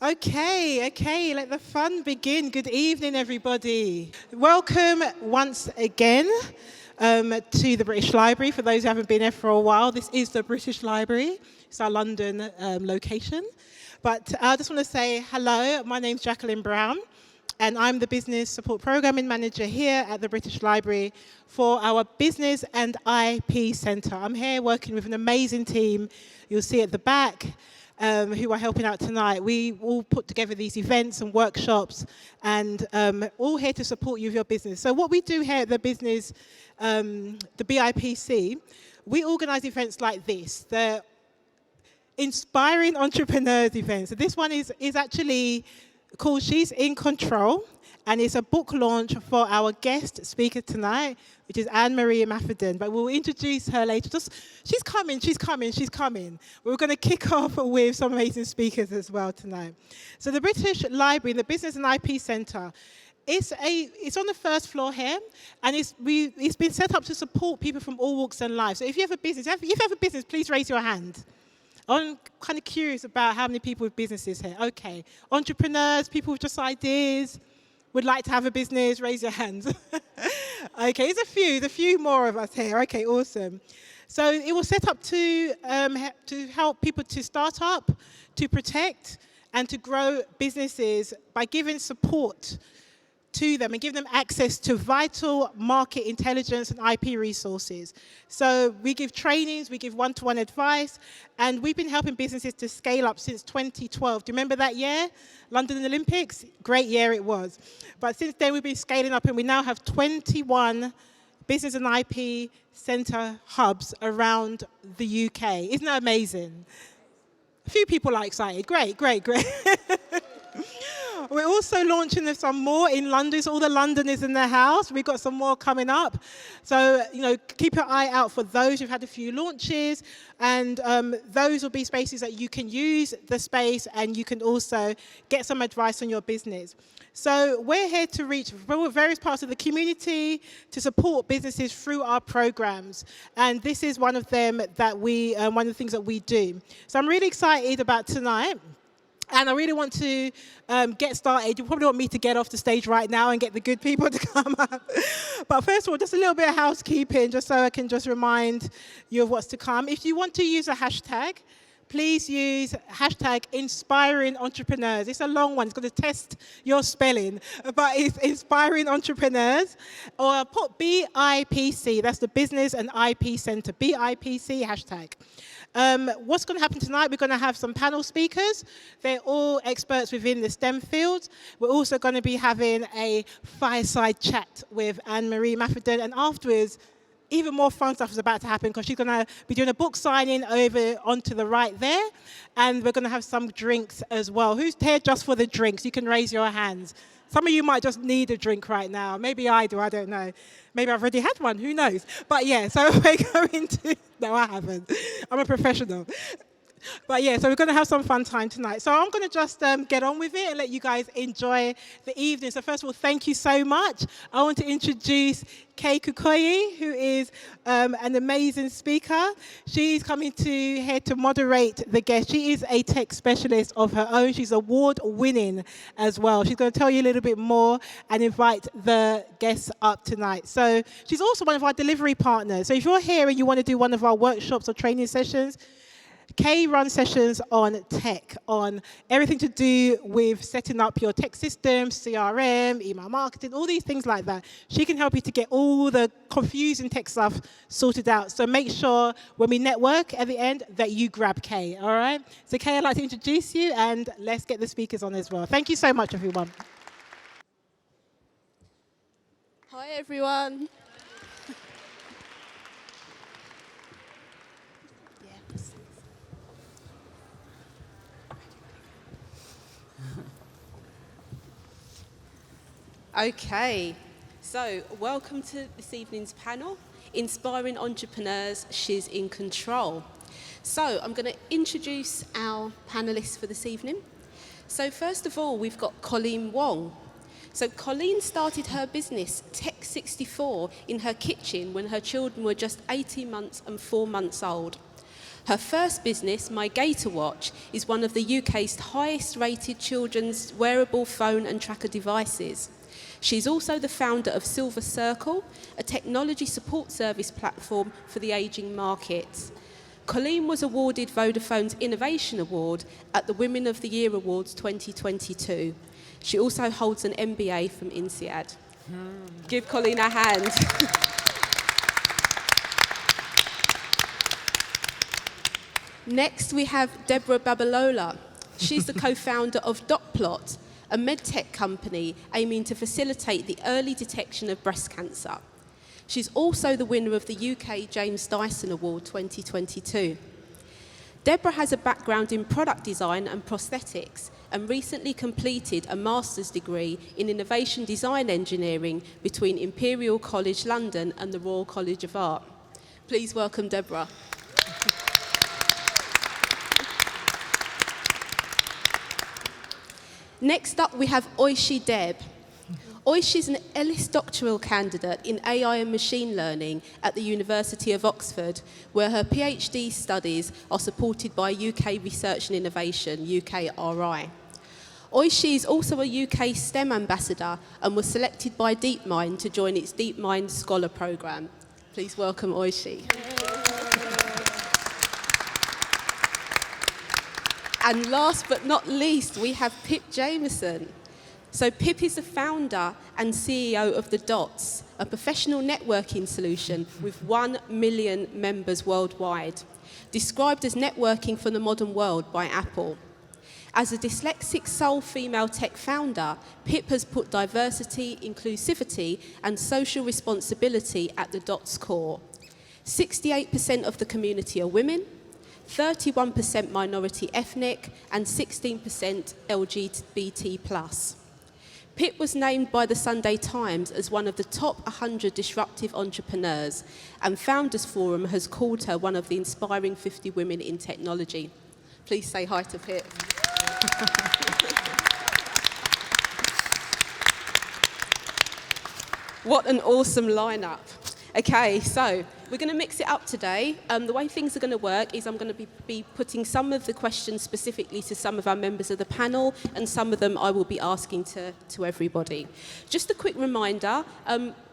Okay, let the fun begin. Good evening, everybody. Welcome once again to the British Library. For those who haven't been here for a while, this is the British Library. It's our London location. But I just want to say hello. My name's Jacqueline Brown, and I'm the Business Support Programming Manager here at the British Library for our Business and IP Centre. I'm here working with an amazing team you'll see at the back. Who are helping out tonight. We all put together these events and workshops and all here to support you with your business. So what we do here at the business, the BIPC, we organise events like this, the Inspiring Entrepreneurs event. So this one is actually called She's in Control, and it's a book launch for our guest speaker tonight, which is Anne-Marie Imafidon. But we'll introduce her later. She's coming. We're going to kick off with some amazing speakers as well tonight. So the British Library, the Business and IP Centre, it's on the first floor here, and it's been set up to support people from all walks in life. So if you have a business, please raise your hand. I'm kind of curious about how many people with businesses here. Okay, entrepreneurs, people with just ideas, would like to have a business, raise your hands. Okay, there's a few more of us here. Okay, awesome. So it was set up to help people to start up, to protect, and to grow businesses by giving support to them and give them access to vital market intelligence and IP resources. So we give trainings, we give one-to-one advice, and we've been helping businesses to scale up since 2012. Do you remember that year? London Olympics? Great year it was. But since then we've been scaling up, and we now have 21 business and IP centre hubs around the UK. Isn't that amazing? A few people are excited. Great. We're also launching some more in London, so all the Londoners in the house. We've got some more coming up. So, keep your eye out for those. We've had a few launches, and those will be spaces that you can use the space, and you can also get some advice on your business. So we're here to reach various parts of the community to support businesses through our programs. And this is one of them that one of the things that we do. So I'm really excited about tonight. And I really want to get started. You probably want me to get off the stage right now and get the good people to come up. But first of all, just a little bit of housekeeping, just so I can just remind you of what's to come. If you want to use a hashtag, please use hashtag Inspiring Entrepreneurs. It's a long one. It's going to test your spelling. But it's Inspiring Entrepreneurs. Or put BIPC. That's the Business and IP Centre. BIPC hashtag. What's going to happen tonight? We're going to have some panel speakers. They're all experts within the STEM field. We're also going to be having a fireside chat with Anne-Marie Imafidon. And afterwards, even more fun stuff is about to happen, because she's going to be doing a book signing over onto the right there. And we're going to have some drinks as well. Who's here just for the drinks? You can raise your hands. Some of you might just need a drink right now. Maybe I do, I don't know. Maybe I've already had one, who knows? But yeah, so we're going to, no, I haven't. I'm a professional. But yeah, so we're going to have some fun time tonight. So I'm going to just get on with it and let you guys enjoy the evening. So first of all, thank you so much. I want to introduce Kay Kukoyi, who is an amazing speaker. She's coming here to moderate the guest. She is a tech specialist of her own. She's award-winning as well. She's going to tell you a little bit more and invite the guests up tonight. So she's also one of our delivery partners. So if you're here and you want to do one of our workshops or training sessions, Kay runs sessions on tech, on everything to do with setting up your tech systems, CRM, email marketing, all these things like that. She can help you to get all the confusing tech stuff sorted out. So make sure when we network at the end that you grab Kay, all right? So Kay, I'd like to introduce you, and let's get the speakers on as well. Thank you so much, everyone. Hi, everyone. Okay, so welcome to this evening's panel, Inspiring Entrepreneurs, She's in Control. So I'm going to introduce our panellists for this evening. So first of all, we've got Colleen Wong. So Colleen started her business, Tech64, in her kitchen when her children were just 18 months and 4 months old. Her first business, My Gator Watch, is one of the UK's highest rated children's wearable phone and tracker devices. She's also the founder of Silver Circle, a technology support service platform for the ageing market. Colleen was awarded Vodafone's Innovation Award at the Women of the Year Awards 2022. She also holds an MBE from In CTRL. Give Colleen a hand. Next, we have Deborah Babalola. She's the co-founder of DotPlot, a medtech company aiming to facilitate the early detection of breast cancer. She's also the winner of the UK James Dyson Award 2022. Deborah has a background in product design and prosthetics and recently completed a master's degree in innovation design engineering between Imperial College London and the Royal College of Art. Please welcome Deborah. Next up, we have Oishi Deb. Oishi is an Ellis doctoral candidate in AI and machine learning at the University of Oxford, where her PhD studies are supported by UK Research and Innovation, UKRI. Oishi is also a UK STEM ambassador and was selected by DeepMind to join its DeepMind Scholar Programme. Please welcome Oishi. And last but not least, we have Pip Jameson. So Pip is the founder and CEO of The Dots, a professional networking solution with 1 million members worldwide, described as networking for the modern world by Apple. As a dyslexic sole female tech founder, Pip has put diversity, inclusivity, and social responsibility at The Dots' core. 68% of the community are women, 31% minority ethnic, and 16% LGBT+. Pip was named by the Sunday Times as one of the top 100 disruptive entrepreneurs, and Founders Forum has called her one of the inspiring 50 women in technology. Please say hi to Pip. What an awesome lineup. Okay, so we're going to mix it up today. The way things are going to work is I'm going to be putting some of the questions specifically to some of our members of the panel, and some of them I will be asking to everybody. Just a quick reminder,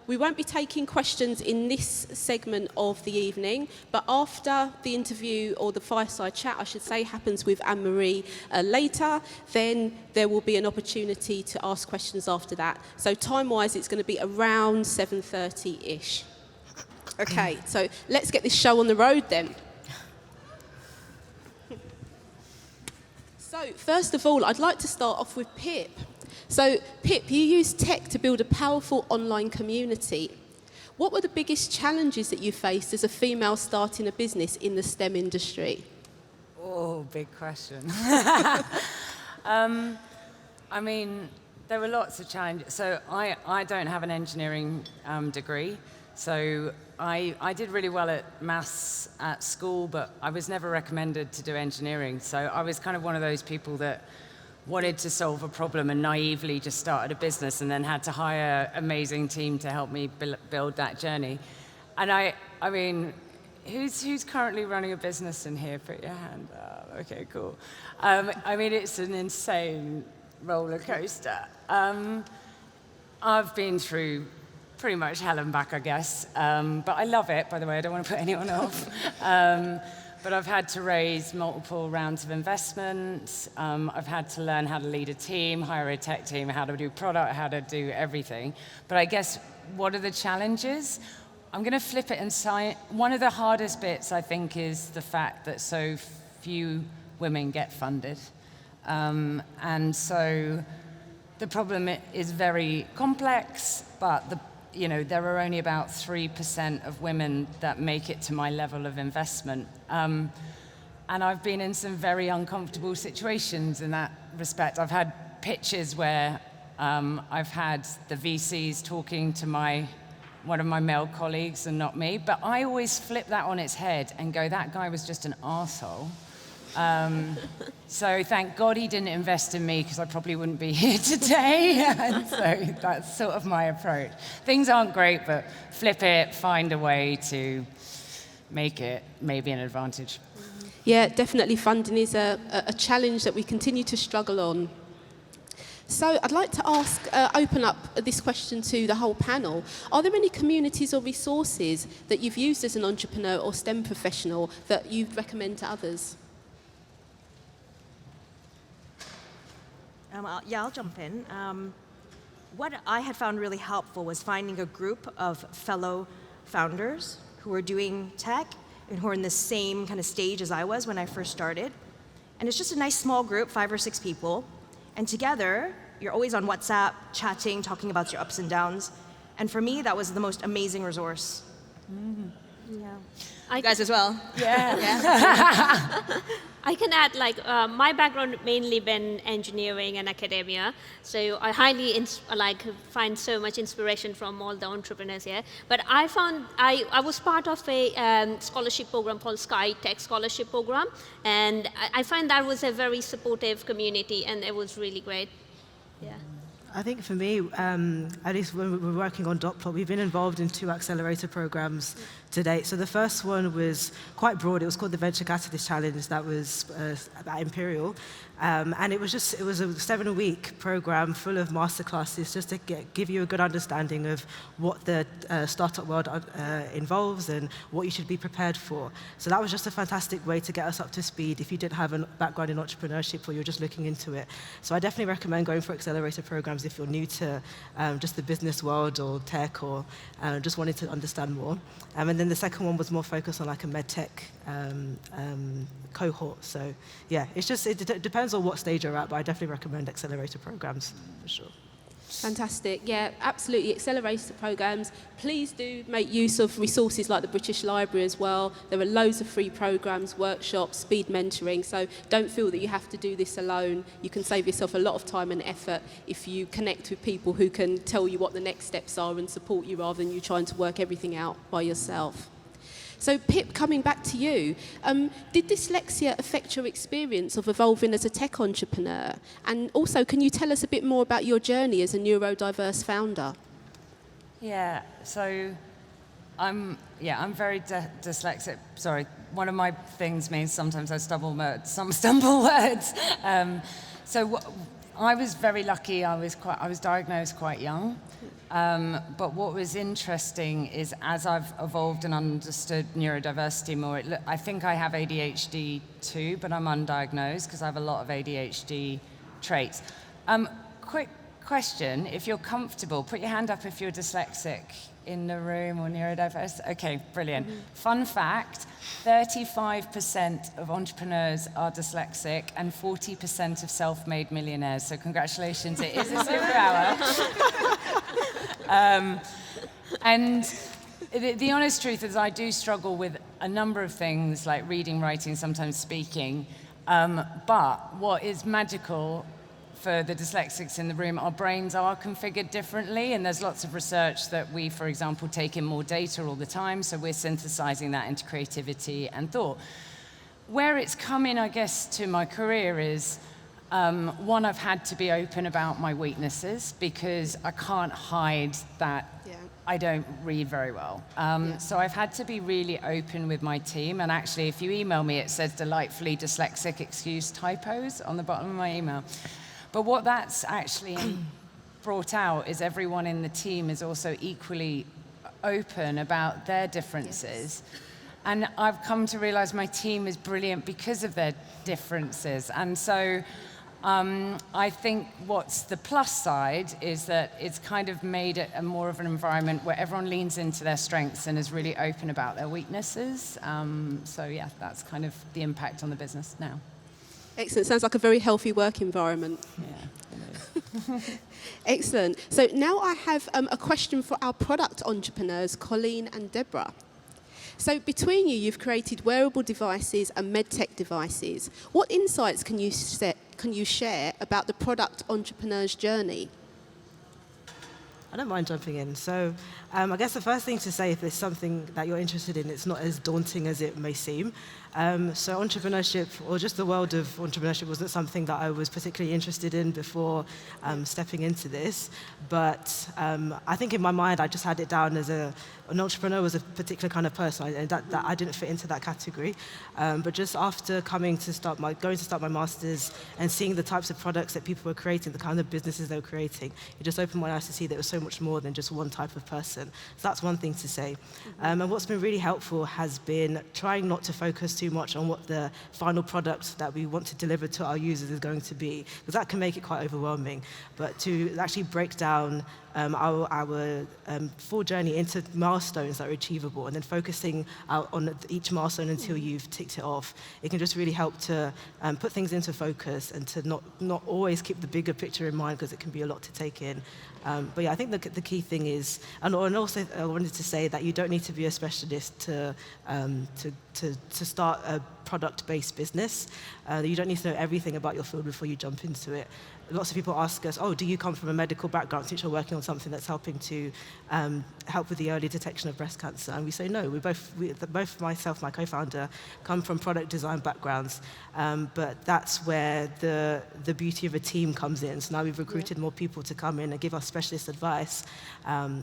we won't be taking questions in this segment of the evening, but after the interview, or the fireside chat, I should say, happens with Anne-Marie later, then there will be an opportunity to ask questions after that. So time-wise, it's going to be around 7:30-ish. Okay, so let's get this show on the road then. So first of all, I'd like to start off with Pip. So Pip, you use tech to build a powerful online community. What were the biggest challenges that you faced as a female starting a business in the STEM industry? Oh, big question. I mean, there were lots of challenges. So I don't have an engineering degree. So I did really well at maths at school, but I was never recommended to do engineering. So I was kind of one of those people that wanted to solve a problem and naively just started a business and then had to hire an amazing team to help me build that journey. And I mean, who's currently running a business in here? Put your hand up. Okay, cool. I mean, it's an insane roller coaster. I've been through pretty much hell and back, I guess. But I love it, by the way. I don't want to put anyone off. But I've had to raise multiple rounds of investment. I've had to learn how to lead a team, hire a tech team, how to do product, how to do everything. But I guess, what are the challenges? I'm going to flip it and say, one of the hardest bits, I think, is the fact that so few women get funded. And so the problem is very complex, but there are only about 3% of women that make it to my level of investment. And I've been in some very uncomfortable situations in that respect. I've had pitches where I've had the VCs talking to one of my male colleagues and not me, but I always flip that on its head and go, that guy was just an arsehole. So thank God he didn't invest in me, because I probably wouldn't be here today. And so that's sort of my approach. Things aren't great, but flip it, find a way to make it maybe an advantage. Yeah, definitely funding is a challenge that we continue to struggle on. So I'd like to ask, open up this question to the whole panel. Are there any communities or resources that you've used as an entrepreneur or STEM professional that you'd recommend to others? I'll jump in. What I had found really helpful was finding a group of fellow founders who were doing tech and who are in the same kind of stage as I was when I first started. And it's just a nice small group, 5 or 6 people. And together, you're always on WhatsApp, chatting, talking about your ups and downs. And for me, that was the most amazing resource. Yeah. You guys as well? Yeah. I can add, my background mainly been engineering and academia, so I highly find so much inspiration from all the entrepreneurs here. But I found I was part of a scholarship program called Sky Tech Scholarship Program, and I find that was a very supportive community, and it was really great. Yeah. I think for me, at least when we were working on Dot Plot, we've been involved in 2 accelerator programs to date. So the first one was quite broad. It was called the Venture Catalyst Challenge. That was at Imperial. And it was a 7-week program full of masterclasses just to give you a good understanding of what the startup world involves and what you should be prepared for. So that was just a fantastic way to get us up to speed if you didn't have a background in entrepreneurship or you're just looking into it. So I definitely recommend going for accelerator programs if you're new to just the business world or tech or just wanted to understand more. And then the second one was more focused on like a medtech cohort. So yeah, it depends on what stage you're at, but I definitely recommend accelerator programs for sure. Fantastic. Yeah, absolutely. Accelerator programs. Please do make use of resources like the British Library as well. There are loads of free programs, workshops, speed mentoring. So don't feel that you have to do this alone. You can save yourself a lot of time and effort if you connect with people who can tell you what the next steps are and support you rather than you trying to work everything out by yourself. So Pip, coming back to you, did dyslexia affect your experience of evolving as a tech entrepreneur? And also, can you tell us a bit more about your journey as a neurodiverse founder? Yeah, so I'm very dyslexic. Sorry, one of my things means sometimes I stumble words. I was very lucky. I was diagnosed quite young. But what was interesting is as I've evolved and understood neurodiversity more, I think I have ADHD too, but I'm undiagnosed because I have a lot of ADHD traits. Quick question, if you're comfortable, put your hand up if you're dyslexic in the room or neurodiverse. Okay, brilliant. Mm-hmm. Fun fact, 35% of entrepreneurs are dyslexic and 40% of self-made millionaires. So congratulations, it is a superpower. And the honest truth is I do struggle with a number of things like reading, writing, sometimes speaking. But what is magical for the dyslexics in the room, our brains are configured differently, and there's lots of research that we, for example, take in more data all the time, so we're synthesizing that into creativity and thought. Where it's come in, I guess, to my career is, one, I've had to be open about my weaknesses because I can't hide that I don't read very well. So I've had to be really open with my team, and actually, if you email me, it says delightfully dyslexic, excuse typos on the bottom of my email. But what that's actually brought out is everyone in the team is also equally open about their differences. Yes. And I've come to realize my team is brilliant because of their differences. And so I think what's the plus side is that it's kind of made it a more of an environment where everyone leans into their strengths and is really open about their weaknesses. So yeah, that's kind of the impact on the business now. Excellent. Sounds like a very healthy work environment. Yeah, it is. Excellent. So now I have a question for our product entrepreneurs, Colleen and Deborah. So between you, you've created wearable devices and medtech devices. What insights can you share about the product entrepreneur's journey? I don't mind jumping in. So I guess the first thing to say, if it's something that you're interested in, it's not as daunting as it may seem. So entrepreneurship, or just the world of entrepreneurship, wasn't something that I was particularly interested in before stepping into this. But I think in my mind, I just had it down as an entrepreneur was a particular kind of person, and that I didn't fit into that category. But just after going to start my master's and seeing the types of products that people were creating, the kind of businesses they were creating, it just opened my eyes to see that it was so much more than just one type of person. So that's one thing to say. And what's been really helpful has been trying not to focus too much on what the final product that we want to deliver to our users is going to be, because that can make it quite overwhelming. But to actually break down our full journey into milestones that are achievable, and then focusing out on each milestone until you've ticked it off, it can just really help to put things into focus and to not always keep the bigger picture in mind, because it can be a lot to take in. But yeah, I think the key thing is, and also I wanted to say that you don't need to be a specialist to start a product-based business. You don't need to know everything about your field before you jump into it. Lots of people ask us, do you come from a medical background since you're working on something that's helping to help with the early detection of breast cancer? And we say no. Both myself and my co-founder come from product design backgrounds, but that's where the beauty of a team comes in. So now we've recruited more people to come in and give us specialist advice.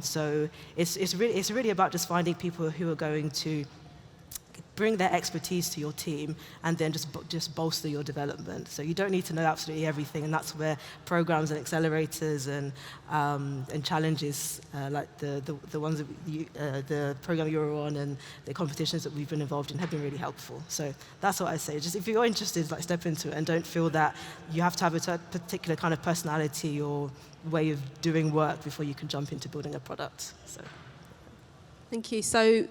So it's really about just finding people who are going to bring their expertise to your team and then just bolster your development. So you don't need to know absolutely everything, and that's where programs and accelerators and challenges like the ones that the program you're on and the competitions that we've been involved in have been really helpful. So that's what I say. Just if you're interested, step into it and don't feel that you have to have a particular kind of personality or way of doing work before you can jump into building a product. So. Thank you. So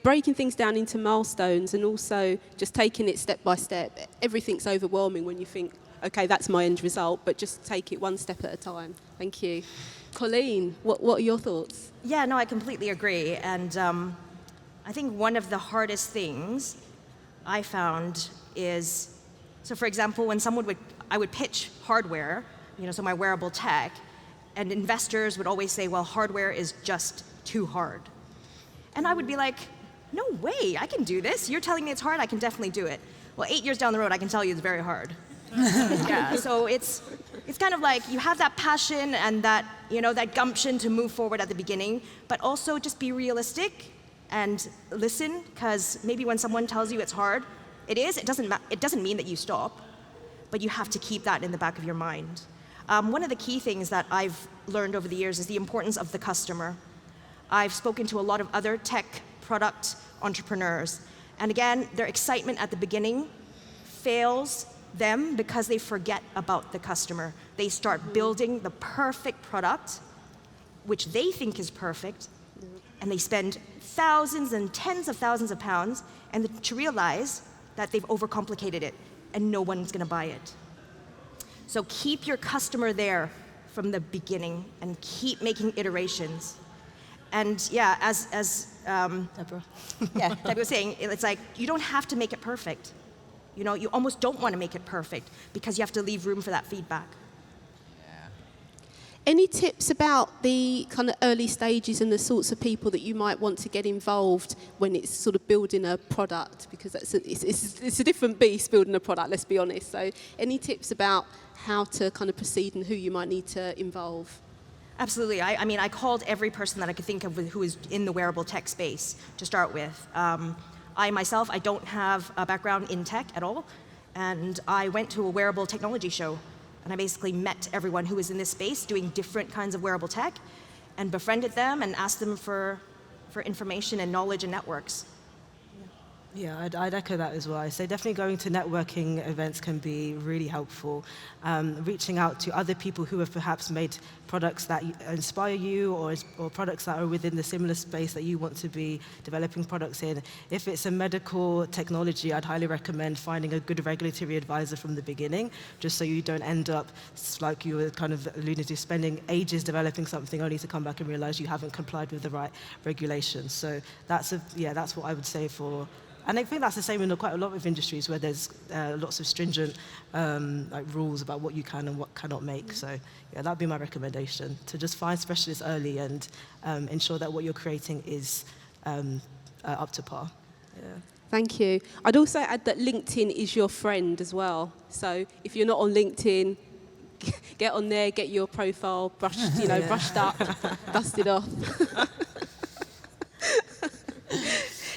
breaking things down into milestones and also just taking it step by step. Everything's overwhelming when you think, okay, that's my end result, but just take it one step at a time. Thank you. Colleen, what are your thoughts? Yeah, no, I completely agree. And I think one of the hardest things I found is, so for example, when I would pitch hardware, so my wearable tech, and investors would always say, well, hardware is just too hard. And I would be like, no way, I can do this. You're telling me it's hard, I can definitely do it. Well, 8 years down the road, I can tell you it's very hard. Yeah, so it's kind of like you have that passion and that, that gumption to move forward at the beginning, but also just be realistic and listen, because maybe when someone tells you it's hard, it doesn't mean that you stop, but you have to keep that in the back of your mind. One of the key things that I've learned over the years is the importance of the customer. I've spoken to a lot of other tech product entrepreneurs, and again, their excitement at the beginning fails them because they forget about the customer. They start building the perfect product, which they think is perfect, and they spend thousands and tens of thousands of pounds, and to realize that they've overcomplicated it, and no one's gonna buy it. So keep your customer there from the beginning, and keep making iterations. And yeah, as Deborah was saying, it's like you don't have to make it perfect. You almost don't want to make it perfect because you have to leave room for that feedback. Yeah. Any tips about the kind of early stages and the sorts of people that you might want to get involved when it's sort of building a product? Because it's a different beast building a product, let's be honest. So any tips about how to kind of proceed and who you might need to involve? Absolutely. I called every person that I could think of who is in the wearable tech space to start with. I myself, I don't have a background in tech at all, and I went to a wearable technology show, and I basically met everyone who was in this space doing different kinds of wearable tech, and befriended them and asked them for information and knowledge and networks. Yeah, I'd echo that as well. I say definitely going to networking events can be really helpful. Reaching out to other people who have perhaps made products that inspire you, or products that are within the similar space that you want to be developing products in. If it's a medical technology, I'd highly recommend finding a good regulatory advisor from the beginning, just so you don't end up, like you were kind of alluding to, spending ages developing something only to come back and realize you haven't complied with the right regulations. So that's what I would say for And I think that's the same in quite a lot of industries where there's lots of stringent like rules about what you can and what cannot make. So yeah, that'd be my recommendation, to just find specialists early and ensure that what you're creating is up to par. Yeah. Thank you. I'd also add that LinkedIn is your friend as well. So if you're not on LinkedIn, get on there, get your profile brushed, brushed up, dusted off.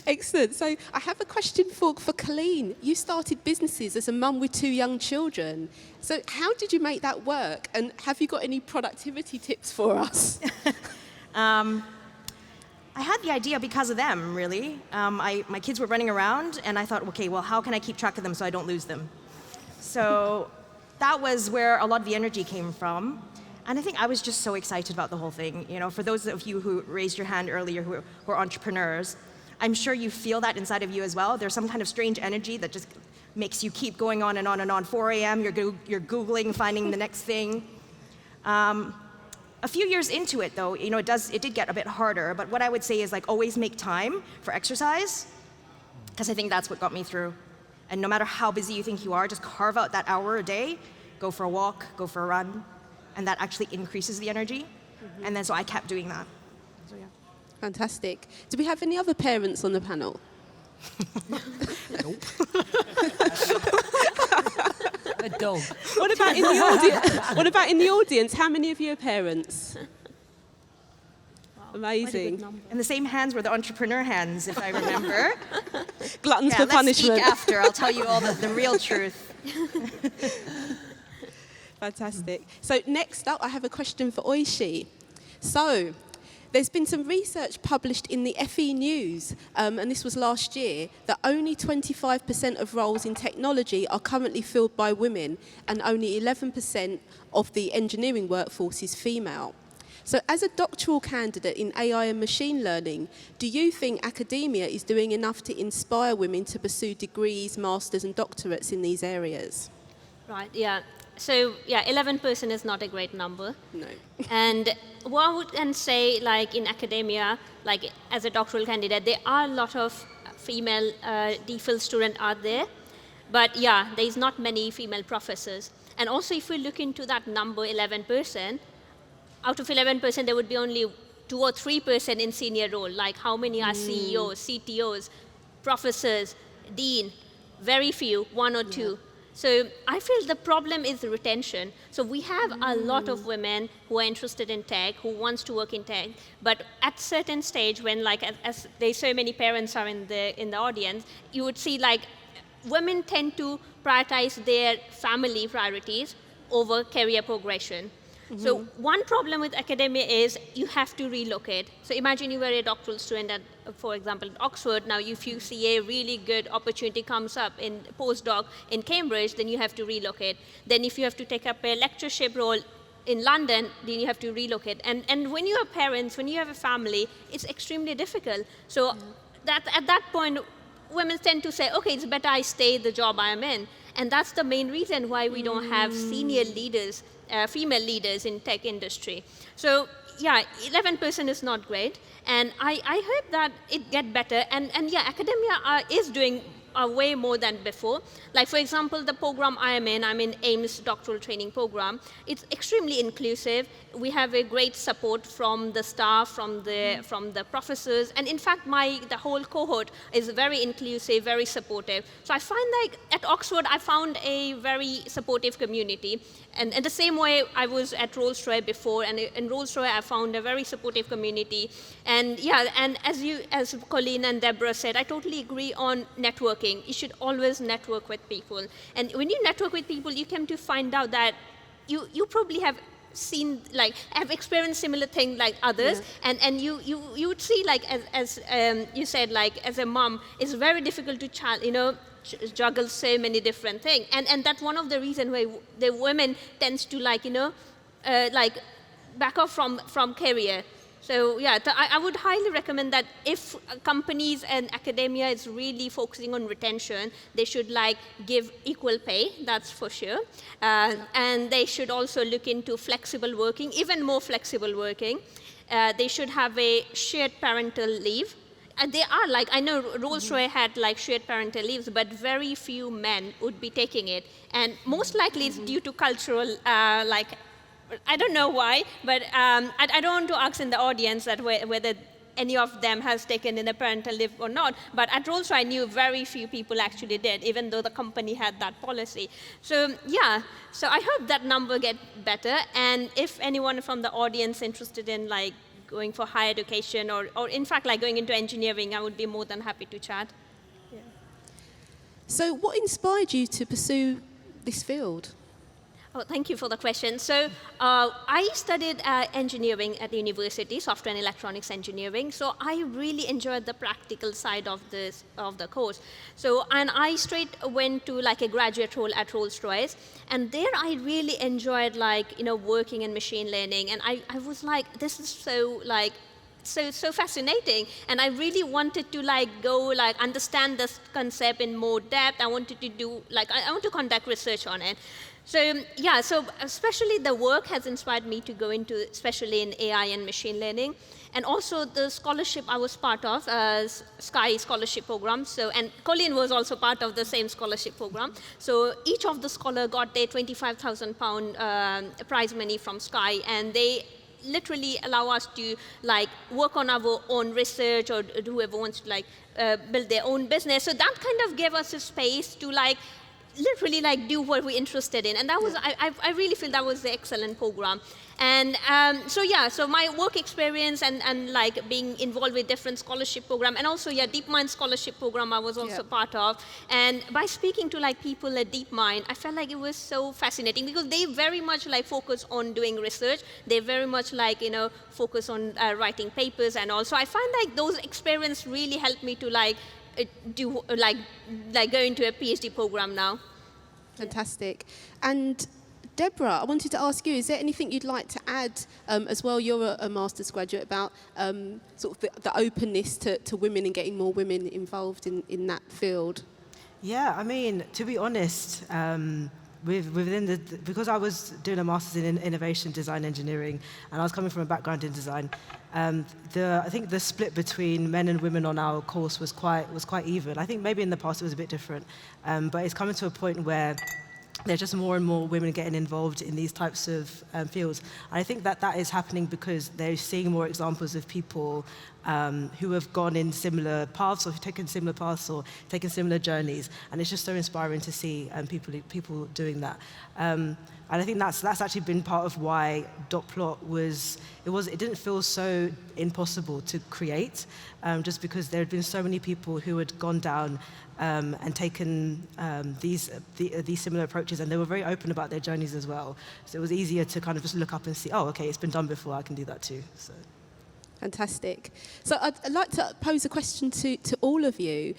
Excellent. So I have a question for Colleen. You started businesses as a mum with 2 young children. So how did you make that work? And have you got any productivity tips for us? I had the idea because of them, really. My kids were running around, and I thought, okay, well, how can I keep track of them so I don't lose them? So that was where a lot of the energy came from. And I think I was just so excited about the whole thing. For those of you who raised your hand earlier who are entrepreneurs, I'm sure you feel that inside of you as well. There's some kind of strange energy that just makes you keep going on and on and on. 4 a.m., you're Googling, finding the next thing. A few years into it, though, it did get a bit harder. But what I would say is, like, always make time for exercise, because I think that's what got me through. And no matter how busy you think you are, just carve out that hour a day, go for a walk, go for a run, and that actually increases the energy. And then so I kept doing that. So yeah. Fantastic. Do we have any other parents on the panel? Nope. A dog. What about in the audience? What about in the audience? How many of you are parents? Amazing. And the same hands were the entrepreneur hands, if I remember. Gluttons for let's punishment. speak after. I'll tell you all the real truth. Fantastic. So next up, I have a question for Oishi. So there's been some research published in the FE News, and this was last year, that only 25% of roles in technology are currently filled by women, and only 11% of the engineering workforce is female. So as a doctoral candidate in AI and machine learning, do you think academia is doing enough to inspire women to pursue degrees, masters and doctorates in these areas? Right, yeah. So, yeah, 11% is not a great number. No. And what I would say, like in academia, like as a doctoral candidate, there are a lot of female DPhil students out there. But yeah, there's not many female professors. And also if we look into that number, 11%, out of 11%, there would be only 2 or 3% in senior role. Like how many are CEOs, CTOs, professors, dean? Very few, 1 or 2. So I feel the problem is retention. So we have a lot of women who are interested in tech, who wants to work in tech, but at certain stage when, like, as there's so many parents are in the audience, you would see like women tend to prioritize their family priorities over career progression. So one problem with academia is you have to relocate. So imagine you were a doctoral student at, for example, at Oxford. Now, if you see a really good opportunity comes up in postdoc in Cambridge, then you have to relocate. Then if you have to take up a lectureship role in London, then you have to relocate. And when you are parents, when you have a family, it's extremely difficult. So that at that point, women tend to say, okay, it's better I stay the job I am in. And that's the main reason why we don't have senior leaders, female leaders in tech industry. So yeah, 11% is not great. And I hope that it get better. And yeah, academia is doing way more than before. Like for example, the program I'm in AIMS doctoral training program. It's extremely inclusive. We have a great support from the staff, from the professors, and in fact, the whole cohort is very inclusive, very supportive. So I find like at Oxford, I found a very supportive community. And in the same way, I was at Rolls-Royce before, and in Rolls-Royce, I found a very supportive community. And yeah, and as Colleen and Deborah said, I totally agree on networking. You should always network with people. And when you network with people, you come to find out that you probably have seen, like, have experienced similar things like others, and you would see, like, as you said, like, as a mom, it's very difficult to juggle so many different things, and that's one of the reasons why the women tends to like back off from career. So yeah, I would highly recommend that if companies and academia is really focusing on retention, they should like give equal pay, that's for sure. And they should also look into flexible working, even more flexible working. They should have a shared parental leave. and they are like, I know Rolls-Royce had like shared parental leaves, but very few men would be taking it. And most likely it's due to cultural, like, I don't know why, but I don't want to ask in the audience that whether any of them has taken in a parental leave or not, but at Rolls-Royce I knew very few people actually did, even though the company had that policy. So yeah, so I hope that number get better, and if anyone from the audience interested in like going for higher education or in fact like going into engineering, I would be more than happy to chat. Yeah. So what inspired you to pursue this field? Oh, thank you for the question. So I studied engineering at the university, software and electronics engineering. So I really enjoyed the practical side of the course. So, and I straight went to like a graduate role at Rolls-Royce. And there I really enjoyed like, working in machine learning. And I was like, this is so like, so fascinating, and I really wanted to like go like understand this concept in more depth. I wanted to do like I want to conduct research on it. So yeah, so especially the work has inspired me to go into, especially in AI and machine learning, and also the scholarship I was part of, Sky Scholarship Program. So, and Colin was also part of the same scholarship program. So each of the scholar got their £25,000 prize money from Sky, and they literally allow us to like work on our own research, or whoever wants to like build their own business. So that kind of gave us a space to like literally like do what we're interested in, and that was I really feel that was the excellent program. And so yeah, so my work experience and like being involved with different scholarship program, and also yeah, DeepMind scholarship program I was also part of. And by speaking to like people at DeepMind, I felt like it was so fascinating because they very much like focus on doing research. They very much like focus on writing papers, and also I find like those experience really helped me to like do like go into a PhD program now. Fantastic. And Deborah, I wanted to ask you, is there anything you'd like to add as well? You're a master's graduate, about sort of the openness to women and getting more women involved in that field. Yeah, I mean, to be honest, because I was doing a master's in innovation design engineering, and I was coming from a background in design, I think the split between men and women on our course was quite even. I think maybe in the past it was a bit different, but it's coming to a point where there's just more and more women getting involved in these types of fields. And I think that is happening because they're seeing more examples of people who have gone in similar paths, or who've taken similar paths, or taken similar journeys. And it's just so inspiring to see people doing that. And I think that's actually been part of why Dot Plot it didn't feel so impossible to create, just because there had been so many people who had gone down and taken these similar approaches, and they were very open about their journeys as well. So it was easier to kind of just look up and see, oh, okay, it's been done before, I can do that too. So. Fantastic. So I'd like to pose a question to all of you.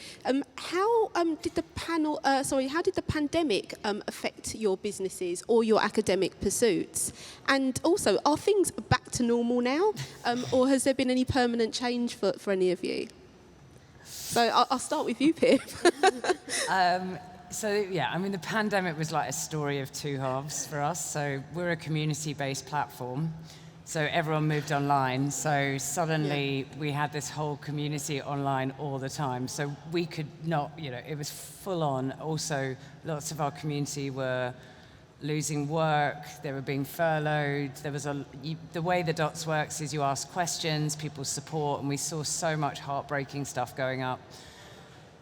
How did the pandemic affect your businesses or your academic pursuits? And also, are things back to normal now, or has there been any permanent change for any of you? So I'll start with you, Pip. So yeah, I mean, the pandemic was like a story of two halves for us. So we're a community-based platform. So everyone moved online. So suddenly we had this whole community online all the time. So we could not, it was full on. Also, lots of our community were losing work. They were being furloughed. There was the way the Dots works is you ask questions, people support, and we saw so much heartbreaking stuff going up.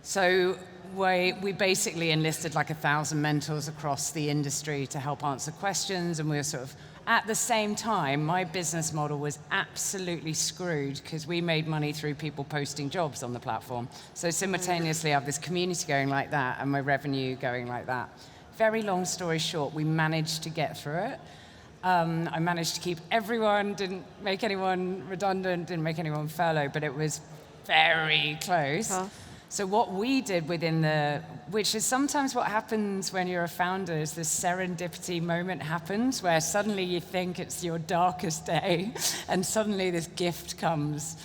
So we basically enlisted like 1,000 mentors across the industry to help answer questions, and we were sort of, at the same time, my business model was absolutely screwed because we made money through people posting jobs on the platform. So simultaneously, I have this community going like that and my revenue going like that. Very long story short, we managed to get through it. I managed to keep everyone, didn't make anyone redundant, didn't make anyone furloughed, but it was very close. So what we did which is sometimes what happens when you're a founder, is this serendipity moment happens where suddenly you think it's your darkest day and suddenly this gift comes.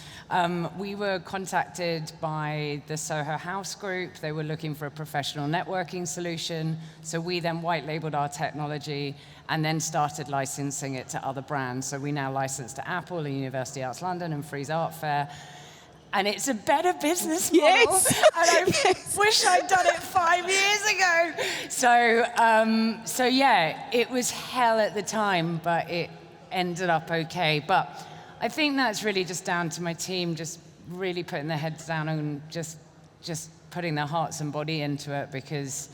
We were contacted by the Soho House Group. They were looking for a professional networking solution. So we then white labeled our technology and then started licensing it to other brands. So we now license to Apple, and University Arts London, and Frieze Art Fair. and it's a better business model. Yes. And I wish I'd done it 5 years ago. So yeah, it was hell at the time, but it ended up okay. But I think that's really just down to my team just really putting their heads down and just putting their hearts and body into it, because,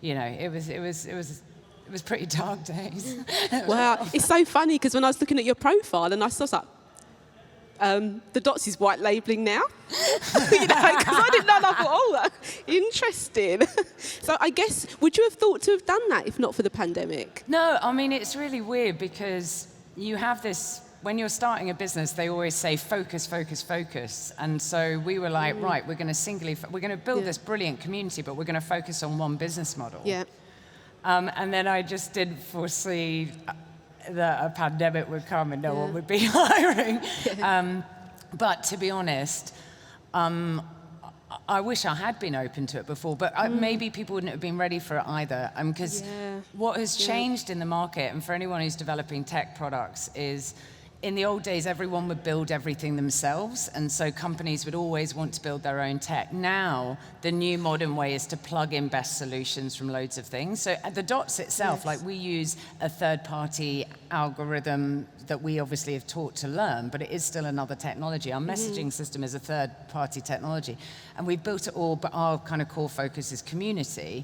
you know, it was pretty dark days. Wow, it's so funny because when I was looking at your profile and I saw that, the Dots is white labelling now. You know, because I didn't know, and I thought, oh, interesting. So I guess, would you have thought to have done that if not for the pandemic? No, I mean, it's really weird because you have this, when you're starting a business, they always say focus, focus, focus. And so we were like, right, we're going to build this brilliant community, but we're going to focus on one business model. Yeah. And then I just didn't foresee that a pandemic would come and no one would be hiring. But to be honest, I wish I had been open to it before, but maybe people wouldn't have been ready for it either. Because what has changed in the market, and for anyone who's developing tech products, is in the old days, everyone would build everything themselves, and so companies would always want to build their own tech. Now, the new modern way is to plug in best solutions from loads of things. So at the Dots itself, like, we use a third-party algorithm that we obviously have taught to learn, but it is still another technology. Our messaging system is a third-party technology, and we've built it all, but our kind of core focus is community.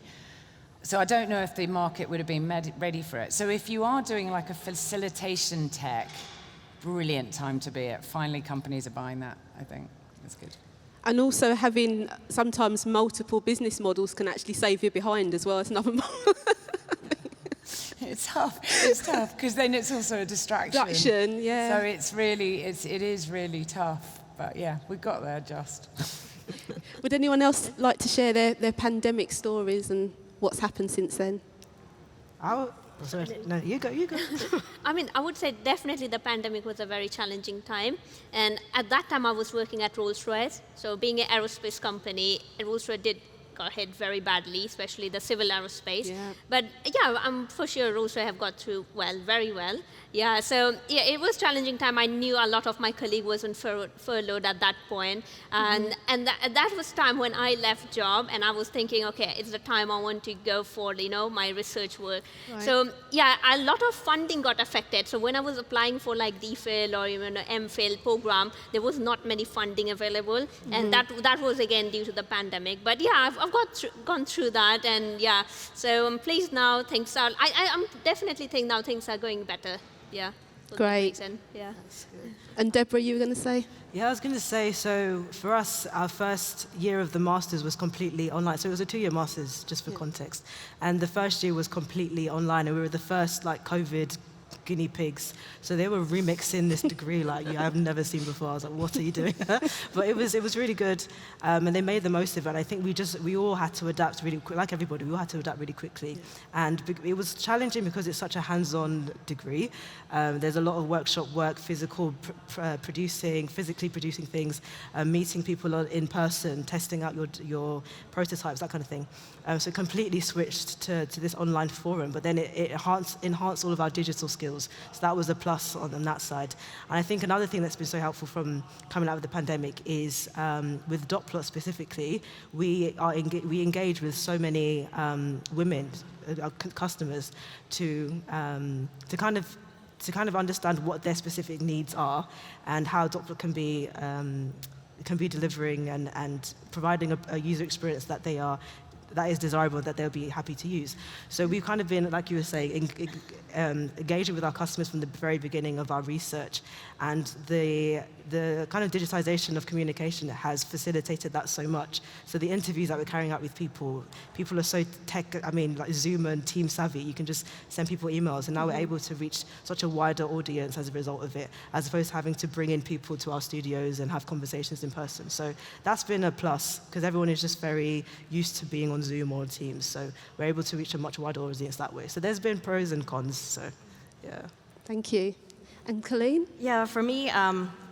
So I don't know if the market would have been ready for it. So if you are doing like a facilitation tech, brilliant time to be it. Finally, companies are buying that, I think. That's good. And also having sometimes multiple business models can actually save you behind as well. It's another It's tough, because then it's also a distraction. Distraction, yeah. So it is really tough. But yeah, we got there just. Would anyone else like to share their pandemic stories and what's happened since then? Sorry, no, you go. I mean, I would say definitely the pandemic was a very challenging time. And at that time, I was working at Rolls-Royce. So being an aerospace company, Rolls-Royce did got hit very badly, especially the civil aerospace. Yeah. But yeah, I'm for sure Rolls-Royce have got through very well. Yeah, so yeah, it was challenging time. I knew a lot of my colleague was on furloughed at that point. And that was time when I left job and I was thinking, okay, it's the time I want to go for, my research work. Right. So yeah, a lot of funding got affected. So when I was applying for like DPhil or even an MPhil program, there was not many funding available. And that was again due to the pandemic. But yeah, I've gone through that, and yeah, so I'm pleased now. Things are, I'm definitely think now things are going better. Yeah. For that Great. reason. Yeah. And Deborah, you were going to say? Yeah, I was going to say, so for us, our first year of the Masters was completely online. So it was a 2-year Masters, just for context. And the first year was completely online, and we were the first, COVID guinea pigs. So they were remixing this degree like I've never seen before. I was like, what are you doing? But it was really good, and they made the most of it. I think we all had to adapt really quick, like everybody. We all had to adapt really quickly, and it was challenging because it's such a hands-on degree. There's a lot of workshop work, physical physically producing things, meeting people in person, testing out your prototypes, that kind of thing. So completely switched to this online forum, but then it enhanced all of our digital skills. So that was a plus on that side. And I think another thing that's been so helpful from coming out of the pandemic is with Dotplot specifically, we engage with so many women, customers, to kind of understand what their specific needs are and how Dotplot can be delivering and providing a user experience that is desirable, that they'll be happy to use. So we've kind of been, like you were saying, engaging with our customers from the very beginning of our research, and the kind of digitization of communication has facilitated that so much. So the interviews that we're carrying out with people are so like Zoom and Team savvy. You can just send people emails, and now we're able to reach such a wider audience as a result of it, as opposed to having to bring in people to our studios and have conversations in person. So that's been a plus, because everyone is just very used to being on Zoom or Teams. So we're able to reach a much wider audience that way. So there's been pros and cons. So yeah. Thank you. And Colleen? Yeah, for me,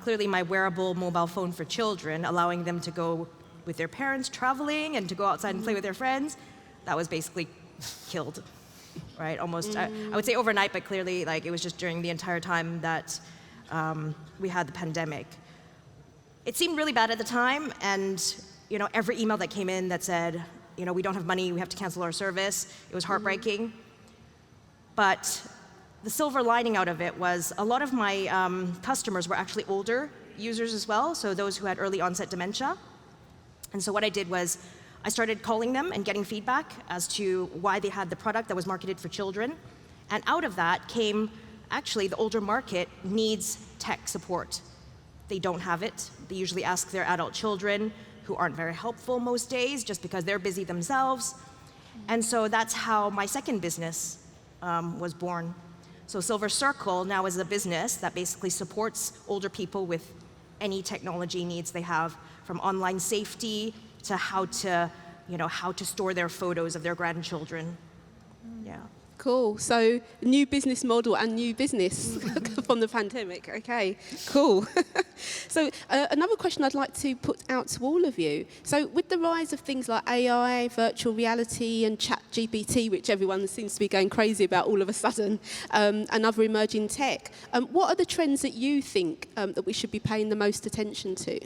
clearly my wearable mobile phone for children, allowing them to go with their parents traveling and to go outside and play with their friends, that was basically killed, right? Almost, I would say overnight, but clearly it was just during the entire time that we had the pandemic. it seemed really bad at the time, and every email that came in that said, we don't have money, we have to cancel our service, it was heartbreaking. But the silver lining out of it was a lot of my customers were actually older users as well, so those who had early onset dementia. And so what I did was I started calling them and getting feedback as to why they had the product that was marketed for children. And out of that came, actually, the older market needs tech support. They don't have it. They usually ask their adult children, who aren't very helpful most days, just because they're busy themselves. And so that's how my second business was born. So Silver Circle now is a business that basically supports older people with any technology needs they have, from online safety to how to store their photos of their grandchildren. Yeah. Cool. So new business model and new business from the pandemic. Okay, cool. So another question I'd like to put out to all of you. So with the rise of things like AI, virtual reality and ChatGPT, which everyone seems to be going crazy about all of a sudden, and other emerging tech, what are the trends that you think that we should be paying the most attention to?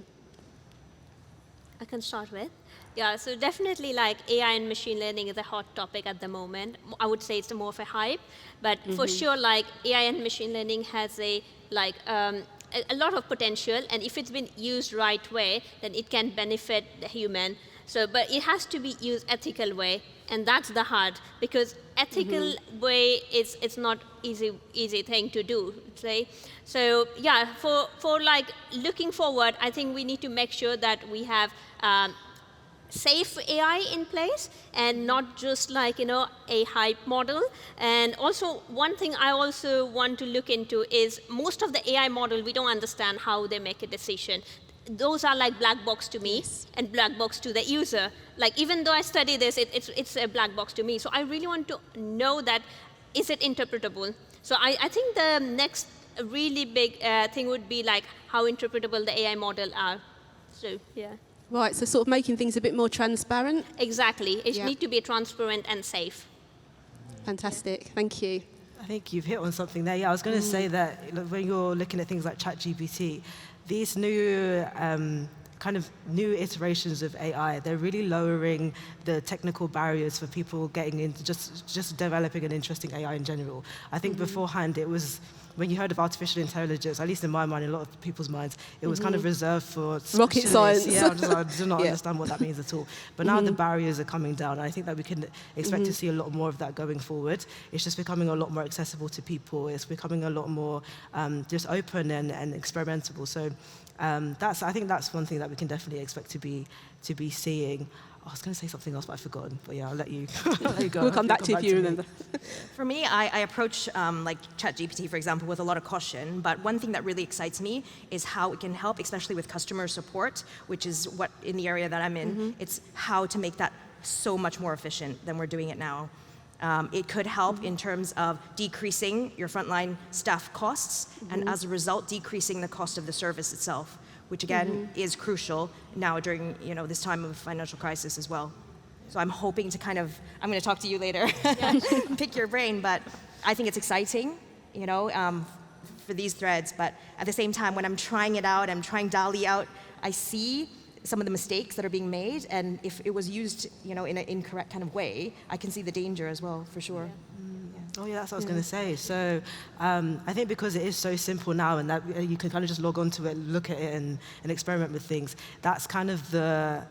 I can start with. Yeah, so definitely like AI and machine learning is a hot topic at the moment. I would say it's more of a hype, but for sure like AI and machine learning has a lot of potential, and if it's been used right way, then it can benefit the human. So, but it has to be used ethical way, and that's the hard, because ethical way it's not easy thing to do, say. So yeah, for like looking forward, I think we need to make sure that we have safe AI in place and not just like a hype model. And also one thing I also want to look into is most of the AI model, we don't understand how they make a decision. Those are like black box to me and black box to the user. Like even though I study this, it's a black box to me. So I really want to know that, is it interpretable? So I think the next really big thing would be like how interpretable the AI model are. So yeah. Right, so sort of making things a bit more transparent. Exactly. It needs to be transparent and safe. Fantastic. Thank you. I think you've hit on something there. Yeah, I was going to say that when you're looking at things like ChatGPT, these new kind of new iterations of AI, they're really lowering the technical barriers for people getting into just developing an interesting AI in general. I think beforehand it was, when you heard of artificial intelligence, at least in my mind, in a lot of people's minds, it was kind of reserved for rocket science. Yeah, I do not understand what that means at all. But now the barriers are coming down, and I think that we can expect to see a lot more of that going forward. It's just becoming a lot more accessible to people. It's becoming a lot more just open and experimentable. So I think that's one thing that we can definitely expect to be seeing. I was going to say something else, but I've forgotten. But yeah, I'll let you go. We'll come back to you if you remember. For me, I approach like ChatGPT, for example, with a lot of caution. But one thing that really excites me is how it can help, especially with customer support, which is what in the area that I'm in. It's how to make that so much more efficient than we're doing it now. It could help in terms of decreasing your frontline staff costs, and as a result, decreasing the cost of the service itself, which again is crucial now during this time of financial crisis as well. So I'm hoping to I'm going to talk to you later, pick your brain, but I think it's exciting, for these threads. But at the same time, when I'm trying it out, I'm trying DALL-E out, I see some of the mistakes that are being made, and if it was used, in an incorrect kind of way, I can see the danger as well, for sure. Oh yeah, that's what I was going to say. So I think because it is so simple now, and that you can kind of just log onto it, look at it, and experiment with things. That's kind of the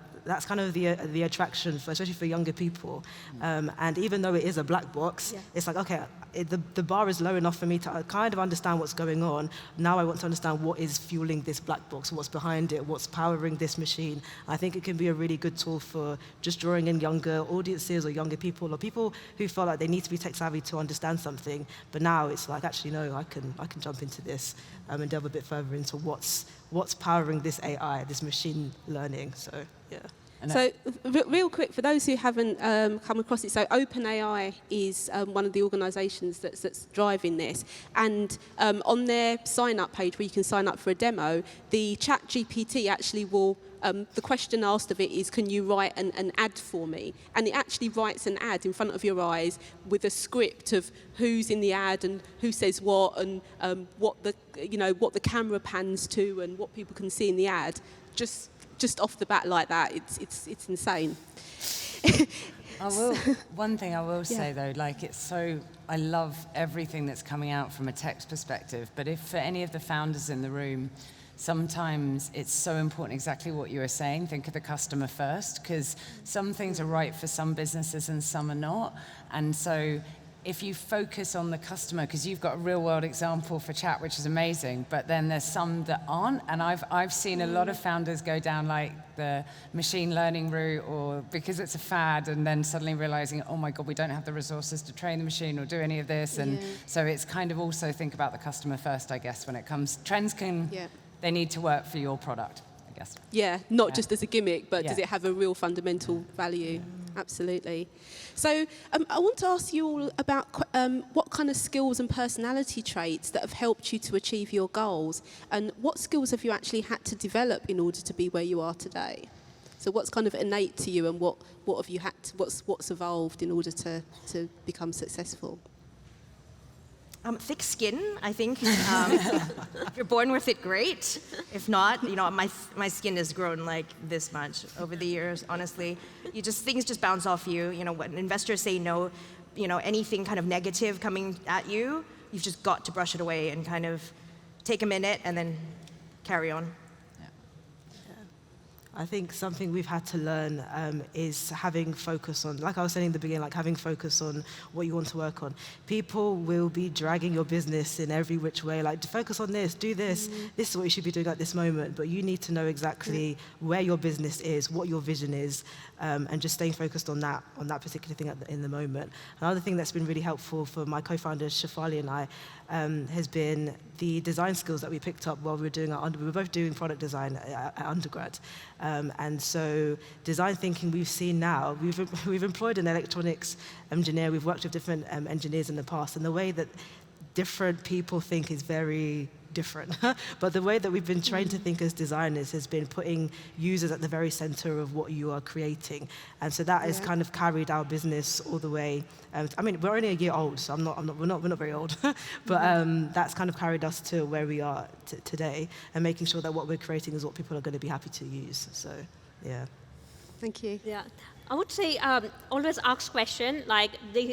attraction, especially for younger people. And even though it is a black box, it's like, okay, the bar is low enough for me to kind of understand what's going on. Now I want to understand what is fueling this black box, what's behind it, what's powering this machine. I think it can be a really good tool for just drawing in younger audiences or younger people, or people who feel like they need to be tech savvy to understand something. But now it's like, actually, no, I can jump into this and delve a bit further into what's powering this AI, this machine learning. So yeah. So real quick, for those who haven't come across it, so OpenAI is one of the organisations that's driving this. And on their sign-up page where you can sign up for a demo, the ChatGPT actually will, the question asked of it is, can you write an ad for me? And it actually writes an ad in front of your eyes with a script of who's in the ad and who says what, and what the camera pans to and what people can see in the ad. just off the bat like that, it's insane. One thing I will say though, like I love everything that's coming out from a text perspective, but if for any of the founders in the room, sometimes it's so important exactly what you were saying, think of the customer first, because some things are right for some businesses and some are not. And so if you focus on the customer, because you've got a real world example for chat, which is amazing, but then there's some that aren't. And I've seen a lot of founders go down like the machine learning route, or because it's a fad, and then suddenly realizing, oh my God, we don't have the resources to train the machine or do any of this. And so it's kind of also think about the customer first, I guess, when it comes. Trends they need to work for your product, I guess. Yeah, not just as a gimmick, but does it have a real fundamental value? Absolutely. So I want to ask you all about what kind of skills and personality traits that have helped you to achieve your goals, and what skills have you actually had to develop in order to be where you are today? So what's kind of innate to you, and what have you had to, what's evolved in order to become successful? Thick skin, I think. If you're born with it, great. If not, my skin has grown like this much over the years, honestly. Things just bounce off you. When investors say no, anything kind of negative coming at you, you've just got to brush it away and kind of take a minute and then carry on. I think something we've had to learn is having focus on, like I was saying in the beginning, like having focus on what you want to work on. People will be dragging your business in every which way, like focus on this, do this, this is what you should be doing at this moment, but you need to know exactly where your business is, what your vision is, and just staying focused on that particular thing in the moment. Another thing that's been really helpful for my co-founders, Shafali and I, has been the design skills that we picked up while we were both doing product design at undergrad. And so design thinking we've seen now, we've employed an electronics engineer, we've worked with different engineers in the past, and the way that different people think is very different. But the way that we've been trained to think as designers has been putting users at the very center of what you are creating. And so that has kind of carried our business all the way. I mean, we're only a year old, so we're not very old. But that's kind of carried us to where we are today, and making sure that what we're creating is what people are going to be happy to use. So, yeah. Thank you. Yeah, I would say always ask question,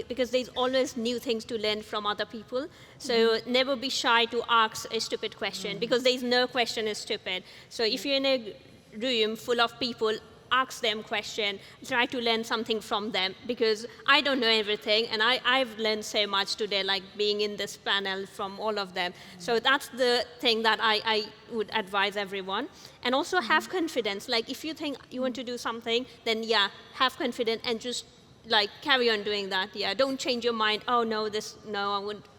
because there's always new things to learn from other people. So never be shy to ask a stupid question, because there's no question is stupid. So if you're in a room full of people, ask them question, try to learn something from them, because I don't know everything, and I've learned so much today, like being in this panel from all of them. So that's the thing that I would advise everyone. And also have confidence. Like if you think you want to do something, then have confidence and just like carry on doing that. Don't change your mind. Oh no,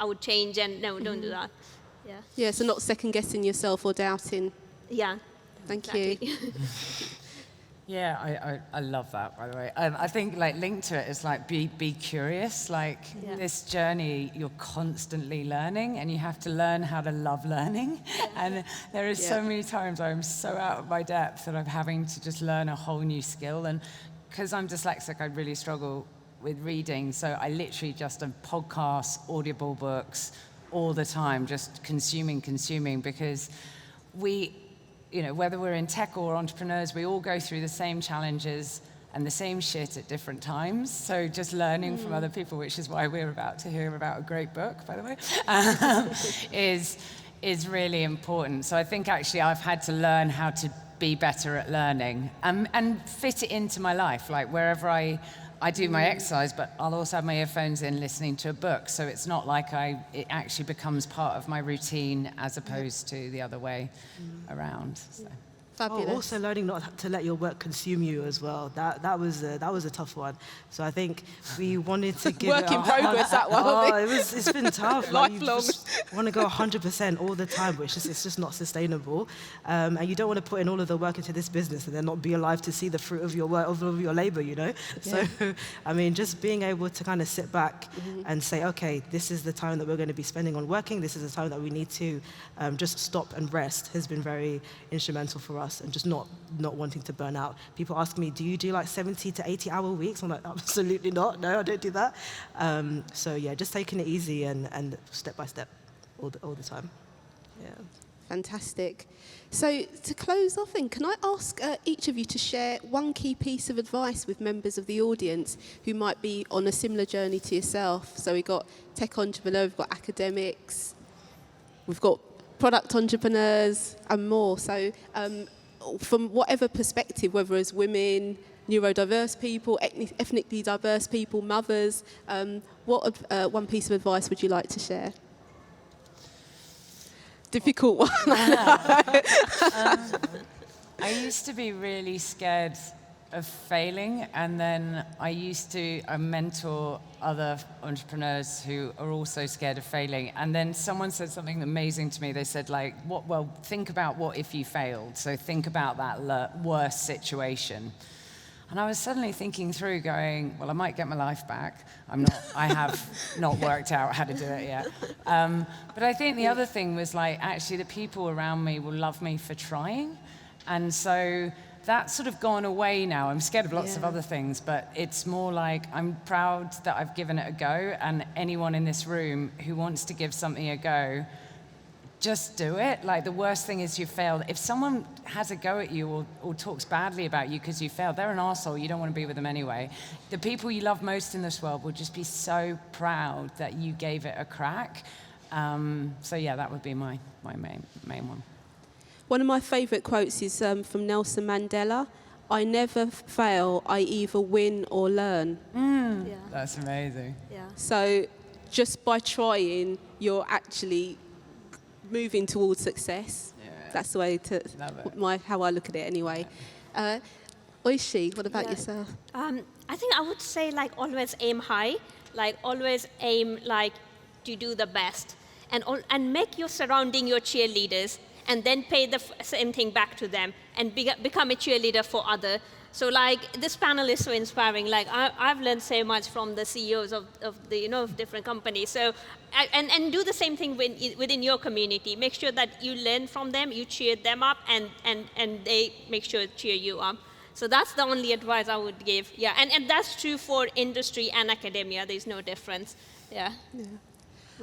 I would change, and no, don't do that. Yeah, so not second guessing yourself or doubting. Yeah. Thank you. Yeah, I love that, by the way. I think linked to it is be curious. This journey, you're constantly learning, and you have to learn how to love learning. And there is so many times I'm so out of my depth that I'm having to just learn a whole new skill. And because I'm dyslexic, I really struggle with reading. So I literally just have podcasts, audible books all the time, just consuming, because whether we're in tech or entrepreneurs, we all go through the same challenges and the same shit at different times. So just learning from other people, which is why we're about to hear about a great book, by the way, is really important. So I think actually I've had to learn how to be better at learning and fit it into my life, like wherever I do my exercise, but I'll also have my earphones in listening to a book. So it's not like it actually becomes part of my routine as opposed to the other way around. So. Fabulous. Also learning not to let your work consume you as well. That was a tough one. So I think we wanted to give work in progress. That one. It's been tough. Lifelong. You just want to go 100% all the time, but it's just not sustainable. And you don't want to put in all of the work into this business and then not be alive to see the fruit of your work, of your labor. Yeah. So I mean, just being able to kind of sit back and say, okay, this is the time that we're going to be spending on working. This is the time that we need to just stop and rest has been very instrumental for us. And just not wanting to burn out. People ask me, do you do like 70 to 80 hour weeks? I'm like, absolutely not. No, I don't do that. So yeah, just taking it easy and step by step all the time. Yeah. Fantastic. So to close off then, can I ask each of you to share one key piece of advice with members of the audience who might be on a similar journey to yourself? So we've got tech entrepreneur, we've got academics, we've got product entrepreneurs and more. So from whatever perspective, whether as women, neurodiverse people, ethnically diverse people, mothers, what one piece of advice would you like to share? Difficult one. I used to be really scared of failing, and then I mentor other entrepreneurs who are also scared of failing. And then someone said something amazing to me. They said, like, think about what if you failed. So think about that worst situation. And I was suddenly thinking through, going, well, I might get my life back. I have not worked out how to do it yet. But I think the other thing was, like, actually the people around me will love me for trying. And so that's sort of gone away now. I'm scared of lots of other things, but it's more like I'm proud that I've given it a go, and anyone in this room who wants to give something a go, just do it. Like, the worst thing is you failed. If someone has a go at you or talks badly about you because you failed, they're an arsehole. You don't want to be with them anyway. The people you love most in this world will just be so proud that you gave it a crack. So yeah, that would be my main one. One of my favourite quotes is from Nelson Mandela. I never fail, I either win or learn. Yeah. That's amazing. Yeah. So just by trying, you're actually moving towards success. Yeah. That's the way to how I look at it anyway. Oishi, what about yourself? I think I would say, like, always aim high, like always aim like to do the best, and make your surrounding your cheerleaders, and then pay the same thing back to them, and become a cheerleader for other. So, like, this panel is so inspiring. Like, I've learned so much from the CEOs of the different companies. So, and do the same thing within your community. Make sure that you learn from them, you cheer them up, and they make sure to cheer you up. So that's the only advice I would give. Yeah, and that's true for industry and academia. There's no difference. Yeah.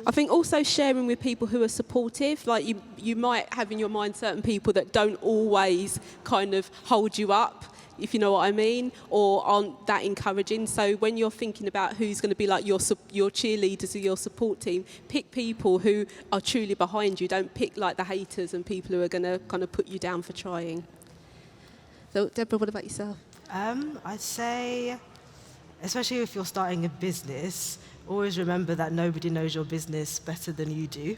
I think also sharing with people who are supportive, like you might have in your mind certain people that don't always kind of hold you up, if you know what I mean, or aren't that encouraging. So when you're thinking about who's going to be like your cheerleaders or your support team, pick people who are truly behind you. Don't pick like the haters and people who are going to kind of put you down for trying. So Deborah, what about yourself? I'd say, especially if you're starting a business, always remember that nobody knows your business better than you do.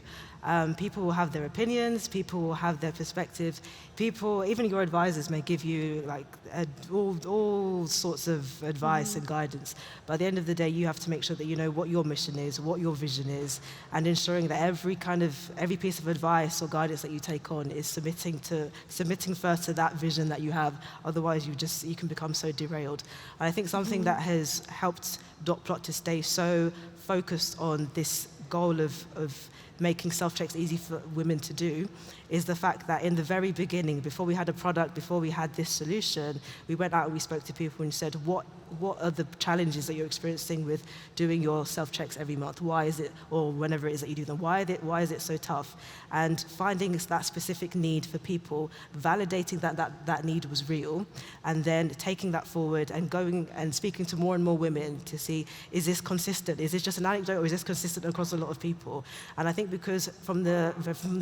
People will have their opinions, people will have their perspectives, people, even your advisors may give you like all sorts of advice and guidance. But at the end of the day, you have to make sure that you know what your mission is, what your vision is, and ensuring that every piece of advice or guidance that you take on is submitting first to that vision that you have. Otherwise, you can become so derailed. And I think something that has helped Dot to stay so focused on this goal of making self-checks easy for women to do is the fact that in the very beginning, before we had a product, before we had this solution, we went out and we spoke to people and said, what are the challenges that you're experiencing with doing your self-checks every month? Why is it, or whenever it is that you do them, why is it so tough? And finding that specific need for people, validating that need was real, and then taking that forward and going and speaking to more and more women to see, is this consistent? Is this just an anecdote, or is this consistent across a lot of people? And I think because from the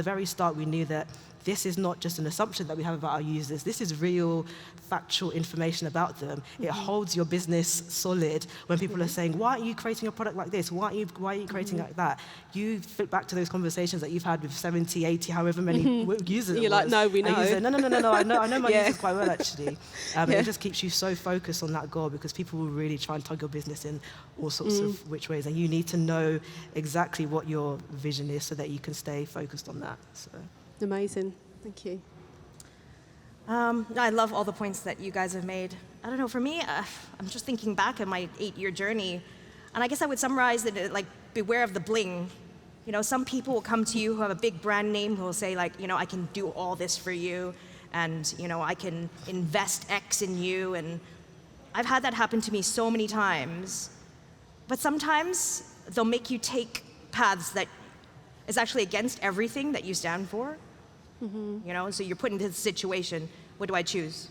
very start, we knew that this is not just an assumption that we have about our users. This is real, factual information about them. It holds your business solid when people are saying, why aren't you creating a product like this? Why aren't you creating like that? You flip back to those conversations that you've had with 70, 80, however many users. You're like, no, we know. No, I know my users quite well, actually. It just keeps you so focused on that goal because people will really try and tug your business in all sorts of which ways. And you need to know exactly what your vision is so that you can stay focused on that. So. Amazing. Thank you. I love all the points that you guys have made. I don't know, for me, I'm just thinking back at my 8-year journey, and I guess I would summarize it like, beware of the bling. You know, some people will come to you who have a big brand name who will say, like, you know, I can do all this for you, and, you know, I can invest X in you, and I've had that happen to me so many times. But sometimes they'll make you take paths that is actually against everything that you stand for. You know, so you're put into this situation. What do I choose?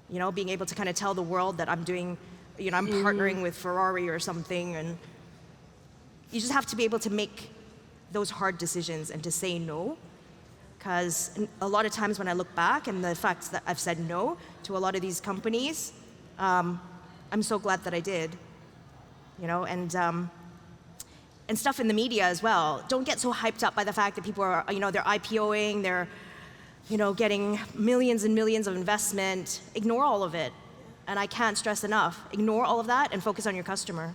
You know, being able to kind of tell the world that I'm doing, you know, I'm partnering with Ferrari or something, and you just have to be able to make those hard decisions and to say no. Because a lot of times when I look back and the fact that I've said no to a lot of these companies, I'm so glad that I did. You know, and stuff in the media as well. Don't get so hyped up by the fact that people are, you know, they're IPOing, they're, you know, getting millions and millions of investment. Ignore all of it. And I can't stress enough, ignore all of that and focus on your customer.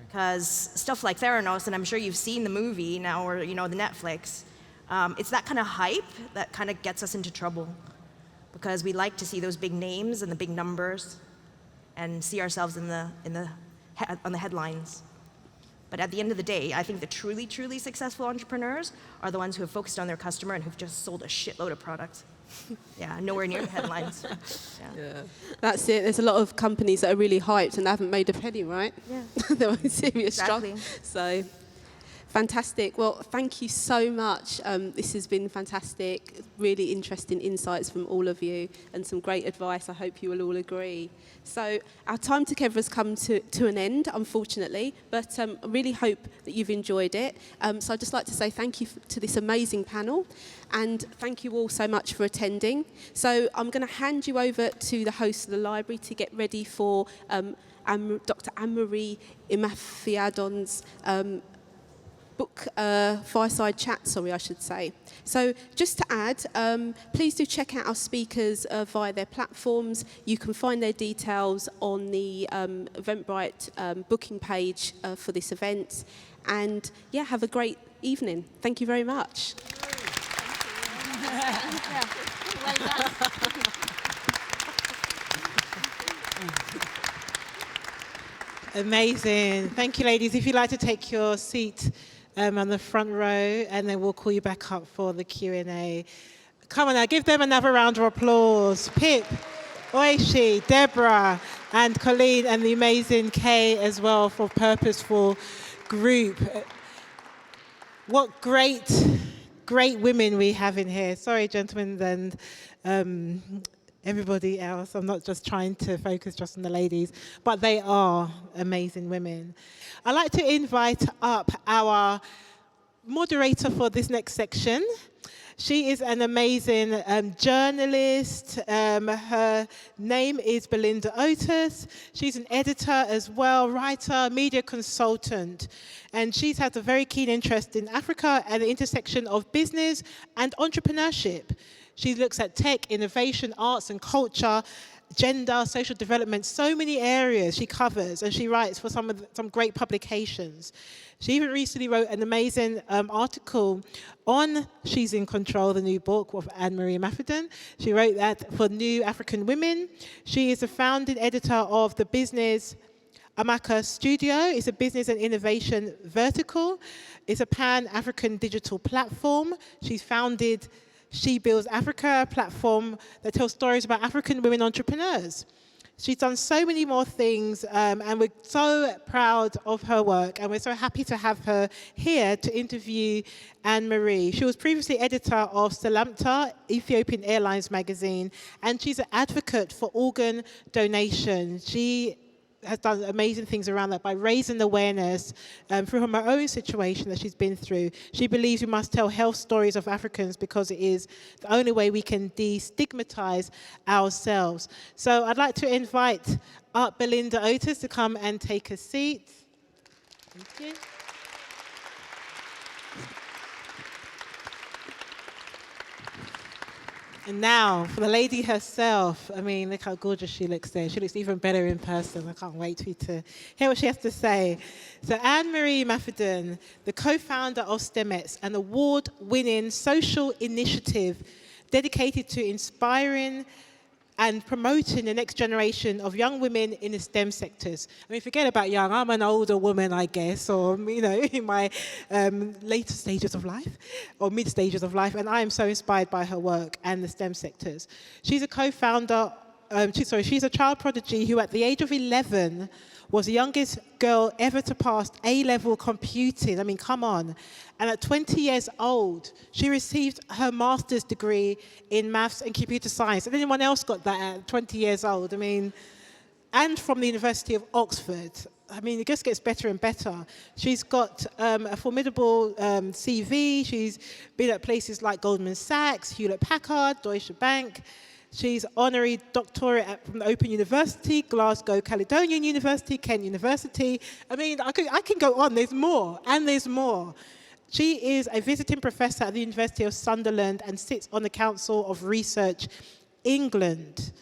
Because stuff like Theranos, and I'm sure you've seen the movie now, or, you know, the Netflix, it's that kind of hype that kind of gets us into trouble. Because we like to see those big names and the big numbers and see ourselves on the headlines. But at the end of the day, I think the truly, truly successful entrepreneurs are the ones who have focused on their customer and who've just sold a shitload of products. Yeah, nowhere near the headlines. Yeah. That's it. There's a lot of companies that are really hyped and they haven't made a penny, right? Yeah. They're in serious Exactly. struggle. So, fantastic. Well, thank you so much. This has been fantastic. Really interesting insights from all of you and some great advice. I hope you will all agree. So our time together has come to an end, unfortunately, but I really hope that you've enjoyed it. So I'd just like to say thank you to this amazing panel, and thank you all so much for attending. So I'm going to hand you over to the host of the library to get ready for Dr Anne-Marie Imafidon's book fireside chat, sorry, I should say. So just to add, please do check out our speakers via their platforms. You can find their details on the Eventbrite booking page for this event. And yeah, have a great evening. Thank you very much. Well done. Amazing. Thank you, ladies. If you'd like to take your seat on the front row, and then we'll call you back up for the Q&A. Come on now, give them another round of applause. Pip, Oishi, Deborah, and Colleen, and the amazing Kay as well for Purposeful Group. What great women we have in here. Sorry, gentlemen, and everybody else. I'm not just trying to focus just on the ladies, but they are amazing women. I'd like to invite up our moderator for this next section. She is an amazing journalist. Her name is Belinda Otis. She's an editor as well, writer, media consultant. And she's had a very keen interest in Africa and the intersection of business and entrepreneurship. She looks at tech, innovation, arts and culture, gender, social development, so many areas she covers, and she writes for some great publications. She even recently wrote an amazing article on She's in Control, the new book of Anne-Marie Imafidon. She wrote that for New African Women. She is the founding editor of the business Amaka Studio. It's a business and innovation vertical. It's a pan-African digital platform. She's founded She Builds Africa, a platform that tells stories about African women entrepreneurs. She's done so many more things, and we're so proud of her work, and we're so happy to have her here to interview Anne-Marie. She was previously editor of Salamta, Ethiopian Airlines magazine, and she's an advocate for organ donation. She has done amazing things around that by raising awareness from her own situation that she's been through. She believes we must tell health stories of Africans because it is the only way we can destigmatize ourselves. So I'd like to invite up Belinda Otis to come and take a seat. Thank you. And now, for the lady herself, I mean, look how gorgeous she looks there. She looks even better in person. I can't wait for you to hear what she has to say. So Anne-Marie Imafidon, the co-founder of STEMETS, an award-winning social initiative dedicated to inspiring and promoting the next generation of young women in the STEM sectors. I mean, forget about young, I'm an older woman, I guess, or, you know, in my later stages of life, or mid stages of life, and I am so inspired by her work and the STEM sectors. She's a co-founder she's a child prodigy who at the age of 11 was the youngest girl ever to pass A-level computing. I mean, come on. And at 20 years old, she received her master's degree in maths and computer science. And anyone else got that at 20 years old? I mean, and from the University of Oxford. I mean, it just gets better and better. She's got a formidable CV. She's been at places like Goldman Sachs, Hewlett-Packard, Deutsche Bank. She's honorary doctorate from the Open University, Glasgow Caledonian University, Kent University. I mean, I can go on. There's more, and there's more. She is a visiting professor at the University of Sunderland and sits on the Council of Research England.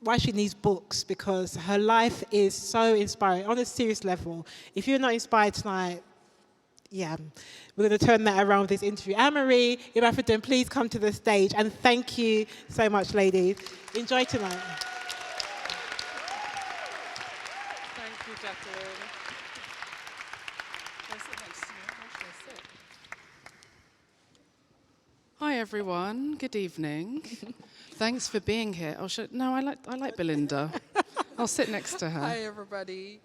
Why she needs books, because her life is so inspiring on a serious level. If you're not inspired tonight, yeah, we're going to turn that around with this interview. Anne-Marie Imafidon, please come to the stage, and thank you so much, ladies. Enjoy tonight. Thank you, Jacqueline. Can I sit next to you? How should I sit? Hi, everyone. Good evening. Thanks for being here. Oh, no, I like Belinda. I'll sit next to her. Hi, everybody.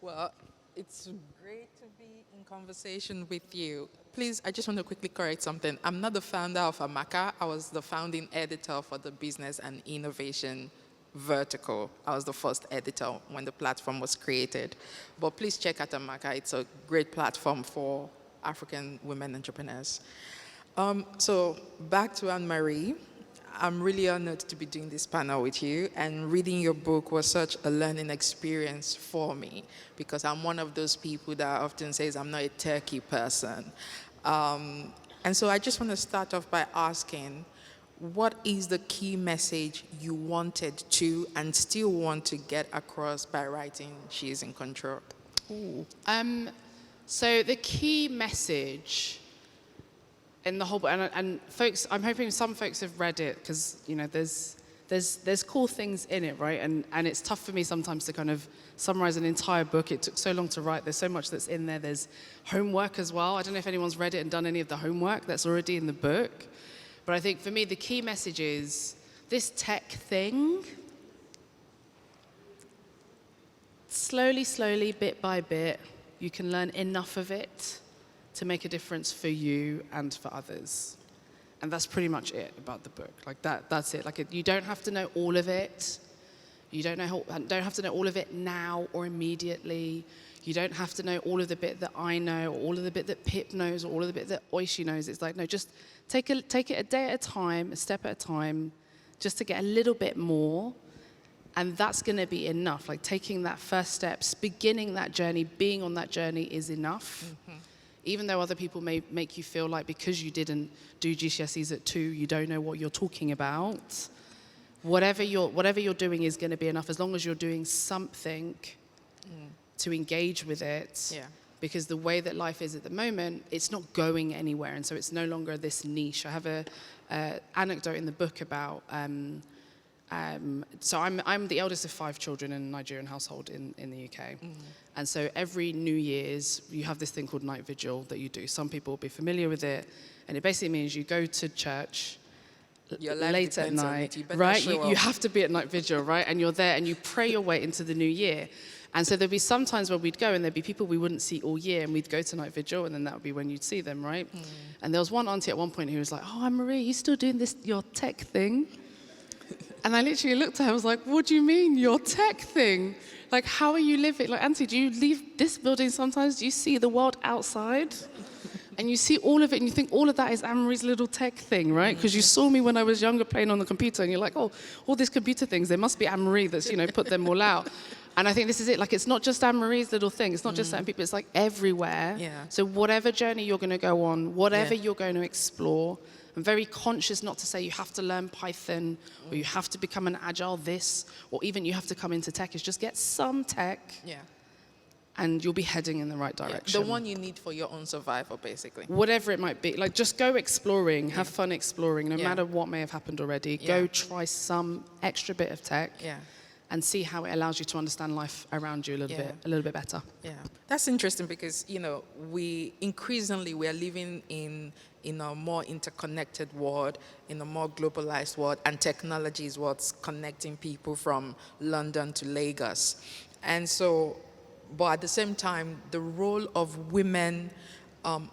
Well, it's great to be in conversation with you. Please, I just want to quickly correct something. I'm not the founder of Amaka. I was the founding editor for the business and innovation vertical. I was the first editor when the platform was created. But please check out Amaka. It's a great platform for African women entrepreneurs. So back to Anne-Marie. I'm really honored to be doing this panel with you, and reading your book was such a learning experience for me, because I'm one of those people that often says I'm not a techie person. And so I just want to start off by asking, what is the key message you wanted to and still want to get across by writing She's in Control? So the key message in the whole book, and folks, I'm hoping some folks have read it, because there's cool things in it, right? And it's tough for me sometimes to kind of summarize an entire book. It took so long to write. There's so much that's in there. There's homework as well. I don't know if anyone's read it and done any of the homework that's already in the book. But I think for me, the key message is this tech thing, slowly, bit by bit, you can learn enough of it to make a difference for you and for others. And that's pretty much it about the book. Like that's it. Like you don't have to know all of it. You don't have to know all of it now or immediately. You don't have to know all of the bit that I know, or all of the bit that Pip knows, or all of the bit that Oishi knows. It's like, no, just take it a day at a time, a step at a time, just to get a little bit more. And that's going to be enough. Like taking that first steps, beginning that journey, being on that journey is enough. Mm-hmm. Even though other people may make you feel like because you didn't do GCSEs at 2, you don't know what you're talking about. Whatever you're doing is going to be enough, as long as you're doing something to engage with it. Yeah. Because the way that life is at the moment, it's not going anywhere, and so it's no longer this niche. I have a anecdote in the book about. So I'm the eldest of 5 children in a Nigerian household in the UK. Mm. And so every New Year's, you have this thing called night vigil that you do. Some people will be familiar with it. And it basically means you go to church late at night, right? You have to be at night vigil, right? And you're there and you pray your way into the new year. And so there'd be some times where we'd go and there'd be people we wouldn't see all year, and we'd go to night vigil, and then that would be when you'd see them, right? Mm. And there was one auntie at one point who was like, "Oh, Anne-Marie, you still doing your tech thing?" And I literally looked at her, I was like, "What do you mean, your tech thing? Like, how are you living? Like, Auntie, do you leave this building sometimes? Do you see the world outside? And you see all of it, and you think all of that is Anne-Marie's little tech thing, right? Because you saw me when I was younger playing on the computer, and you're like, oh, all these computer things, there must be Anne-Marie that's, put them all out." And I think this is it. Like, it's not just Anne-Marie's little thing. It's not just certain people. It's like everywhere. Yeah. So whatever journey you're going to go on, whatever you're going to explore, I'm very conscious not to say you have to learn Python or you have to become an agile this, or even you have to come into tech. It's just get some tech, and you'll be heading in the right direction. The one you need for your own survival, basically. Whatever it might be. Like, just go exploring, have fun exploring, no matter what may have happened already. Go try some extra bit of tech. Yeah. and see how it allows you to understand life around you a little bit better. Yeah, that's interesting because, we are living in a more interconnected world, in a more globalized world, and technology is what's connecting people from London to Lagos. And so, but at the same time, the role of women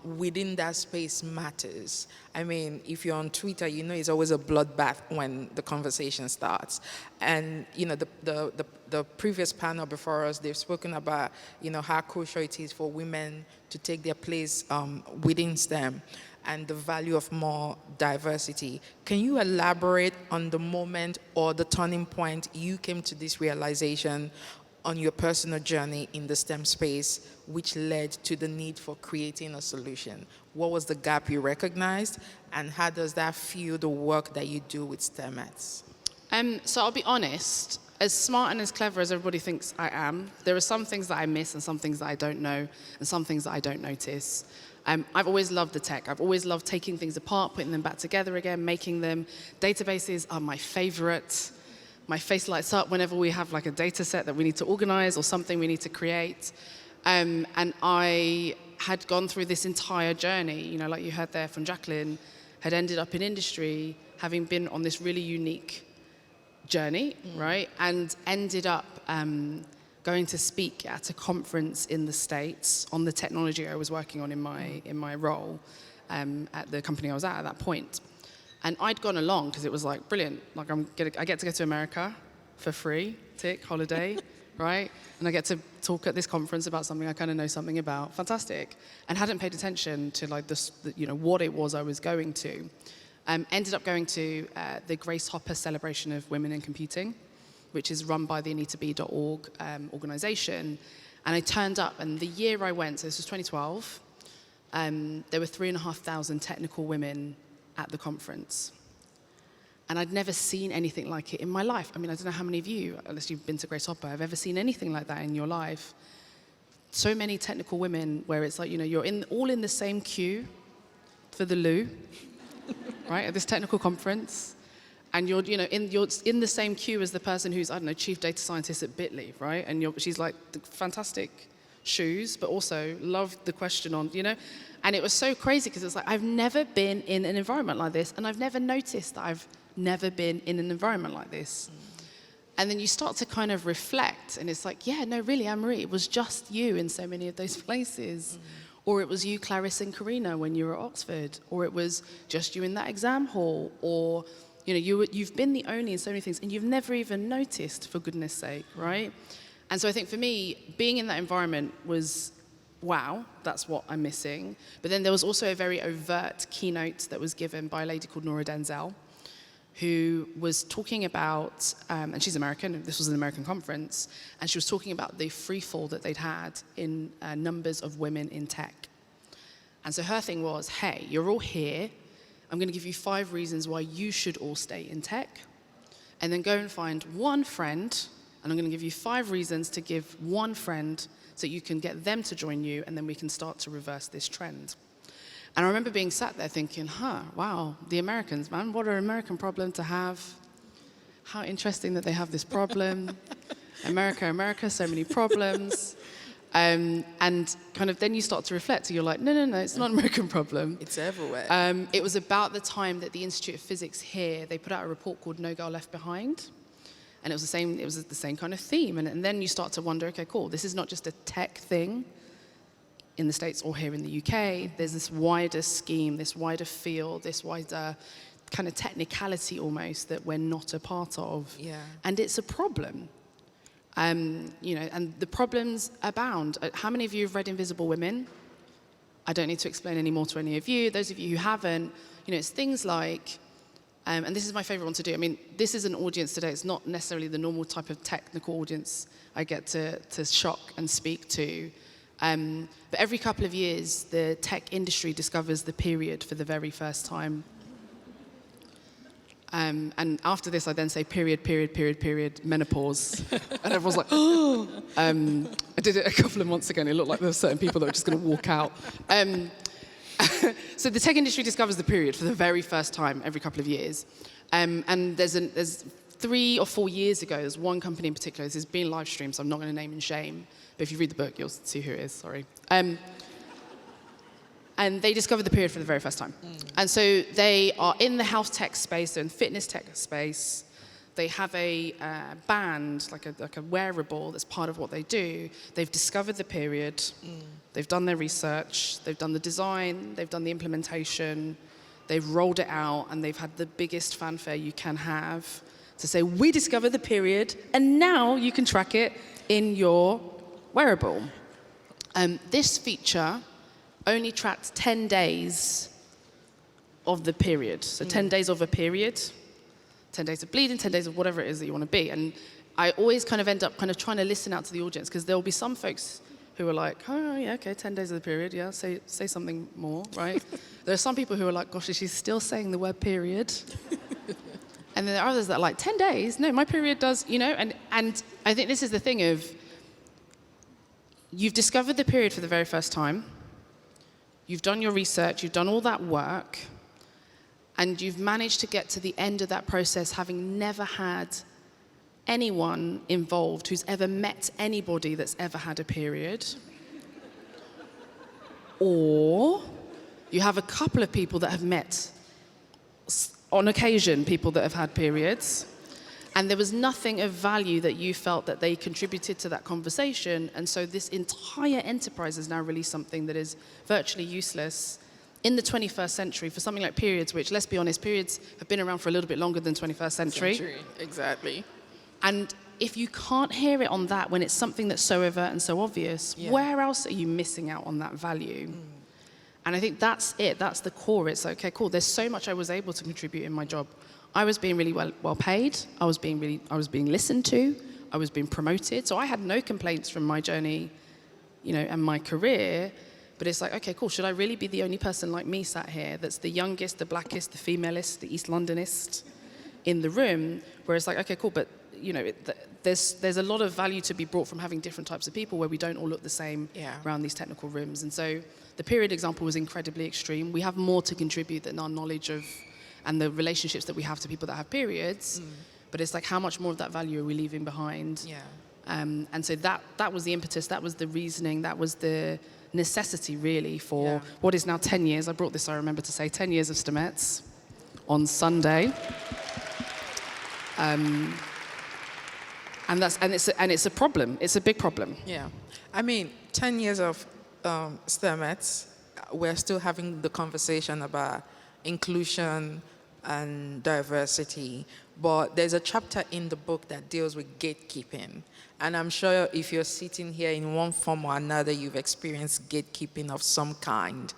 within that space matters. I mean, if you're on Twitter, it's always a bloodbath when the conversation starts. And, the previous panel before us, they've spoken about, how crucial it is for women to take their place within STEM and the value of more diversity. Can you elaborate on the moment or the turning point you came to this realization on your personal journey in the STEM space, which led to the need for creating a solution? What was the gap you recognized, and how does that fuel the work that you do with STEMettes? So I'll be honest, as smart and as clever as everybody thinks I am, there are some things that I miss and some things that I don't know and some things that I don't notice. I've always loved the tech. I've always loved taking things apart, putting them back together again, making them. Databases are my favorite. My face lights up whenever we have like a data set that we need to organize or something we need to create. And I had gone through this entire journey, like you heard there from Jacqueline, had ended up in industry, having been on this really unique journey, right? And ended up going to speak at a conference in the States on the technology I was working on in my role at the company I was at that point. And I'd gone along because it was like, brilliant, like I get to go to America for free, tick, holiday, right? And I get to talk at this conference about something I kind of know something about, fantastic. And hadn't paid attention to like what it was I was going to. Ended up going to the Grace Hopper Celebration of Women in Computing, which is run by the AnitaB.org organization. And I turned up, and the year I went, so this was 2012, there were 3,500 technical women at the conference. And I'd never seen anything like it in my life. I mean, I don't know how many of you, unless you've been to Grace Hopper, have ever seen anything like that in your life. So many technical women where it's like, you're all in the same queue for the loo, right, at this technical conference. And you're in the same queue as the person who's, I don't know, chief data scientist at Bitly, right? And she's like, fantastic shoes, but also loved the question on, And it was so crazy because it's like, I've never been in an environment like this, and I've never noticed that I've never been in an environment like this. And then you start to kind of reflect, and it's like, yeah, no, really, Anne-Marie, it was just you in so many of those places. Or it was you, Clarice and Karina, when you were at Oxford. Or it was just you in that exam hall. Or, you've been the only in so many things, and you've never even noticed, for goodness sake, right? And so I think for me, being in that environment was, wow, that's what I'm missing. But then there was also a very overt keynote that was given by a lady called Nora Denzel, who was talking about, and she's American, this was an American conference, and she was talking about the free fall that they'd had in numbers of women in tech. And so her thing was, hey, you're all here, I'm going to give you 5 reasons why you should all stay in tech, and then go and find one friend, and I'm going to give you 5 reasons to give one friend so you can get them to join you, and then we can start to reverse this trend. And I remember being sat there thinking, wow, the Americans, man, what an American problem to have. How interesting that they have this problem. America, so many problems. And kind of then you start to reflect, so you're like, no, it's not an American problem. It's everywhere. It was about the time that the Institute of Physics here, they put out a report called No Girl Left Behind. And it was the same kind of theme. And then you start to wonder, okay, cool, this is not just a tech thing in the States or here in the UK. There's this wider scheme, this wider field, this wider kind of technicality almost that we're not a part of. Yeah. And it's a problem. And the problems abound. How many of you have read Invisible Women? I don't need to explain any more to any of you. Those of you who haven't, it's things like, and this is my favorite one to do. I mean, this is an audience today. It's not necessarily the normal type of technical audience I get to shock and speak to. But every couple of years, the tech industry discovers the period for the very first time. And after this, I then say period, menopause. And everyone's like, oh. I did it a couple of months ago, and it looked like there were certain people that were just going to walk out. So the tech industry discovers the period for the very first time every couple of years. And there's 3 or 4 years ago, there's one company in particular, this has been live streamed, so I'm not going to name and shame, but if you read the book, you'll see who it is, sorry. And they discovered the period for the very first time. And so they are in the health tech space, they're in fitness tech space. They have a band, like a wearable that's part of what they do. They've discovered the period, they've done their research, they've done the design, they've done the implementation, they've rolled it out, and they've had the biggest fanfare you can have to say, we discovered the period, and now you can track it in your wearable. This feature only tracked 10 days of the period. So 10 days of a period, 10 days of bleeding, 10 days of whatever it is that you want to be. And I always kind of end up kind of trying to listen out to the audience, because there'll be some folks who are like, oh, yeah, okay, 10 days of the period, yeah, say something more, right? There are some people who are like, gosh, she's still saying the word period. And then there are others that are like, 10 days? No, my period does, you know? And I think this is the thing of, you've discovered the period for the very first time, you've done your research, you've done all that work, and you've managed to get to the end of that process having never had anyone involved who's ever met anybody that's ever had a period. Or you have a couple of people that have met, on occasion, people that have had periods, and there was nothing of value that you felt that they contributed to that conversation, and so this entire enterprise has now released something that is virtually useless in the 21st century for something like periods, which, let's be honest, periods have been around for a little bit longer than 21st century. Exactly. And if you can't hear it on that when it's something that's so overt and so obvious, where else are you missing out on that value? And I think that's it, that's the core. It's like, okay, cool, there's so much I was able to contribute in my job. I was being really well paid, I was being listened to, I was being promoted, so I had no complaints from my journey, you know, and my career. But it's like, okay, cool, should I really be the only person like me sat here that's the youngest, the blackest, the femalist, the East Londonist in the room? Where it's like, okay, cool, but you know, there's a lot of value to be brought from having different types of people where we don't all look the same around these technical rooms. And so the period example was incredibly extreme. We have more to contribute than our knowledge of and the relationships that we have to people that have periods. But it's like, how much more of that value are we leaving behind? And so that was the impetus, that was the reasoning, that was the necessity really for what is now 10 years. I brought this, I remember to say, 10 years of Stemets on Sunday. And it's a problem. It's a big problem. Yeah. I mean, 10 years of Stemets, we're still having the conversation about inclusion and diversity, but there's a chapter in the book that deals with gatekeeping. And I'm sure if you're sitting here in one form or another, you've experienced gatekeeping of some kind.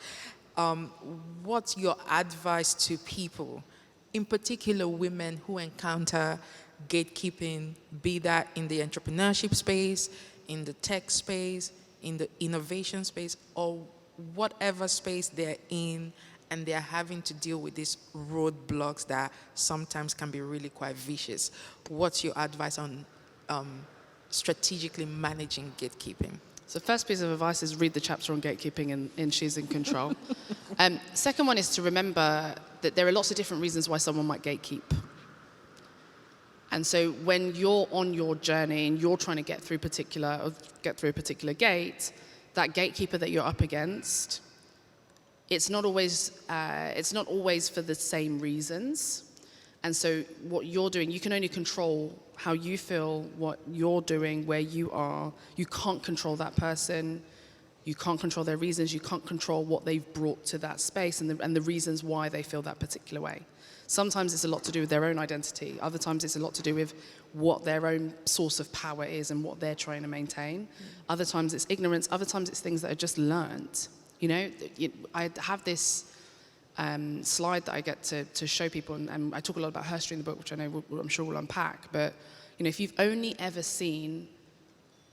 What's your advice to people, in particular women who encounter gatekeeping, be that in the entrepreneurship space, in the tech space, in the innovation space, or whatever space they're in, and they're having to deal with these roadblocks that sometimes can be really quite vicious? What's your advice on strategically managing gatekeeping? So first piece of advice is read the chapter on gatekeeping in She's in Control. Second one is to remember that there are lots of different reasons why someone might gatekeep. And so when you're on your journey and you're trying to get through a particular gate, that gatekeeper that you're up against, it's not always for the same reasons. And so what you're doing, you can only control how you feel, what you're doing, where you are. You can't control that person. You can't control their reasons. You can't control what they've brought to that space and the reasons why they feel that particular way. Sometimes it's a lot to do with their own identity. Other times it's a lot to do with what their own source of power is and what they're trying to maintain. Other times it's ignorance. Other times it's things that are just learned. You know, I have this slide that I get to show people, and I talk a lot about history in the book, which I'm sure we'll unpack. But you know, if you've only ever seen,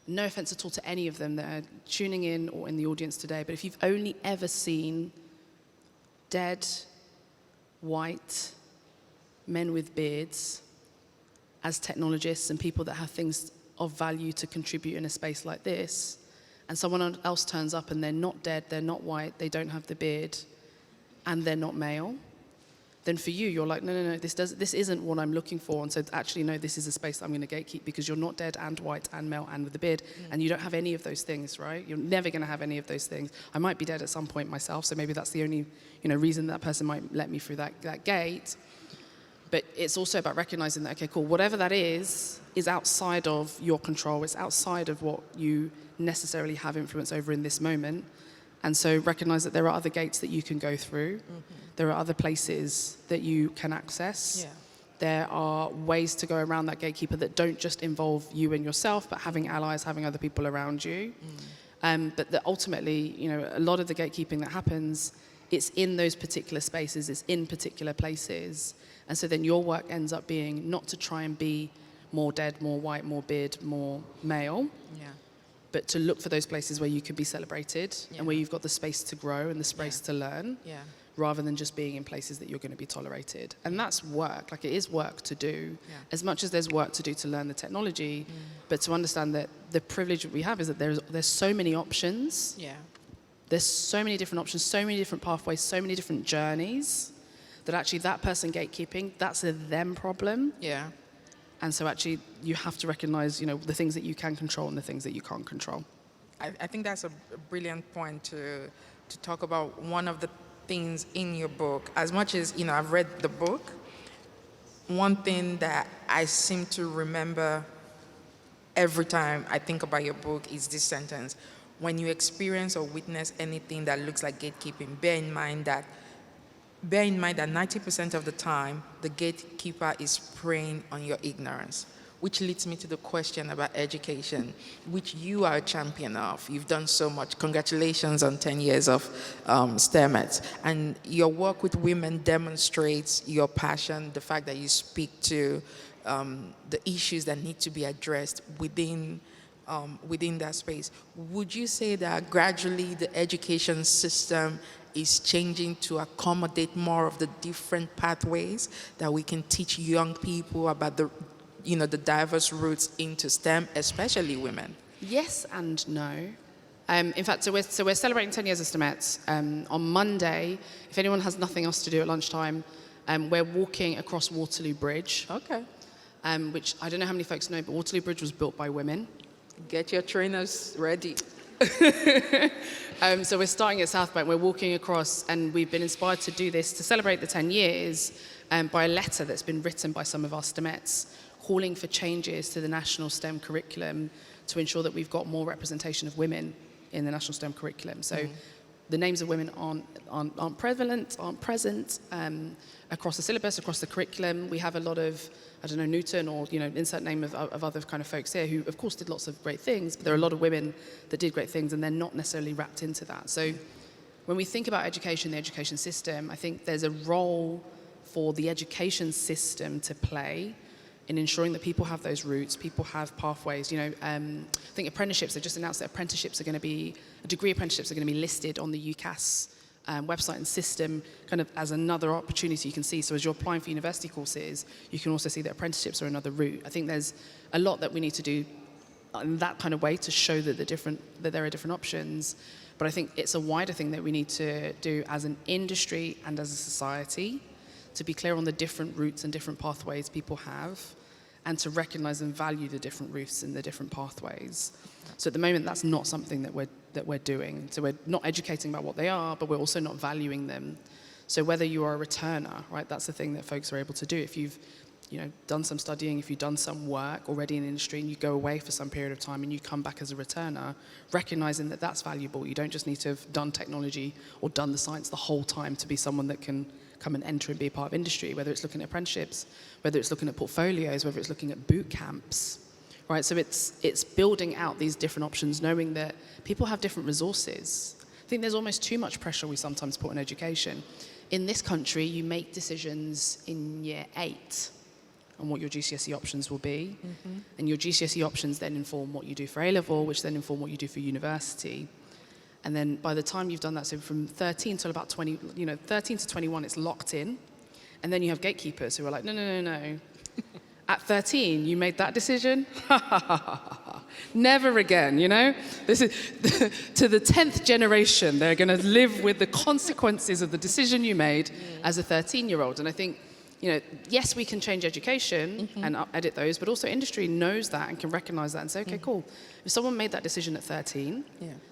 no offense at all to any of them that are tuning in or in the audience today, but if you've only ever seen dead, white men with beards as technologists and people that have things of value to contribute in a space like this, and someone else turns up and they're not dead, they're not white, they don't have the beard, and they're not male, then for you, you're like, no, this isn't what I'm looking for. And so actually, no, this is a space that I'm going to gatekeep, because you're not dead and white and male and with a beard, and you don't have any of those things, right? You're never going to have any of those things. I might be dead at some point myself, so maybe that's the only, reason that person might let me through that gate. But it's also about recognizing that, okay, cool, whatever that is outside of your control. It's outside of what you necessarily have influence over in this moment. And so recognize that there are other gates that you can go through. There are other places that you can access. Yeah. There are ways to go around that gatekeeper that don't just involve you and yourself, but having allies, having other people around you. But that ultimately, a lot of the gatekeeping that happens, it's in those particular spaces, it's in particular places. And so then your work ends up being not to try and be more dead, more white, more beard, more male, but to look for those places where you can be celebrated and where you've got the space to grow and the space to learn, rather than just being in places that you're going to be tolerated. And that's work. Like, it is work to do, as much as there's work to do to learn the technology, but to understand that the privilege that we have is that there's so many options. There's so many different options, so many different pathways, so many different journeys, that actually that person gatekeeping, that's a them problem. And so actually you have to recognize, the things that you can control and the things that you can't control. I think that's a brilliant point to talk about. One of the things in your book, as much as, I've read the book, one thing that I seem to remember every time I think about your book is this sentence: when you experience or witness anything that looks like gatekeeping, bear in mind that 90% of the time, the gatekeeper is preying on your ignorance, which leads me to the question about education, which you are a champion of. You've done so much. Congratulations on 10 years of STEMET. And your work with women demonstrates your passion, the fact that you speak to the issues that need to be addressed within that space. Would you say that gradually the education system is changing to accommodate more of the different pathways that we can teach young people about the diverse routes into STEM, especially women? Yes and no. In fact, so we're celebrating 10 years of STEMET. On Monday, if anyone has nothing else to do at lunchtime, we're walking across Waterloo Bridge. Okay. Which I don't know how many folks know, but Waterloo Bridge was built by women. Get your trainers ready. So we're starting at South Bank, we're walking across, and we've been inspired to do this to celebrate the 10 years by a letter that's been written by some of our STEMETs, calling for changes to the national STEM curriculum to ensure that we've got more representation of women in the national STEM curriculum. So the names of women aren't present across the syllabus, across the curriculum. We have a lot of, Newton or, insert name of other kind of folks here who, of course, did lots of great things, but there are a lot of women that did great things, and they're not necessarily wrapped into that. So when we think about education, the education system, I think there's a role for the education system to play in ensuring that people have those routes, people have pathways. I think apprenticeships, they just announced that degree apprenticeships are going to be listed on the UCAS website and system kind of as another opportunity you can see. So as you're applying for university courses, you can also see that apprenticeships are another route. I think there's a lot that we need to do in that kind of way to show that there are different options. But I think it's a wider thing that we need to do as an industry and as a society, to be clear on the different routes and different pathways people have, and to recognize and value the different routes and the different pathways. So at the moment, that's not something that we're doing. So we're not educating about what they are, but we're also not valuing them. So whether you are a returner, right, that's the thing that folks are able to do. If you've done some studying, if you've done some work already in the industry and you go away for some period of time and you come back as a returner, recognizing that that's valuable. You don't just need to have done technology or done the science the whole time to be someone that can come and enter and be a part of industry, whether it's looking at apprenticeships, whether it's looking at portfolios, whether it's looking at boot camps, right? So it's building out these different options, knowing that people have different resources. I think there's almost too much pressure we sometimes put on education. In this country, you make decisions in year 8 on what your GCSE options will be, and your GCSE options then inform what you do for A-level, which then inform what you do for university. And then by the time you've done that, so from 13 till about 20, 13 to 21, it's locked in. And then you have gatekeepers who are like, no. At 13, you made that decision? Never again, you know? This is to the 10th generation, they're going to live with the consequences of the decision you made as a 13-year-old. And I think, you know, yes, we can change education and edit those, but also industry knows that and can recognize that and say, okay, cool. If someone made that decision at 13,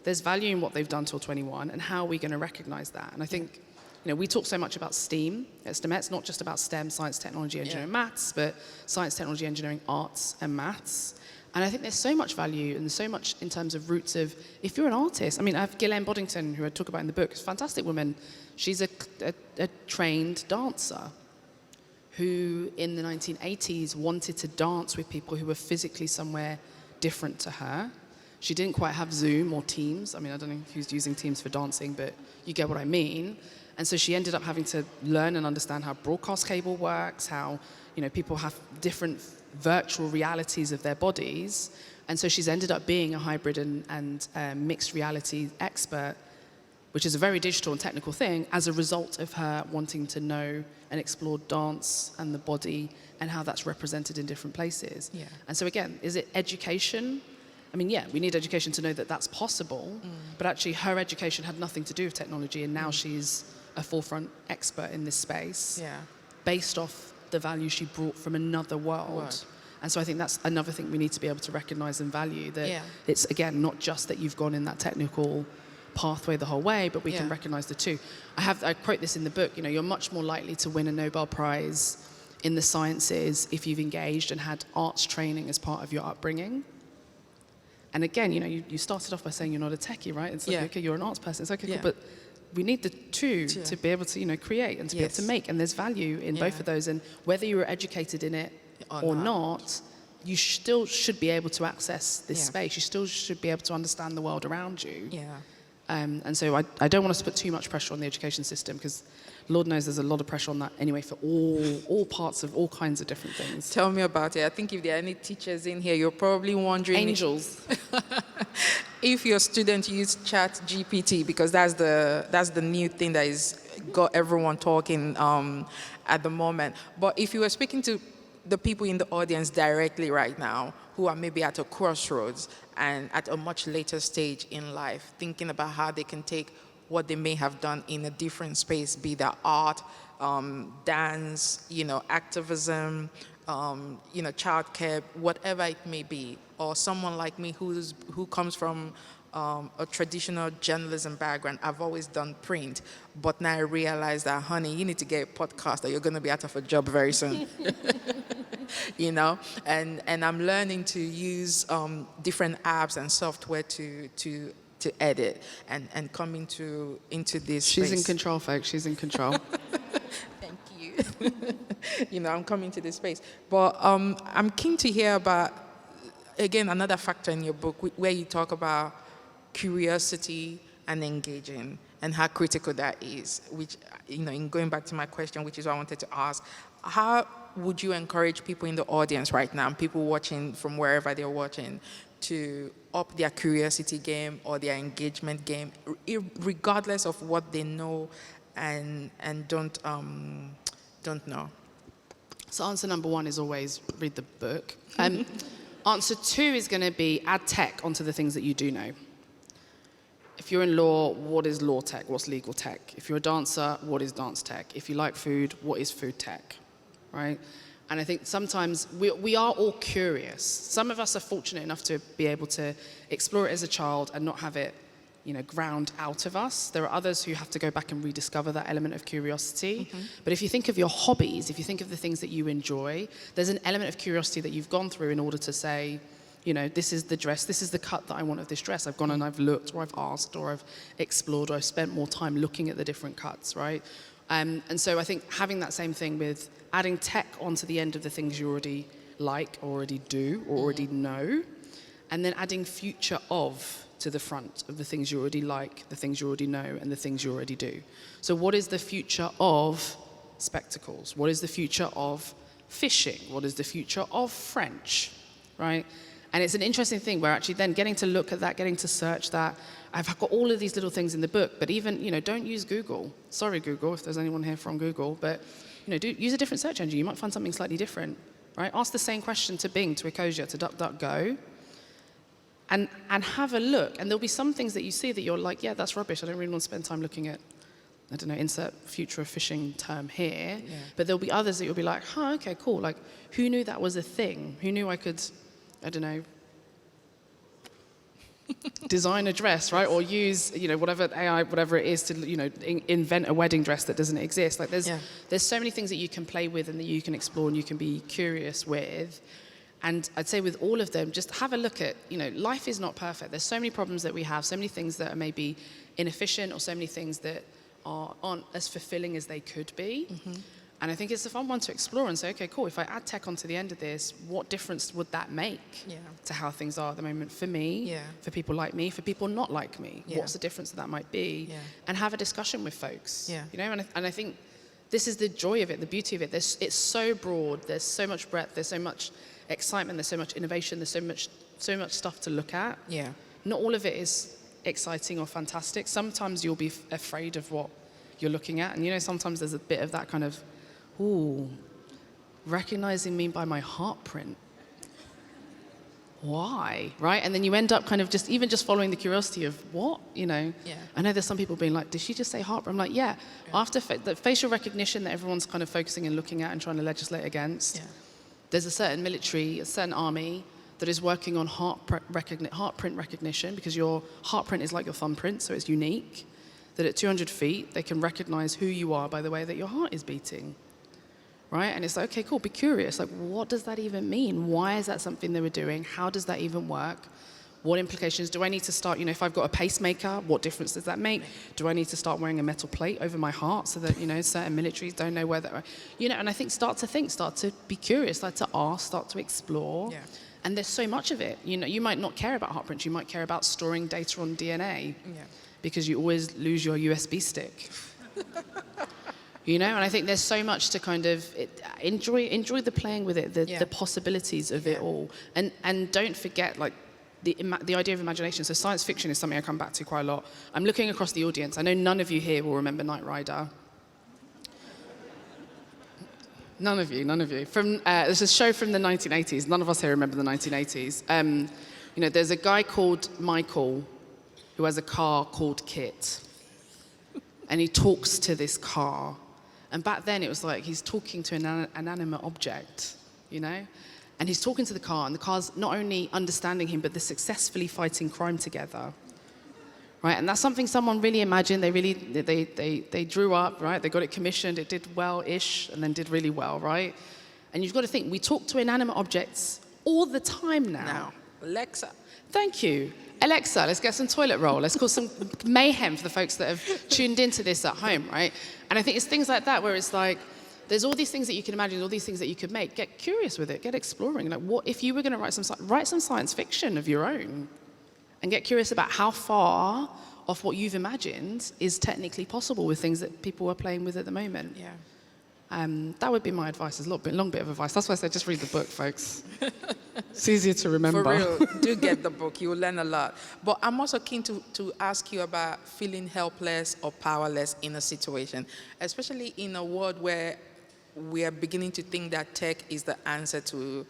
there's value in what they've done till 21, and how are we going to recognize that? And I think, you know, we talk so much about STEAM at STEM. It's not just about STEM, science, technology, engineering, maths, but science, technology, engineering, arts, and maths. And I think there's so much value and there's so much in terms of roots of, if you're an artist, I mean, I have Gillian Boddington, who I talk about in the book, is a fantastic woman. She's a trained dancer who in the 1980s wanted to dance with people who were physically somewhere different to her. She didn't quite have Zoom or Teams. I mean, I don't know who's using Teams for dancing, but you get what I mean. And so she ended up having to learn and understand how broadcast cable works, how, you know, people have different virtual realities of their bodies. And so she's ended up being a hybrid and mixed reality expert, which is a very digital and technical thing, as a result of her wanting to know and explore dance and the body and how that's represented in different places. Yeah. And so again, is it education? I mean, yeah, we need education to know that that's possible, but actually her education had nothing to do with technology, and now she's a forefront expert in this space based off the value she brought from another world. And so I think that's another thing we need to be able to recognize and value, that it's, again, not just that you've gone in that technical pathway the whole way, but we can recognize the two. I quote this in the book, you know, you're much more likely to win a Nobel Prize in the sciences if you've engaged and had arts training as part of your upbringing. And again, you know, you started off by saying you're not a techie, right? It's like, okay, you're an arts person. It's okay, cool, but we need the two to be able to, you know, create and to be able to make. And there's value in both of those. And whether you were educated in it or not, you still should be able to access this space. You still should be able to understand the world around you. And so I don't want us to put too much pressure on the education system, because Lord knows there's a lot of pressure on that anyway for all parts of all kinds of different things. Tell me about it. I think if there are any teachers in here, you're probably wondering... Angels. If your student used ChatGPT, because that's the new thing that is got everyone talking at the moment. But if you were speaking to the people in the audience directly right now, who are maybe at a crossroads and at a much later stage in life, thinking about how they can take what they may have done in a different space, be that art, dance, you know, activism, you know, childcare, whatever it may be, or someone like me who comes from a traditional journalism background. I've always done print, but now I realize that, honey, you need to get a podcast or you're going to be out of a job very soon. You know, and I'm learning to use different apps and software to edit and come into this She's space. in control, folks. She's in control. Thank you. You know, I'm coming to this space. But I'm keen to hear about, again, another factor in your book where you talk about curiosity and engaging and how critical that is, which, you know, in going back to my question, which is what I wanted to ask, how would you encourage people in the audience right now, people watching from wherever they're watching, to up their curiosity game or their engagement game, regardless of what they know and don't know? So answer number one is always read the book. Answer two is going to be add tech onto the things that you do know. If you're in law, what is law tech? What's legal tech? If you're a dancer, what is dance tech? If you like food, what is food tech? Right? And I think sometimes we are all curious. Some of us are fortunate enough to be able to explore it as a child and not have it, you know, ground out of us. There are others who have to go back and rediscover that element of curiosity. But if you think of your hobbies, if you think of the things that you enjoy, there's an element of curiosity that you've gone through in order to say, you know, this is the dress, this is the cut that I want of this dress. I've gone and I've looked, or I've asked, or I've explored, or I've spent more time looking at the different cuts, right? And so I think having that same thing with adding tech onto the end of the things you already like, or already do, or already know, and then adding future of to the front of the things you already like, the things you already know, and the things you already do. So what is the future of spectacles? What is the future of fishing? What is the future of French, right? And it's an interesting thing where actually then getting to look at that, getting to search that. I've got all of these little things in the book, but even, you know, don't use Google. Sorry, Google, if there's anyone here from Google, but, you know, use a different search engine. You might find something slightly different, right? Ask the same question to Bing, to Ecosia, to DuckDuckGo, and have a look. And there'll be some things that you see that you're like, yeah, that's rubbish. I don't really want to spend time looking at, I don't know, insert future of fishing term here. Yeah. But there'll be others that you'll be like, huh, okay, cool. Like, who knew that was a thing? Who knew I could, I don't know, design a dress, right? Or use, whatever AI, whatever it is to, invent a wedding dress that doesn't exist. Like there's so many things that you can play with and that you can explore and you can be curious with. And I'd say with all of them, just have a look at, life is not perfect. There's so many problems that we have, so many things that are maybe inefficient or so many things that aren't as fulfilling as they could be. Mm-hmm. And I think it's a fun one to explore and say, okay, cool, if I add tech onto the end of this, what difference would that make to how things are at the moment for me, for people like me, for people not like me? What's the difference that might be? And have a discussion with folks. And I think this is the joy of it, the beauty of it. It's so broad, there's so much breadth, there's so much excitement, there's so much innovation, there's so much stuff to look at. Not all of it is exciting or fantastic. Sometimes you'll be afraid of what you're looking at. And sometimes there's a bit of that kind of, ooh, recognizing me by my heart print. Why? Right? And then you end up kind of just following the curiosity of what, I know there's some people being like, did she just say heart print? I'm like, yeah. After the facial recognition that everyone's kind of focusing and looking at and trying to legislate against, there's a certain military, a certain army that is working on heart print recognition, because your heart print is like your thumbprint, so it's unique, that at 200 feet, they can recognize who you are by the way that your heart is beating. Right? And it's like, okay, cool, be curious. Like, what does that even mean? Why is that something they were doing? How does that even work? What implications? Do I need to start, if I've got a pacemaker, what difference does that make? Do I need to start wearing a metal plate over my heart so that, certain militaries don't know where that, and I think start to be curious, start to ask, start to explore. Yeah. And there's so much of it. You might not care about heart prints, you might care about storing data on DNA because you always lose your USB stick. And I think there's so much to kind of enjoy the playing with it, the possibilities of it all, and don't forget like the idea of imagination. So science fiction is something I come back to quite a lot. I'm looking across the audience. I know none of you here will remember Knight Rider. None of you. From there's a show from the 1980s. None of us here remember the 1980s. There's a guy called Michael who has a car called Kit, and he talks to this car. And back then, it was like he's talking to an inanimate object, And he's talking to the car, and the car's not only understanding him, but they're successfully fighting crime together, right? And that's something someone really imagined. They drew up, right? They got it commissioned. It did well-ish, and then did really well, right? And you've got to think, we talk to inanimate objects all the time now. Alexa. Thank you. Alexa, let's get some toilet roll. Let's cause some mayhem for the folks that have tuned into this at home, right? And I think it's things like that where it's like, there's all these things that you can imagine, all these things that you could make. Get curious with it, get exploring. Like, what if you were going to write some science fiction of your own, and get curious about how far off what you've imagined is technically possible with things that people are playing with at the moment. Yeah. That would be my advice. It's a long bit of advice. That's why I said just read the book, folks. It's easier to remember. For real, do get the book. You'll learn a lot. But I'm also keen to ask you about feeling helpless or powerless in a situation, especially in a world where we are beginning to think that tech is the answer to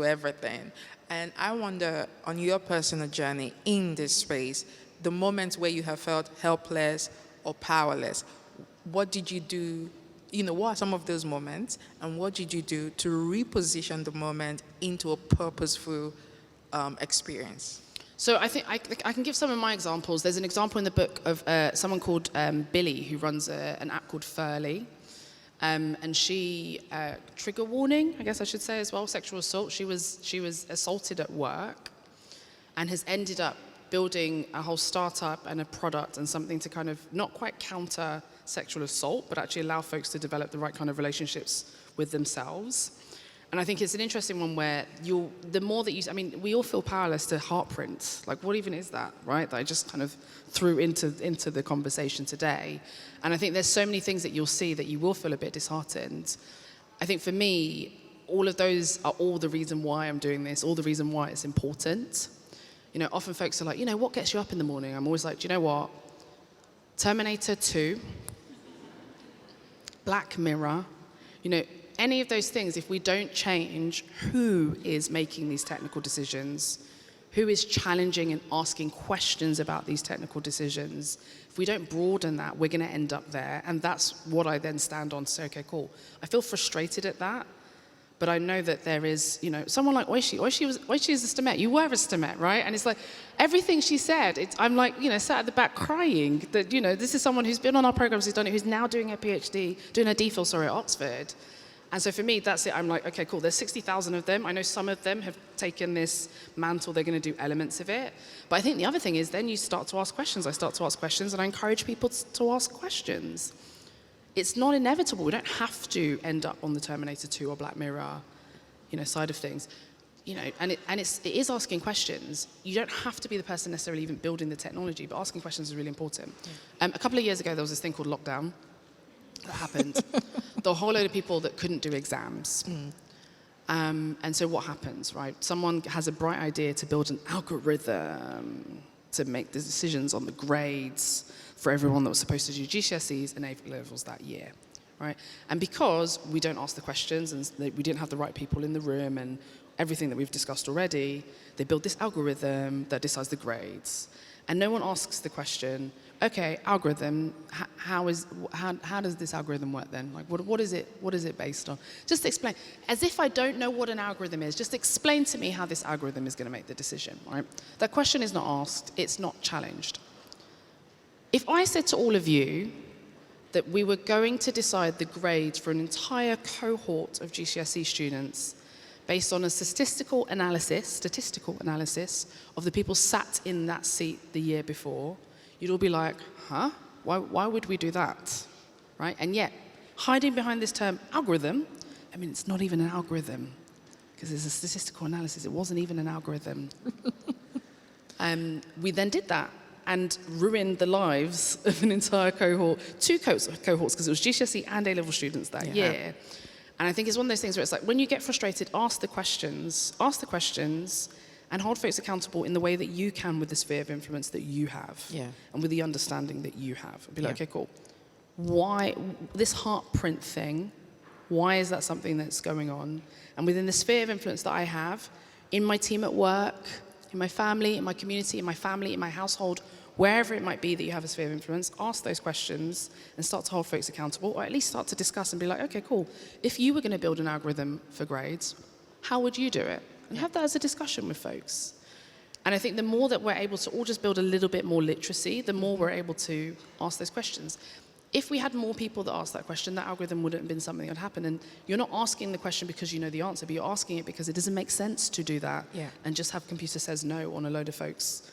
everything. And I wonder, on your personal journey in this space, the moments where you have felt helpless or powerless, what did you do? What are some of those moments, and what did you do to reposition the moment into a purposeful experience? So I think I can give some of my examples. There's an example in the book of someone called Billy, who runs an app called Furly. And she, trigger warning, I guess I should say as well, sexual assault. She was assaulted at work and has ended up building a whole startup and a product and something to kind of not quite counter sexual assault, but actually allow folks to develop the right kind of relationships with themselves. And I think it's an interesting one where the more that we all feel powerless to heart prints. Like, what even is that, right? That I just kind of threw into the conversation today. And I think there's so many things that you'll see that you will feel a bit disheartened. I think for me, all of those are all the reason why I'm doing this, all the reason why it's important. Often folks are like, what gets you up in the morning? I'm always like, do you know what? Terminator 2, Black Mirror, any of those things, if we don't change who is making these technical decisions, who is challenging and asking questions about these technical decisions, if we don't broaden that, we're going to end up there. And that's what I then stand on to say, okay, cool. I feel frustrated at that, but I know that there is, someone like Oishi. Oishi is a STEMet. You were a STEMet, right? And it's like, everything she said, I'm like, sat at the back crying that, this is someone who's been on our programs, who's done it, who's now doing her PhD, doing her DPhil, at Oxford. And so for me, that's it. I'm like, okay, cool. There's 60,000 of them. I know some of them have taken this mantle. They're going to do elements of it. But I think the other thing is then you start to ask questions. I start to ask questions, and I encourage people to ask questions. It's not inevitable. We don't have to end up on the Terminator 2 or Black Mirror, side of things. And it is asking questions. You don't have to be the person necessarily even building the technology, but asking questions is really important. Yeah. A couple of years ago, there was this thing called lockdown that happened. The whole load of people that couldn't do exams. And so what happens, right? Someone has a bright idea to build an algorithm to make the decisions on the grades for everyone that was supposed to do GCSEs and A-levels that year, right? And because we don't ask the questions and we didn't have the right people in the room and everything that we've discussed already, they build this algorithm that decides the grades. And no one asks the question, okay, algorithm, how does this algorithm work then? Like, what is it based on? Just explain. As if I don't know what an algorithm is, just explain to me how this algorithm is going to make the decision, right? That question is not asked, it's not challenged. If I said to all of you that we were going to decide the grades for an entire cohort of GCSE students based on a statistical analysis of the people sat in that seat the year before, you'd all be like, huh? Why would we do that, right? And yet, hiding behind this term algorithm, it's not even an algorithm, because it's a statistical analysis. It wasn't even an algorithm. We then did that and ruined the lives of an entire cohort, two cohorts, because it was GCSE and A-level students that year. And I think it's one of those things where it's like, when you get frustrated, ask the questions, and hold folks accountable in the way that you can with the sphere of influence that you have, and with the understanding that you have. Be like, okay, cool. Why, this heart print thing, why is that something that's going on? And within the sphere of influence that I have, in my team at work, in my family, in my community, in my household, wherever it might be that you have a sphere of influence, ask those questions and start to hold folks accountable, or at least start to discuss and be like, okay, cool. If you were going to build an algorithm for grades, how would you do it? And have that as a discussion with folks. And I think the more that we're able to all just build a little bit more literacy, the more we're able to ask those questions. If we had more people that asked that question, that algorithm wouldn't have been something that would happen. And you're not asking the question because you know the answer, but you're asking it because it doesn't make sense to do that and just have computer says no on a load of folks'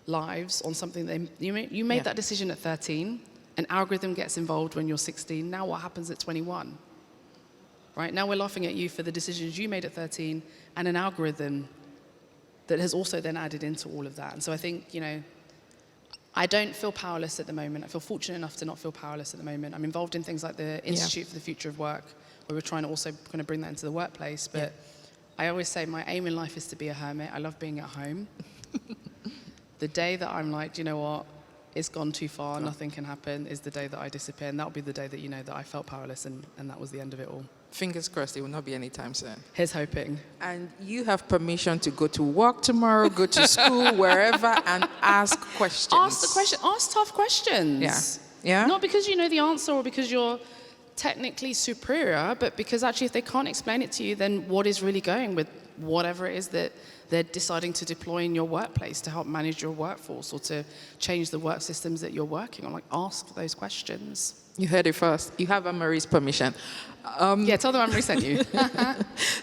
lives on something you made that decision at 13. An algorithm gets involved when you're 16. Now what happens at 21? Right? Now we're laughing at you for the decisions you made at 13 and an algorithm that has also then added into all of that. And so I think, I don't feel powerless at the moment. I feel fortunate enough to not feel powerless at the moment. I'm involved in things like the Institute for the Future of Work, where we're trying to also kind of bring that into the workplace. But I always say my aim in life is to be a hermit. I love being at home. The day that I'm like, do you know what? It's gone too far, nothing can happen, is the day that I disappear. And that'll be the day that, that I felt powerless and that was the end of it all. Fingers crossed it will not be any time soon. Here's hoping. And you have permission to go to work tomorrow, go to school, wherever, and ask questions. Ask tough questions. Yeah? Not because you know the answer or because you're technically superior, but because actually if they can't explain it to you, then what is really going with whatever it is that they're deciding to deploy in your workplace to help manage your workforce or to change the work systems that you're working on. Like, ask those questions. You heard it first. You have Anne-Marie's permission. Tell them Anne-Marie sent you.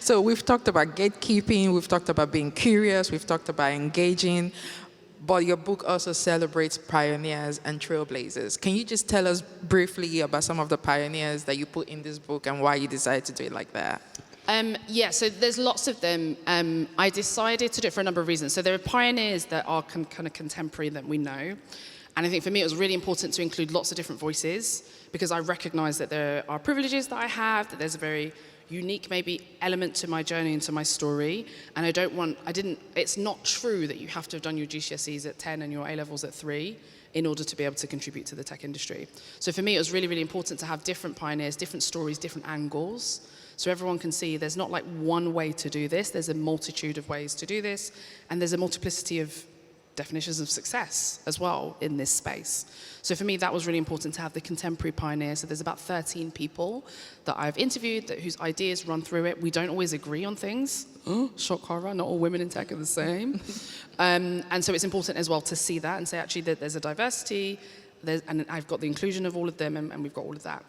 So we've talked about gatekeeping, we've talked about being curious, we've talked about engaging, but your book also celebrates pioneers and trailblazers. Can you just tell us briefly about some of the pioneers that you put in this book and why you decided to do it like that? So there's lots of them. I decided to do it for a number of reasons. So there are pioneers that are kind of contemporary that we know. And I think for me it was really important to include lots of different voices because I recognize that there are privileges that I have, that there's a very unique maybe element to my journey and to my story. And it's not true that you have to have done your GCSEs at 10 and your A-levels at 3. in order to be able to contribute to the tech industry. So for me, it was really, really important to have different pioneers, different stories, different angles, so everyone can see there's not like one way to do this, there's a multitude of ways to do this, and there's a multiplicity of definitions of success as well in this space. So for me, that was really important to have the contemporary pioneers. So there's about 13 people that I've interviewed whose ideas run through it. We don't always agree on things. Oh, shock horror, not all women in tech are the same. And so it's important as well to see that and say, actually, that there's a diversity, and I've got the inclusion of all of them, and we've got all of that.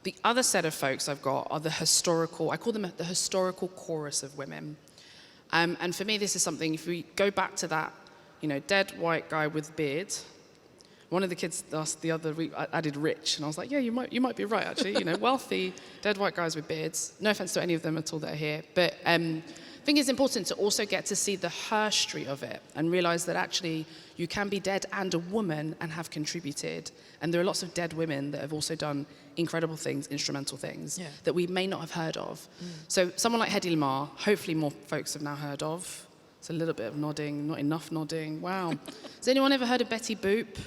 The other set of folks I've got are the historical, I call them the historical chorus of women. And for me, this is something, if we go back to that, dead white guy with beard. One of the kids asked the other week, I added rich, and I was like, yeah, you might be right, actually. Wealthy, dead white guys with beards. No offense to any of them at all that are here. But I think it's important to also get to see the herstory of it and realize that actually you can be dead and a woman and have contributed. And there are lots of dead women that have also done incredible things, instrumental things, that we may not have heard of. So someone like Hedy Lamarr, hopefully more folks have now heard of. It's a little bit of nodding, not enough nodding. Wow. Has anyone ever heard of Betty Boop?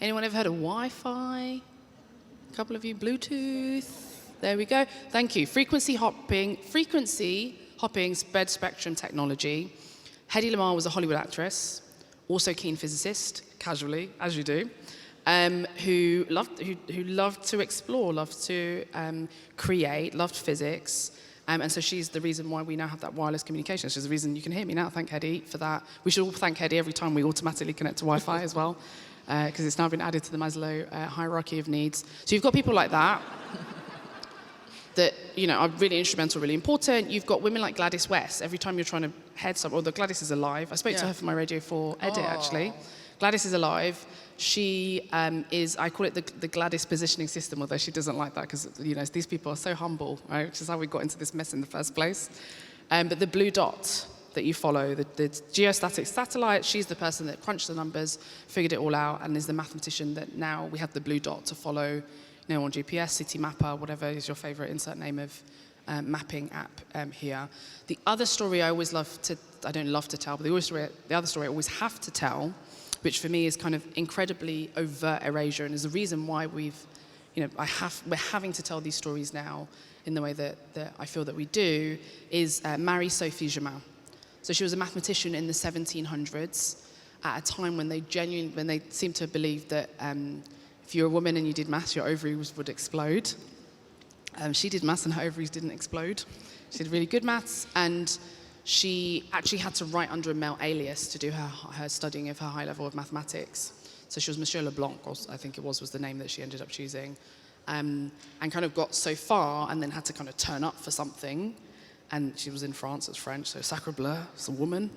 Anyone ever heard of Wi-Fi? A couple of you, Bluetooth. There we go. Thank you. Frequency hopping, spread spectrum technology. Hedy Lamarr was a Hollywood actress, also keen physicist, casually, as you do, who loved to explore, loved to create, loved physics. And so she's the reason why we now have that wireless communication. She's the reason you can hear me now. Thank Hedy for that. We should all thank Hedy every time we automatically connect to Wi-Fi as well, because it's now been added to the Maslow hierarchy of needs. So you've got people like that that are really instrumental, really important. You've got women like Gladys West. Every time you're trying to head somewhere, although Gladys is alive. I spoke to her for my Radio 4 edit, actually. Gladys is alive. She is, I call it the Gladys positioning system, although she doesn't like that because, these people are so humble, right? Which is how we got into this mess in the first place. But the blue dot that you follow, the geostatic satellite, she's the person that crunched the numbers, figured it all out, and is the mathematician that now we have the blue dot to follow, on GPS, City Mapper, whatever is your favorite insert name of mapping app here. The other story I always I don't love to tell, but the other story I always have to tell, which for me is kind of incredibly overt erasure, and is the reason why we're having to tell these stories now in the way that I feel that we do, is Marie-Sophie Germain. So she was a mathematician in the 1700s at a time when they seemed to believe that if you're a woman and you did maths, your ovaries would explode. She did maths and her ovaries didn't explode. She did really good maths, and she actually had to write under a male alias to do her studying of her high level of mathematics. So she was Monsieur Leblanc, I think it was the name that she ended up choosing, and kind of got so far and then had to kind of turn up for something. And she was in France, it's French, so sacre bleu, it's a woman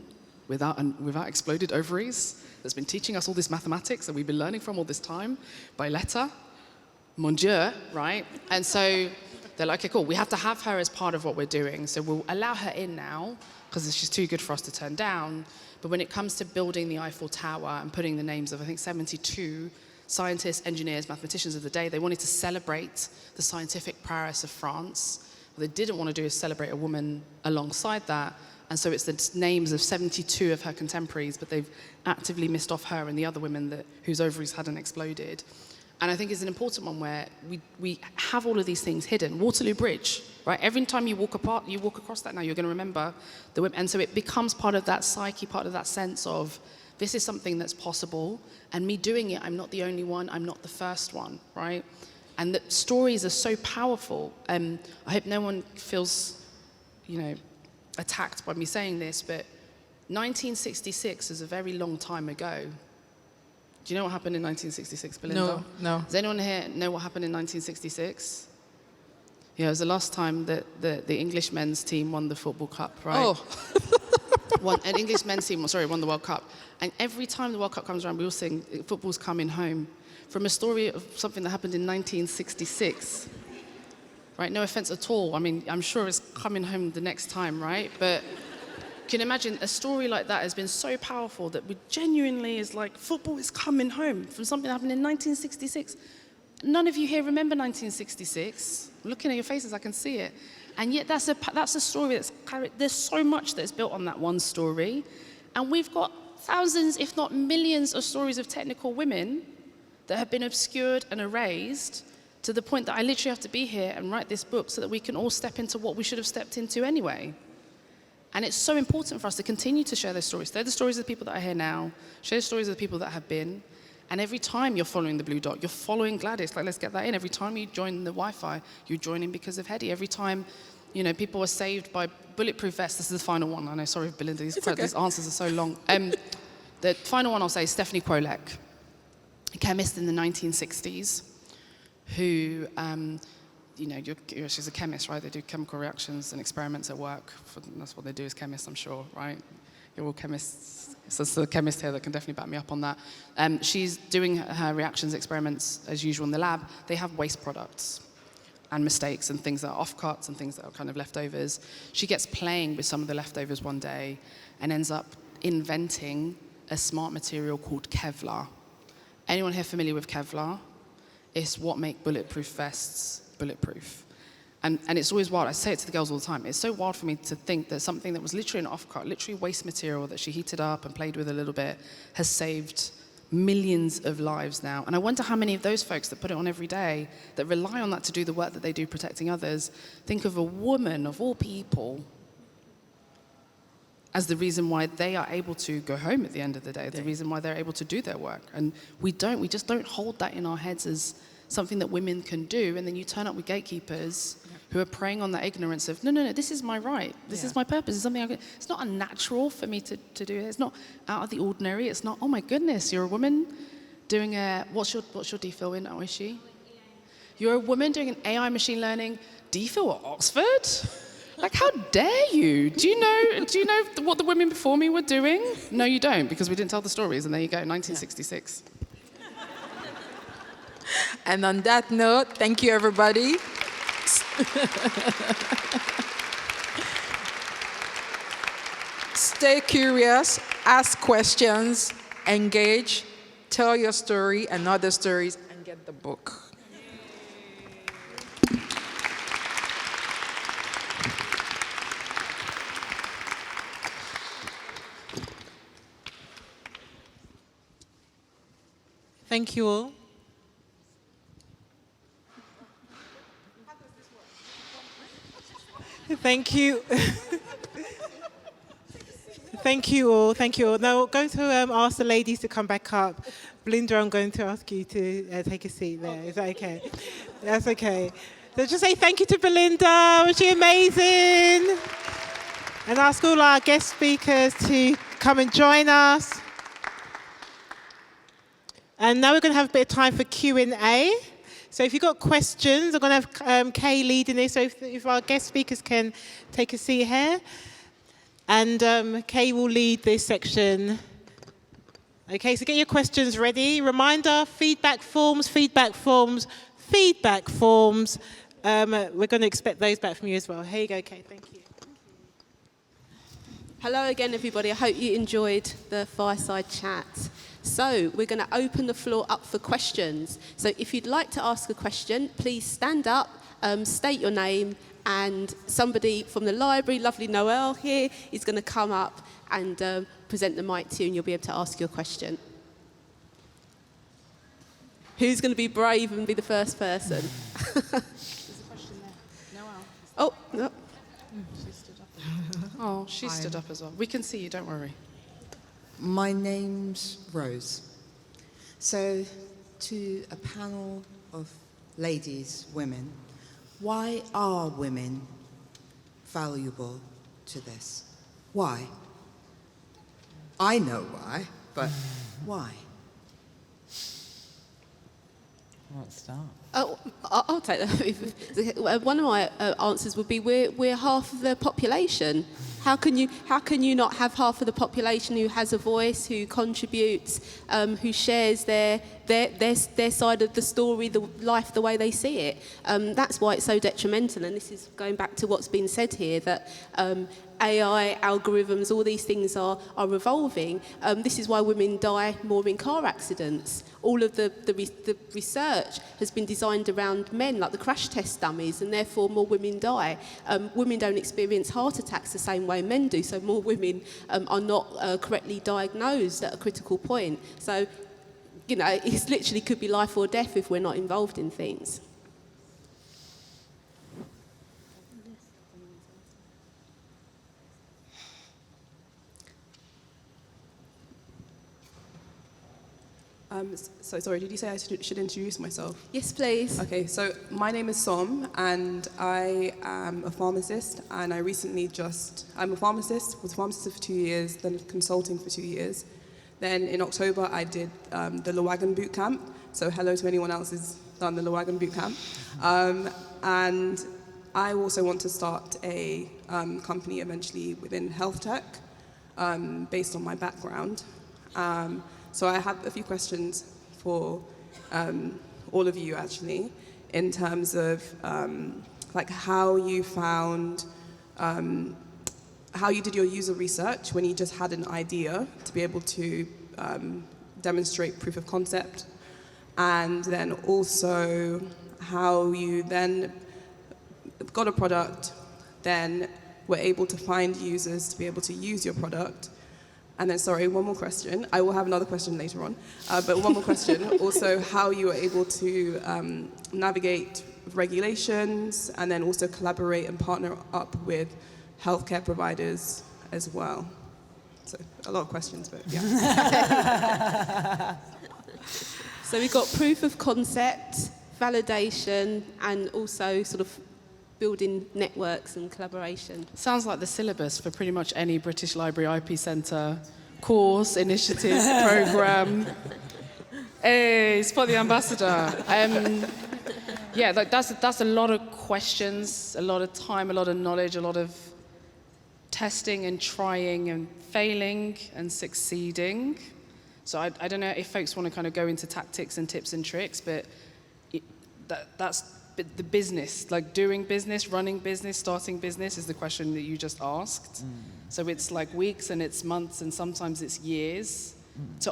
without exploded ovaries that's been teaching us all this mathematics that we've been learning from all this time by letter. Mon Dieu, right? And so they're like, okay, cool, we have to have her as part of what we're doing, so we'll allow her in now, because she's too good for us to turn down. But when it comes to building the Eiffel Tower and putting the names of, I think, 72 scientists, engineers, mathematicians of the day, they wanted to celebrate the scientific prowess of France. What they didn't want to do is celebrate a woman alongside that. And so it's the names of 72 of her contemporaries, but they've actively missed off her and the other women whose ovaries hadn't exploded. And I think it's an important one where we have all of these things hidden. Waterloo Bridge, right? Every time you walk across that now, you're going to remember the women. And so it becomes part of that psyche, part of that sense of, this is something that's possible, and me doing it, I'm not the only one, I'm not the first one, right? And that stories are so powerful. I hope no one feels, attacked by me saying this, but 1966 is a very long time ago. Do you know what happened in 1966, Belinda? No. Does anyone here know what happened in 1966? Yeah, it was the last time that the English men's team won the football cup, right? Oh. An English men's team, won the World Cup. And every time the World Cup comes around, we all sing, football's coming home. From a story of something that happened in 1966. Right, no offense at all. I mean, I'm sure it's coming home the next time, right? But can you imagine a story like that has been so powerful that we genuinely is like, football is coming home from something that happened in 1966. None of you here remember 1966. Looking at your faces, I can see it. And yet that's a story that's carried, there's so much that's built on that one story. And we've got thousands, if not millions, of stories of technical women that have been obscured and erased to the point that I literally have to be here and write this book so that we can all step into what we should have stepped into anyway. And it's so important for us to continue to share those stories. They're the stories of the people that are here now. Share the stories of the people that have been. And every time you're following the blue dot, you're following Gladys. Like, let's get that in. Every time you join the Wi-Fi, you're joining because of Hedy. Every time, you know, people are saved by bulletproof vests. This is the final one. I know, sorry, Belinda, these answers are so long. The final one I'll say is Stephanie Krolek, a chemist in the 1960s who, you know, she's a chemist, right? They do chemical reactions and experiments at work. That's what they do as chemists, I'm sure, right? You're all chemists. So there's a chemist here that can definitely back me up on that. She's doing her reactions experiments as usual in the lab. They have waste products and mistakes and things that are offcuts and things that are kind of leftovers. She gets playing with some of the leftovers one day and ends up inventing a smart material called Kevlar. Anyone here familiar with Kevlar? It's what make bulletproof vests bulletproof. And it's always wild. I say it to the girls all the time. It's so wild for me to think that something that was literally an offcut, literally waste material that she heated up and played with a little bit, has saved millions of lives now. And I wonder how many of those folks that put it on every day, that rely on that to do the work that they do protecting others, think of a woman of all people as the reason why they are able to go home at the end of the day, the reason why they're able to do their work. And we just don't hold that in our heads as something that women can do. And then you turn up with gatekeepers who are preying on that ignorance of, no, this is my right. This is my purpose. It's something it's not unnatural for me to do it. It's not out of the ordinary. It's not, oh my goodness, you're a woman doing what's your DPhil in? Oh, is she? You're a woman doing an AI machine learning DPhil at Oxford? Like, how dare you? Do you know what the women before me were doing? No, you don't, because we didn't tell the stories, and there you go, 1966. And on that note, thank you, everybody. Stay curious, ask questions, engage, tell your story and other stories, and get the book. Thank you all. Thank you. Thank you all. Thank you all. Now, I'm going to ask the ladies to come back up. Belinda, I'm going to ask you to take a seat there. Is that okay? That's okay. So just say thank you to Belinda. Was she amazing? And ask all our guest speakers to come and join us. And now we're going to have a bit of time for Q&A. So if you've got questions, I'm going to have Kay leading this. So if our guest speakers can take a seat here. And Kay will lead this section. Okay, so get your questions ready. Reminder, feedback forms, feedback forms, feedback forms. We're going to expect those back from you as well. Here you go, Kay. Thank you. Hello again, everybody. I hope you enjoyed the fireside chat. So we're going to open the floor up for questions. So if you'd like to ask a question, please stand up, state your name, and somebody from the library, lovely Noelle here, is going to come up and present the mic to you, and you'll be able to ask your question. Who's going to be brave and be the first person? There's a question there. Noelle. Oh, no. She stood up. Oh, she stood up as well. We can see you, don't worry. My name's Rose. So, to a panel of ladies, women, why are women valuable to this? Why? I know why, but why? Let's start. Oh, I'll take that. One of my answers would be we're half of the population. How can you not have half of the population who has a voice, who contributes, who shares their side of the story, the life, the way they see it? That's why it's so detrimental. And this is going back to what's been said here, that AI, algorithms, all these things are evolving. This is why women die more in car accidents. All of the research has been designed around men, like the crash test dummies, and therefore more women die. Women don't experience heart attacks the same way men do, so more women are not correctly diagnosed at a critical point. So, you know, it literally could be life or death if we're not involved in things. So sorry, did you say I should introduce myself? Yes, please. Okay, so my name is Som, and I am a pharmacist, and I'm a pharmacist, was a pharmacist for 2 years, then consulting for 2 years. Then in October, I did the Lewagan boot camp. So hello to anyone else who's done the Lewagan boot camp. And I also want to start a company eventually within health tech, based on my background. So I have a few questions for all of you, actually, in terms of like how you found, how you did your user research when you just had an idea to be able to demonstrate proof of concept, and then also how you then got a product, then were able to find users to be able to use your product. And then, sorry, one more question. I will have another question later on, but one more question. Also, how you were able to navigate regulations and then also collaborate and partner up with healthcare providers as well. So, a lot of questions, but yeah. So we've got proof of concept, validation, and also sort of building networks and collaboration. Sounds like the syllabus for pretty much any British Library IP Centre course, initiative, programme. Hey, spot the ambassador. Yeah, that's a lot of questions, a lot of time, a lot of knowledge, a lot of testing and trying and failing and succeeding. So I don't know if folks want to kind of go into tactics and tips and tricks, but that's the business, like doing business, running business, starting business is the question that you just asked. So it's like weeks and it's months and sometimes it's years to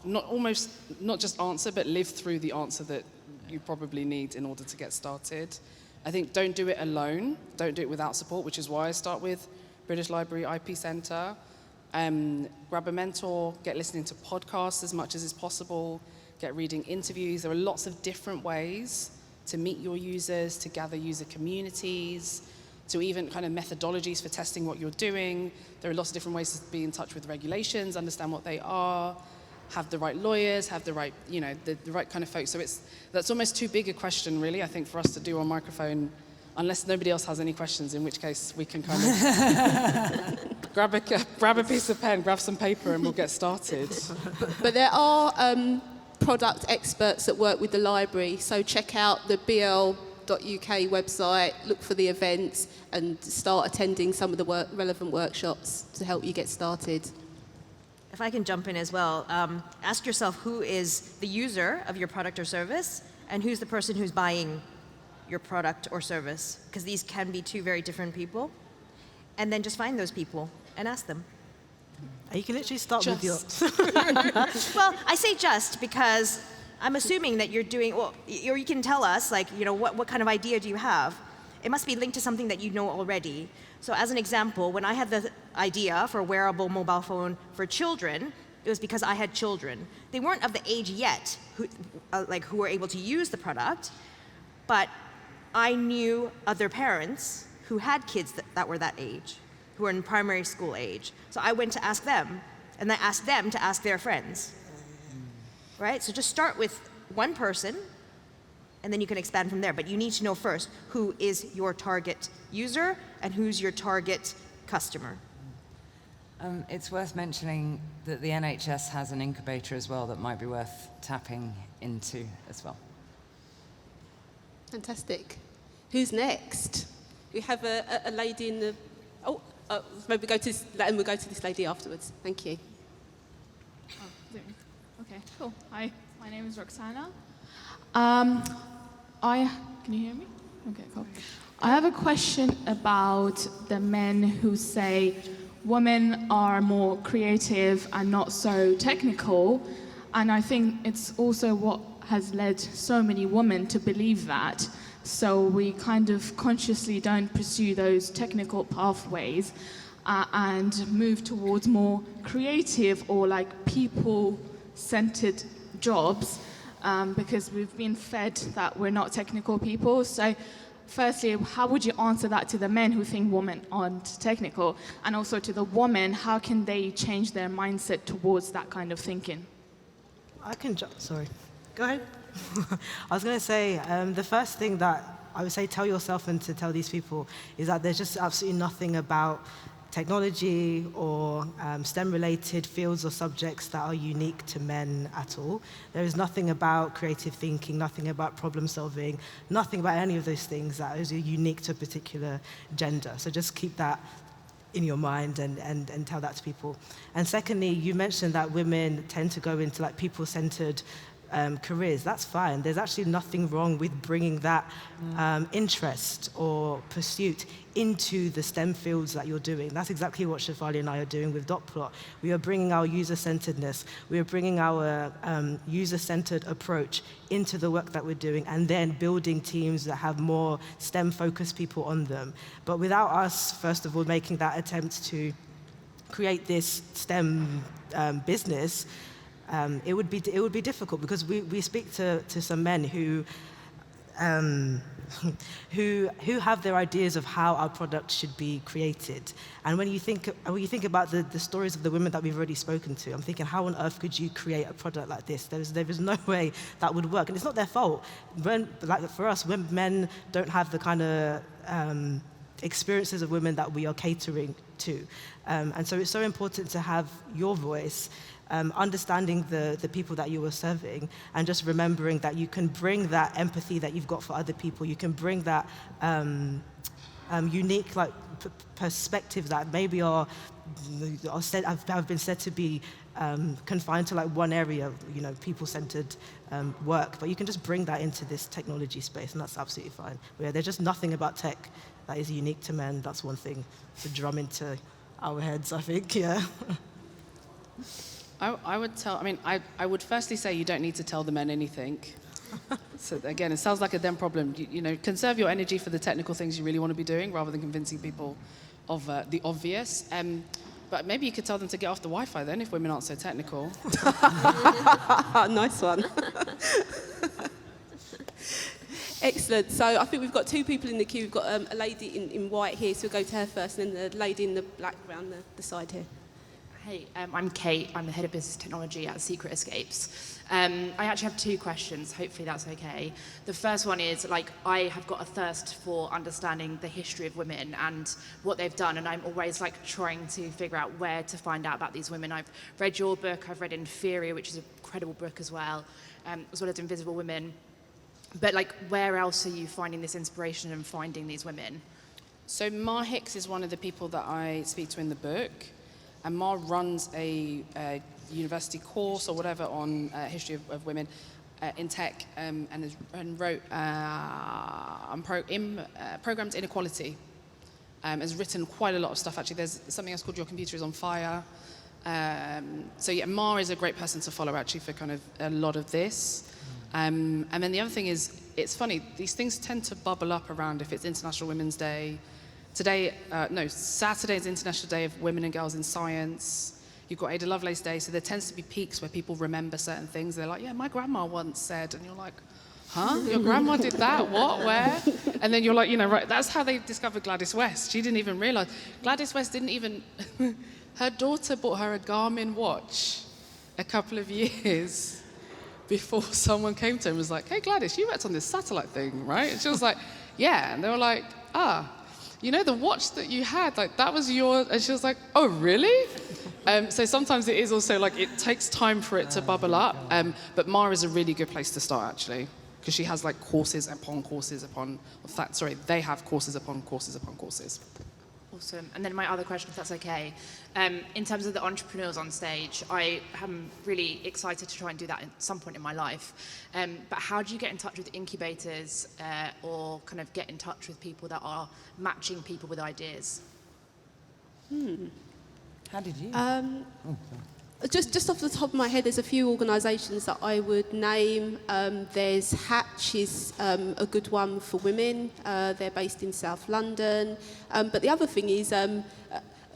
not just answer, but live through the answer that you probably need in order to get started. I think don't do it alone. Don't do it without support, which is why I start with British Library IP Centre. Grab a mentor, get listening to podcasts as much as is possible, get reading interviews. There are lots of different ways to meet your users, to gather user communities, to even kind of methodologies for testing what you're doing. There are lots of different ways to be in touch with regulations, understand what they are, have the right lawyers, have the right, you know, the right kind of folks. So that's almost too big a question, really, I think, for us to do on microphone, unless nobody else has any questions, in which case we can kind of grab a piece of pen, grab some paper, and we'll get started. But there are product experts that work with the library, so check out the bl.uk website, look for the events, and start attending some of the relevant workshops to help you get started. If I can jump in as well, ask yourself who is the user of your product or service and who's the person who's buying your product or service, because these can be two very different people. And then just find those people and ask them. You can literally start with your... Well, I say just because I'm assuming that you're doing, well, or you can tell us, like, you know, what kind of idea do you have? It must be linked to something that you know already. So as an example, when I had the idea for a wearable mobile phone for children, it was because I had children. They weren't of the age yet who were able to use the product, but I knew other parents who had kids that were that age, who were in primary school age. So I went to ask them, and I asked them to ask their friends. Right? So just start with one person, and then you can expand from there. But you need to know first who is your target user and who's your target customer. It's worth mentioning that the NHS has an incubator as well that might be worth tapping into as well. Fantastic. Who's next? We have a lady in the... maybe we'll go to this lady afterwards. Thank you. Okay, cool. Hi, my name is Roxana. Can you hear me? Okay, cool. I have a question about the men who say women are more creative and not so technical. And I think it's also what has led so many women to believe that. So we kind of consciously don't pursue those technical pathways and move towards more creative or like people-centered jobs because we've been fed that we're not technical people. So firstly, how would you answer that to the men who think women aren't technical? And also to the women, how can they change their mindset towards that kind of thinking? I can sorry. Go ahead. I was going to say, the first thing that I would say tell yourself and to tell these people is that there's just absolutely nothing about technology or STEM-related fields or subjects that are unique to men at all. There is nothing about creative thinking, nothing about problem solving, nothing about any of those things that is unique to a particular gender. So just keep that in your mind and tell that to people. And secondly, you mentioned that women tend to go into like people-centered careers. That's fine. There's actually nothing wrong with bringing that interest or pursuit into the STEM fields that you're doing. That's exactly what Shefali and I are doing with Dotplot. We are bringing our user-centeredness, we are bringing our user-centered approach into the work that we're doing, and then building teams that have more STEM-focused people on them. But without us, first of all, making that attempt to create this STEM business, it would be difficult because we speak to some men who have their ideas of how our product should be created. And when you think about the stories of the women that we've already spoken to, I'm thinking, how on earth could you create a product like this? There is no way that would work, and it's not their fault. For us, when men don't have the kind of experiences of women that we are catering to, and so it's so important to have your voice. Understanding the people that you are serving, and just remembering that you can bring that empathy that you've got for other people. You can bring that unique perspective that maybe have been said to be confined to like one area, people-centered work. But you can just bring that into this technology space, and that's absolutely fine. Yeah, there's just nothing about tech that is unique to men. That's one thing to drum into our heads, I think. Yeah. I would firstly say you don't need to tell the men anything. So again, it sounds like a them problem. Conserve your energy for the technical things you really want to be doing rather than convincing people of the obvious. But maybe you could tell them to get off the Wi-Fi then if women aren't so technical. Nice one. Excellent. So I think we've got two people in the queue. We've got a lady in white here, so we'll go to her first, and then the lady in the black around the side here. Hey, I'm Kate. I'm the head of business technology at Secret Escapes. I actually have two questions. Hopefully that's okay. The first one is, I have got a thirst for understanding the history of women and what they've done, and I'm always trying to figure out where to find out about these women. I've read your book. I've read Inferior, which is an incredible book as well as Invisible Women. But where else are you finding this inspiration and finding these women? So Mar Hicks is one of the people that I speak to in the book. And Mar runs a university course or whatever on history of women in tech and wrote programmed inequality. Has written quite a lot of stuff, actually. There's something else called Your Computer is on Fire. So yeah, Mar is a great person to follow, actually, for kind of a lot of this. And then the other thing is, it's funny, these things tend to bubble up around if it's International Women's Day. Saturday is International Day of Women and Girls in Science. You've got Ada Lovelace Day, so there tends to be peaks where people remember certain things. They're like, yeah, my grandma once said, and you're like, huh? Your grandma did that? What? Where? And then you're like, right, that's how they discovered Gladys West. She didn't even realize. Gladys West didn't even, her daughter bought her a Garmin watch a couple of years before someone came to her and was like, hey, Gladys, you worked on this satellite thing, right? And she was like, yeah. And they were like, the watch that you had, that was yours. And she was like, oh, really? So sometimes it is also it takes time for it to bubble up. But Mar is a really good place to start, actually, because she has courses upon courses upon, they have courses upon courses upon courses. Awesome. And then my other question, if that's okay, in terms of the entrepreneurs on stage, I am really excited to try and do that at some point in my life. But how do you get in touch with incubators or kind of get in touch with people that are matching people with ideas? How did you? Just off the top of my head, there's a few organisations that I would name. There's Hatch is a good one for women. They're based in South London. But the other thing is,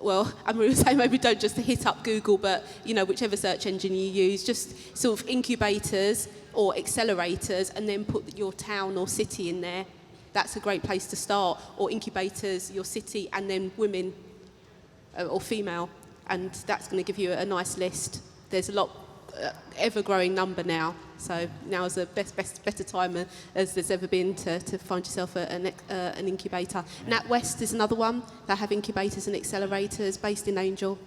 well, I'm going to say maybe don't just hit up Google, but whichever search engine you use, just sort of incubators or accelerators, and then put your town or city in there. That's a great place to start. Or incubators, your city, and then women or female. And that's going to give you a nice list. There's a lot, ever-growing number now. So now is the better time as there's ever been to find yourself an incubator. NatWest is another one. They have incubators and accelerators based in Angel.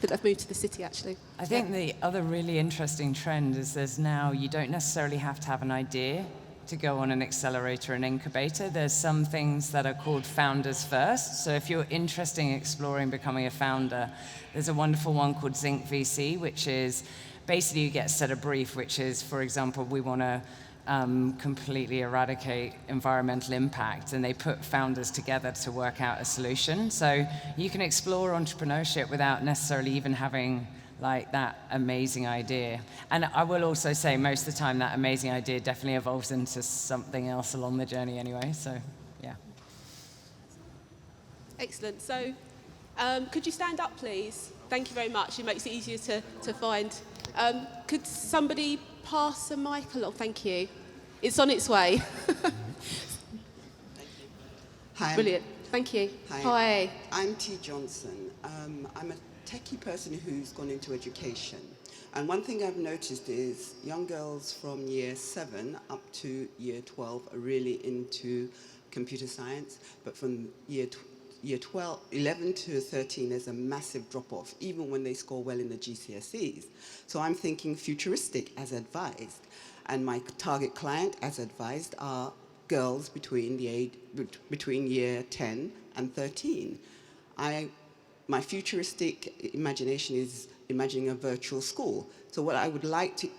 But they've moved to the city, actually. I think the other really interesting trend is you don't necessarily have to have an idea to go on an accelerator and incubator. There's some things that are called founders first. So if you're interested in exploring becoming a founder, there's a wonderful one called Zinc VC, which is basically you get set a brief, which is, for example, we want to completely eradicate environmental impact, and they put founders together to work out a solution. So you can explore entrepreneurship without necessarily even having that amazing idea. And I will also say most of the time that amazing idea definitely evolves into something else along the journey anyway, so yeah. Excellent. So could you stand up, please? Thank you very much. It makes it easier to find. Could somebody pass a mic along? Thank you. It's on its way. Hi. Brilliant. Thank you. Hi. I'm T. Johnson. I'm a techie person who's gone into education. And one thing I've noticed is young girls from year 7 up to year 12 are really into computer science, but from year 11 to 13, there's a massive drop-off, even when they score well in the GCSEs. So I'm thinking futuristic as advised. And my target client, as advised, are girls between year 10 and 13. My futuristic imagination is imagining a virtual school. So what I would like to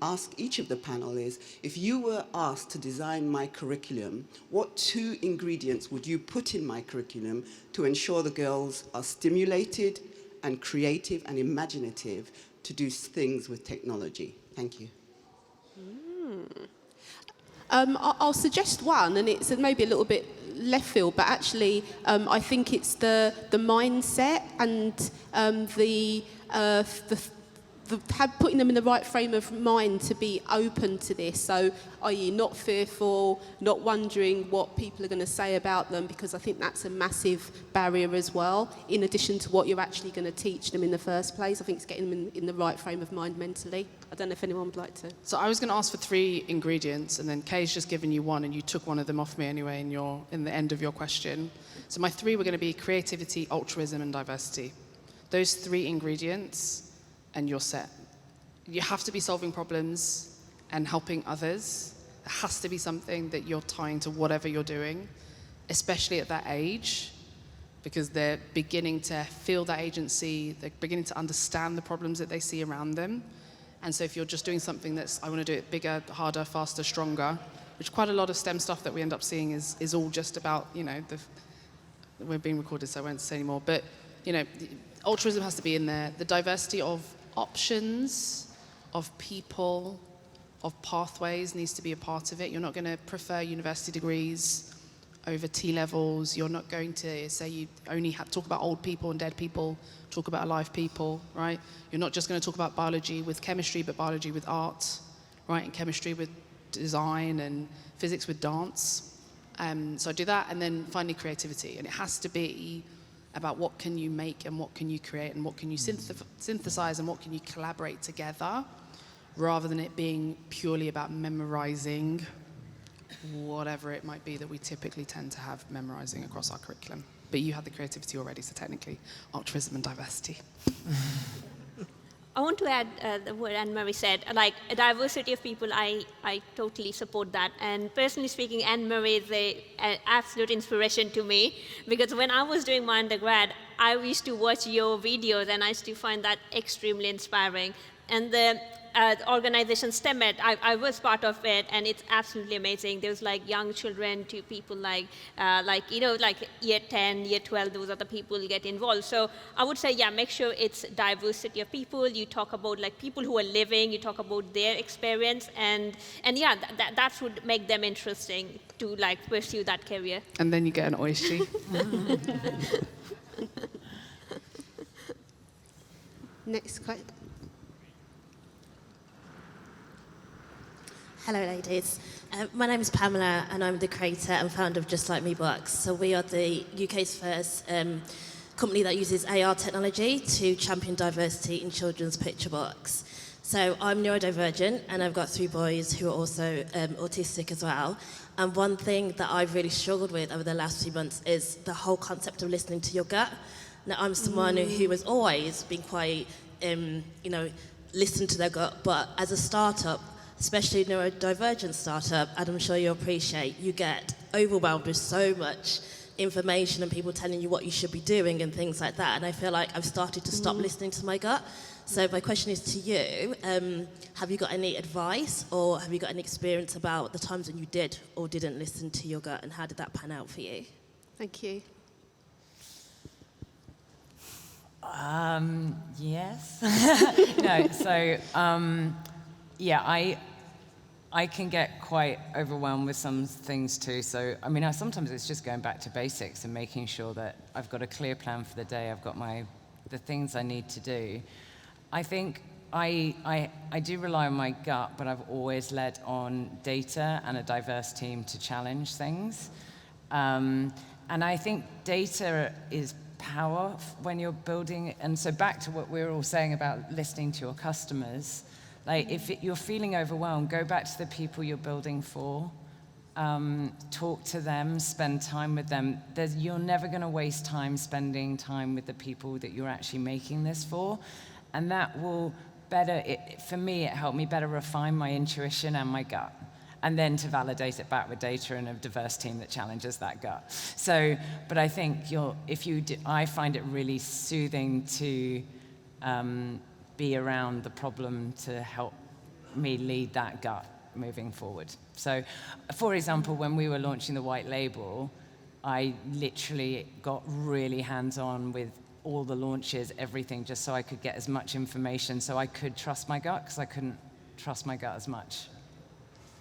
ask each of the panel is, if you were asked to design my curriculum, what 2 ingredients would you put in my curriculum to ensure the girls are stimulated and creative and imaginative to do things with technology? Thank you. I'll suggest one, and it's maybe a little bit left field, but actually I think it's the mindset and putting them in the right frame of mind to be open to this. So, i.e. not fearful, not wondering what people are going to say about them, because I think that's a massive barrier as well, in addition to what you're actually going to teach them in the first place. I think it's getting them in the right frame of mind mentally. I don't know if anyone would like to. So I was going to ask for 3 ingredients, and then Kay's just given you one, and you took one of them off me anyway in the end of your question. So my 3 were going to be creativity, altruism, and diversity. Those 3 ingredients, and you're set. You have to be solving problems and helping others. There has to be something that you're tying to whatever you're doing, especially at that age, because they're beginning to feel that agency, they're beginning to understand the problems that they see around them. And so if you're just doing something that's, I want to do it bigger, harder, faster, stronger, which quite a lot of STEM stuff that we end up seeing is all just about, we're being recorded, so I won't say anymore, but, altruism has to be in there. The diversity of options, of people, of pathways needs to be a part of it. You're not going to prefer university degrees over T-levels. You're not going to say you only talk about old people and dead people, talk about alive people, right? You're not just going to talk about biology with chemistry, but biology with art, right? And chemistry with design and physics with dance. So I do that, and then finally creativity. And it has to be about what can you make and what can you create and what can you synthesize and what can you collaborate together, rather than it being purely about memorizing whatever it might be that we typically tend to have memorizing across our curriculum. But you had the creativity already, so technically altruism and diversity. I want to add what Anne-Marie said, like a diversity of people, I totally support that. And personally speaking, Anne-Marie is an absolute inspiration to me, because when I was doing my undergrad, I used to watch your videos and I used to find that extremely inspiring. And the organization STEMED, I was part of it, and it's absolutely amazing. There's like young children to people like year 10, year 12, those are the people who get involved. So I would say, yeah, make sure it's diversity of people. You talk about like people who are living, you talk about their experience, and yeah, that would make them interesting to like pursue that career. And then you get an oishi. Next question. Hello, ladies. My name is Pamela, and I'm the creator and founder of Just Like Me Books. So we are the UK's first company that uses AR technology to champion diversity in children's picture books. So I'm neurodivergent, and I've got 3 boys who are also autistic as well. And one thing that I've really struggled with over the last few months is the whole concept of listening to your gut. Now, I'm someone who has always been quite, listen to their gut, but as a startup, especially a neurodivergent startup, and I'm sure you'll appreciate, you get overwhelmed with so much information and people telling you what you should be doing and things like that. And I feel like I've started to stop listening to my gut. So my question is to you, have you got any advice, or have you got any experience about the times when you did or didn't listen to your gut, and how did that pan out for you? Thank you. Yes. No, so, yeah, I can get quite overwhelmed with some things too. So, I mean, sometimes it's just going back to basics and making sure that I've got a clear plan for the day. I've got the things I need to do. I think I do rely on my gut, but I've always led on data and a diverse team to challenge things. And I think data is power when you're building. And so back to what we were all saying about listening to your customers. Like, if you're feeling overwhelmed, go back to the people you're building for, talk to them, spend time with them. You're never going to waste time spending time with the people that you're actually making this for. And that will for me, it helped me better refine my intuition and my gut. And then to validate it back with data and a diverse team that challenges that gut. So, but I think I find it really soothing to be around the problem to help me lead that gut moving forward. So, for example, when we were launching the white label, I literally got really hands-on with all the launches, everything, just so I could get as much information, so I could trust my gut, because I couldn't trust my gut as much.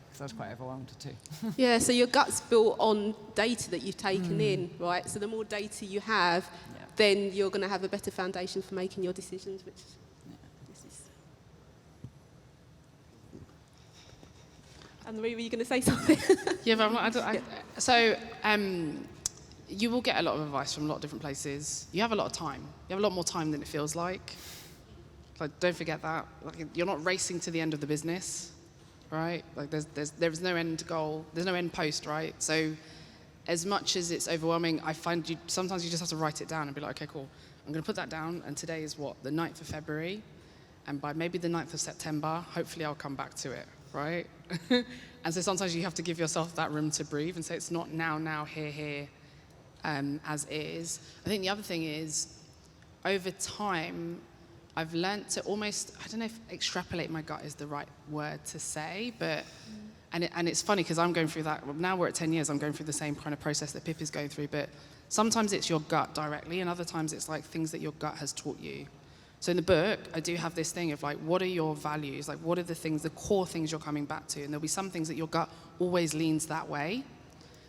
Because I was quite overwhelmed too. Yeah, so your gut's built on data that you've taken in, right? So the more data you have, then you're going to have a better foundation for making your decisions, which this is. Anne-Marie, were you going to say something? Yeah, but you will get a lot of advice from a lot of different places. You have a lot of time. You have a lot more time than it feels like. Like, don't forget that. Like, you're not racing to the end of the business, right? Like, there's no end goal. There's no end post, right? So, as much as it's overwhelming, I find sometimes you just have to write it down and be like, okay, cool. I'm going to put that down. And today is what? The 9th of February. And by maybe the 9th of September, hopefully I'll come back to it, right? And so sometimes you have to give yourself that room to breathe and say it's not now, here, as is. I think the other thing is, over time, I've learned to almost, I don't know if extrapolate my gut is the right word to say, but, and it's funny because I'm going through that, now we're at 10 years, I'm going through the same kind of process that Pip is going through, but sometimes it's your gut directly, and other times it's like things that your gut has taught you. So in the book, I do have this thing of like, what are your values? Like, what are the things, the core things you're coming back to? And there'll be some things that your gut always leans that way.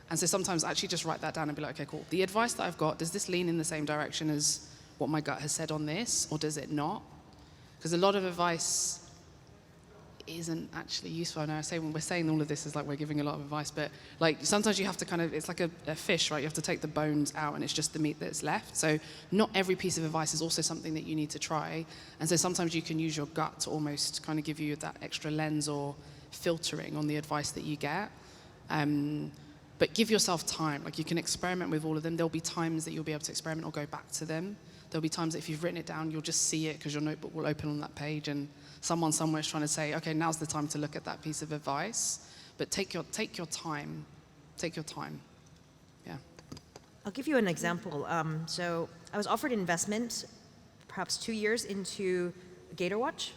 And so sometimes I actually just write that down and be like, okay, cool. The advice that I've got, does this lean in the same direction as what my gut has said on this, or does it not? Because a lot of advice isn't actually useful. I know I say when we're saying all of this is like we're giving a lot of advice, but like sometimes you have to kind of, it's like a fish, right? You have to take the bones out and it's just the meat that's left. So not every piece of advice is also something that you need to try. And so sometimes you can use your gut to almost kind of give you that extra lens or filtering on the advice that you get. But give yourself time. Like, you can experiment with all of them. There'll be times that you'll be able to experiment or go back to them. there'll be times that if you've written it down, you'll just see it because your notebook will open on that page and someone somewhere is trying to say, okay, now's the time to look at that piece of advice. But take your time. Take your time. Yeah. I'll give you an example. So I was offered investment perhaps 2 years into Gator Watch.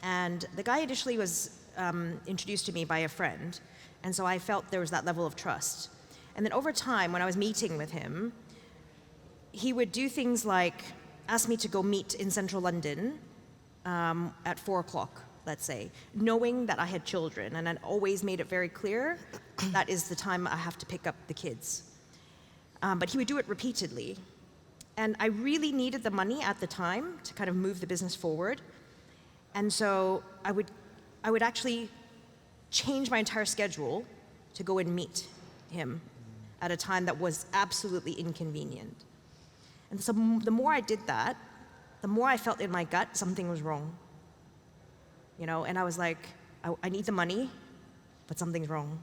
And the guy initially was introduced to me by a friend. And so I felt there was that level of trust. And then over time, when I was meeting with him, he would do things like ask me to go meet in central London at 4 o'clock, let's say, knowing that I had children. And I'd always made it very clear that is the time I have to pick up the kids. But he would do it repeatedly. And I really needed the money at the time to kind of move the business forward. And so I would actually change my entire schedule to go and meet him at a time that was absolutely inconvenient. And so the more I did that, the more I felt in my gut something was wrong. You know, and I was like, I need the money, but something's wrong.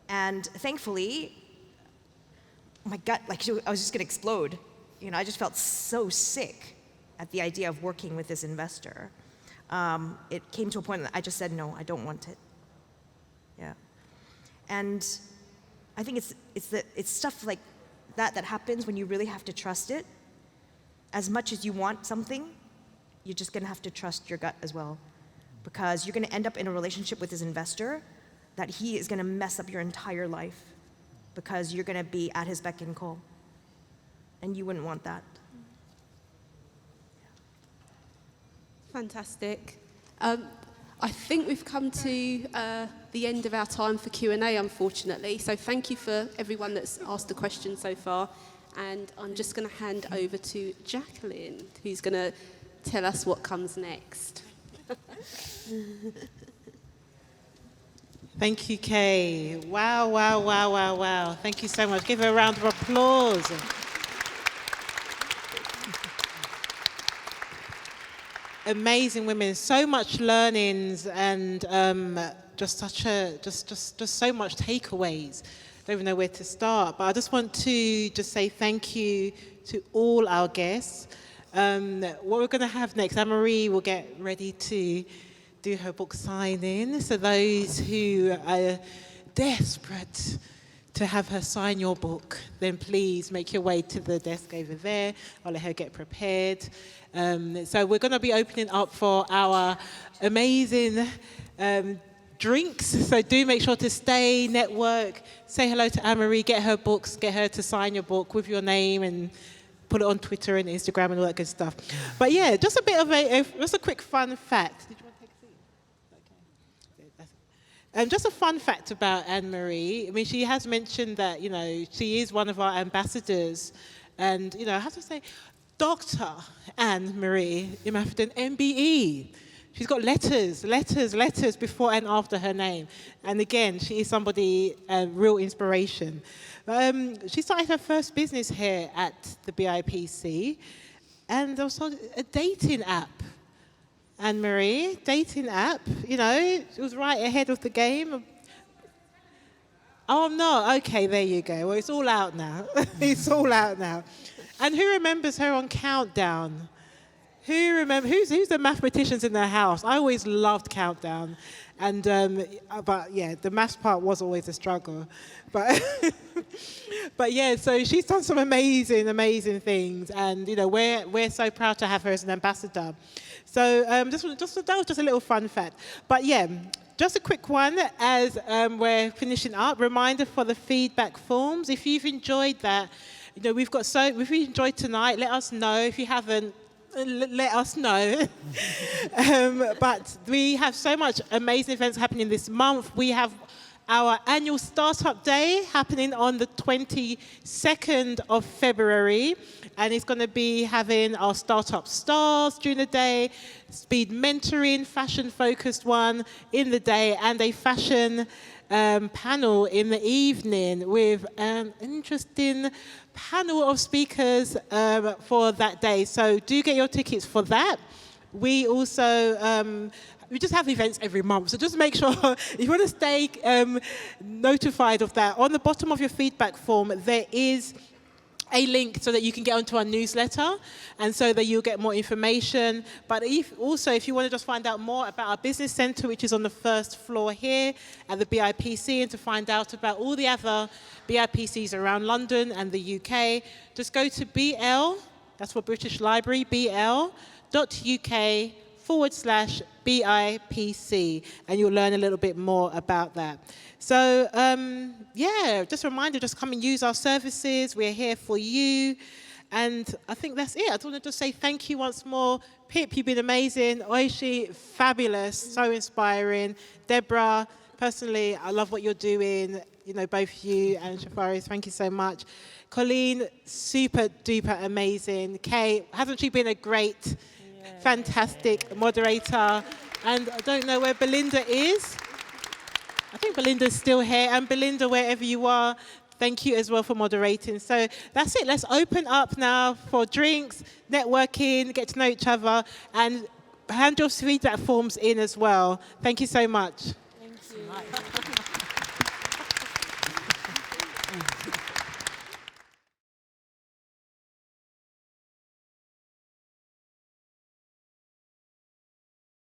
And thankfully, my gut, like I was just gonna explode. You know, I just felt so sick at the idea of working with this investor. It came to a point that I just said, no, I don't want it. Yeah. And I think it's stuff like that happens when you really have to trust it. As much as you want something, you're just gonna have to trust your gut as well. Because you're gonna end up in a relationship with this investor that he is gonna mess up your entire life because you're gonna be at his beck and call. And you wouldn't want that. Fantastic. I think we've come to the end of our time for Q&A, unfortunately. So thank you for everyone that's asked a question so far. And I'm just going to hand over to Jacqueline, who's going to tell us what comes next. Thank you, Kay. Wow, wow, wow, wow, wow. Thank you so much. Give her a round of applause. Amazing women, so much learnings and just so much takeaways. Don't even know where to start, but I just want to just say thank you to all our guests. What we're going to have next, Anne-Marie will get ready to do her book signing. So those who are desperate to have her sign your book, then please make your way to the desk over there. I'll let her get prepared. So we're going to be opening up for our amazing drinks. So do make sure to stay, network, say hello to Anne-Marie, get her books, get her to sign your book with your name and put it on Twitter and Instagram and all that good stuff. But yeah, just a bit of just a quick fun fact. Did you want to take a seat? Okay. Just a fun fact about Anne-Marie. I mean, she has mentioned that, you know, she is one of our ambassadors. And, you know, I have to say, Dr Anne-Marie Imafidon MBE. She's got letters before and after her name. And again, she is somebody, real inspiration. She started her first business here at the BIPC and also a dating app. Anne-Marie, dating app, you know, it was right ahead of the game. Oh, no, okay, there you go. Well, it's all out now. It's all out now. And who remembers her on Countdown? Who's the mathematicians in their house? I always loved Countdown. And, but yeah, the maths part was always a struggle. But, but yeah, so she's done some amazing, amazing things. And, you know, we're so proud to have her as an ambassador. So that was just a little fun fact. But yeah, just a quick one as we're finishing up. Reminder for the feedback forms. If you've enjoyed that, you know, if you enjoyed tonight, let us know. If you haven't, let us know. But we have so much amazing events happening this month. We have our annual Startup Day happening on the 22nd of February. And it's going to be having our startup stars during the day, speed mentoring, fashion-focused one in the day, and a fashion panel in the evening with an interesting panel of speakers for that day. So do get your tickets for that. We also we just have events every month, so just make sure if you want to stay notified of that. On the bottom of your feedback form, there is a link so that you can get onto our newsletter and so that you'll get more information. But if you want to just find out more about our business centre, which is on the first floor here at the BIPC, and to find out about all the other BIPCs around London and the UK, just go to BL, that's for British Library, bl.uk/BIPC, and you'll learn a little bit more about that. So, yeah, just a reminder, just come and use our services. We're here for you. And I think that's it. I just want to just say thank you once more. Pip, you've been amazing. Oishi, fabulous, so inspiring. Deborah, personally, I love what you're doing. You know, both you and Shafari, thank you so much. Colleen, super duper amazing. Kay, hasn't she been a great, fantastic moderator? And I don't know where Belinda is. I think Belinda's still here. And Belinda, wherever you are, thank you as well for moderating. So that's it. Let's open up now for drinks, networking, get to know each other, and hand your feedback forms in as well. Thank you so much. Thank you.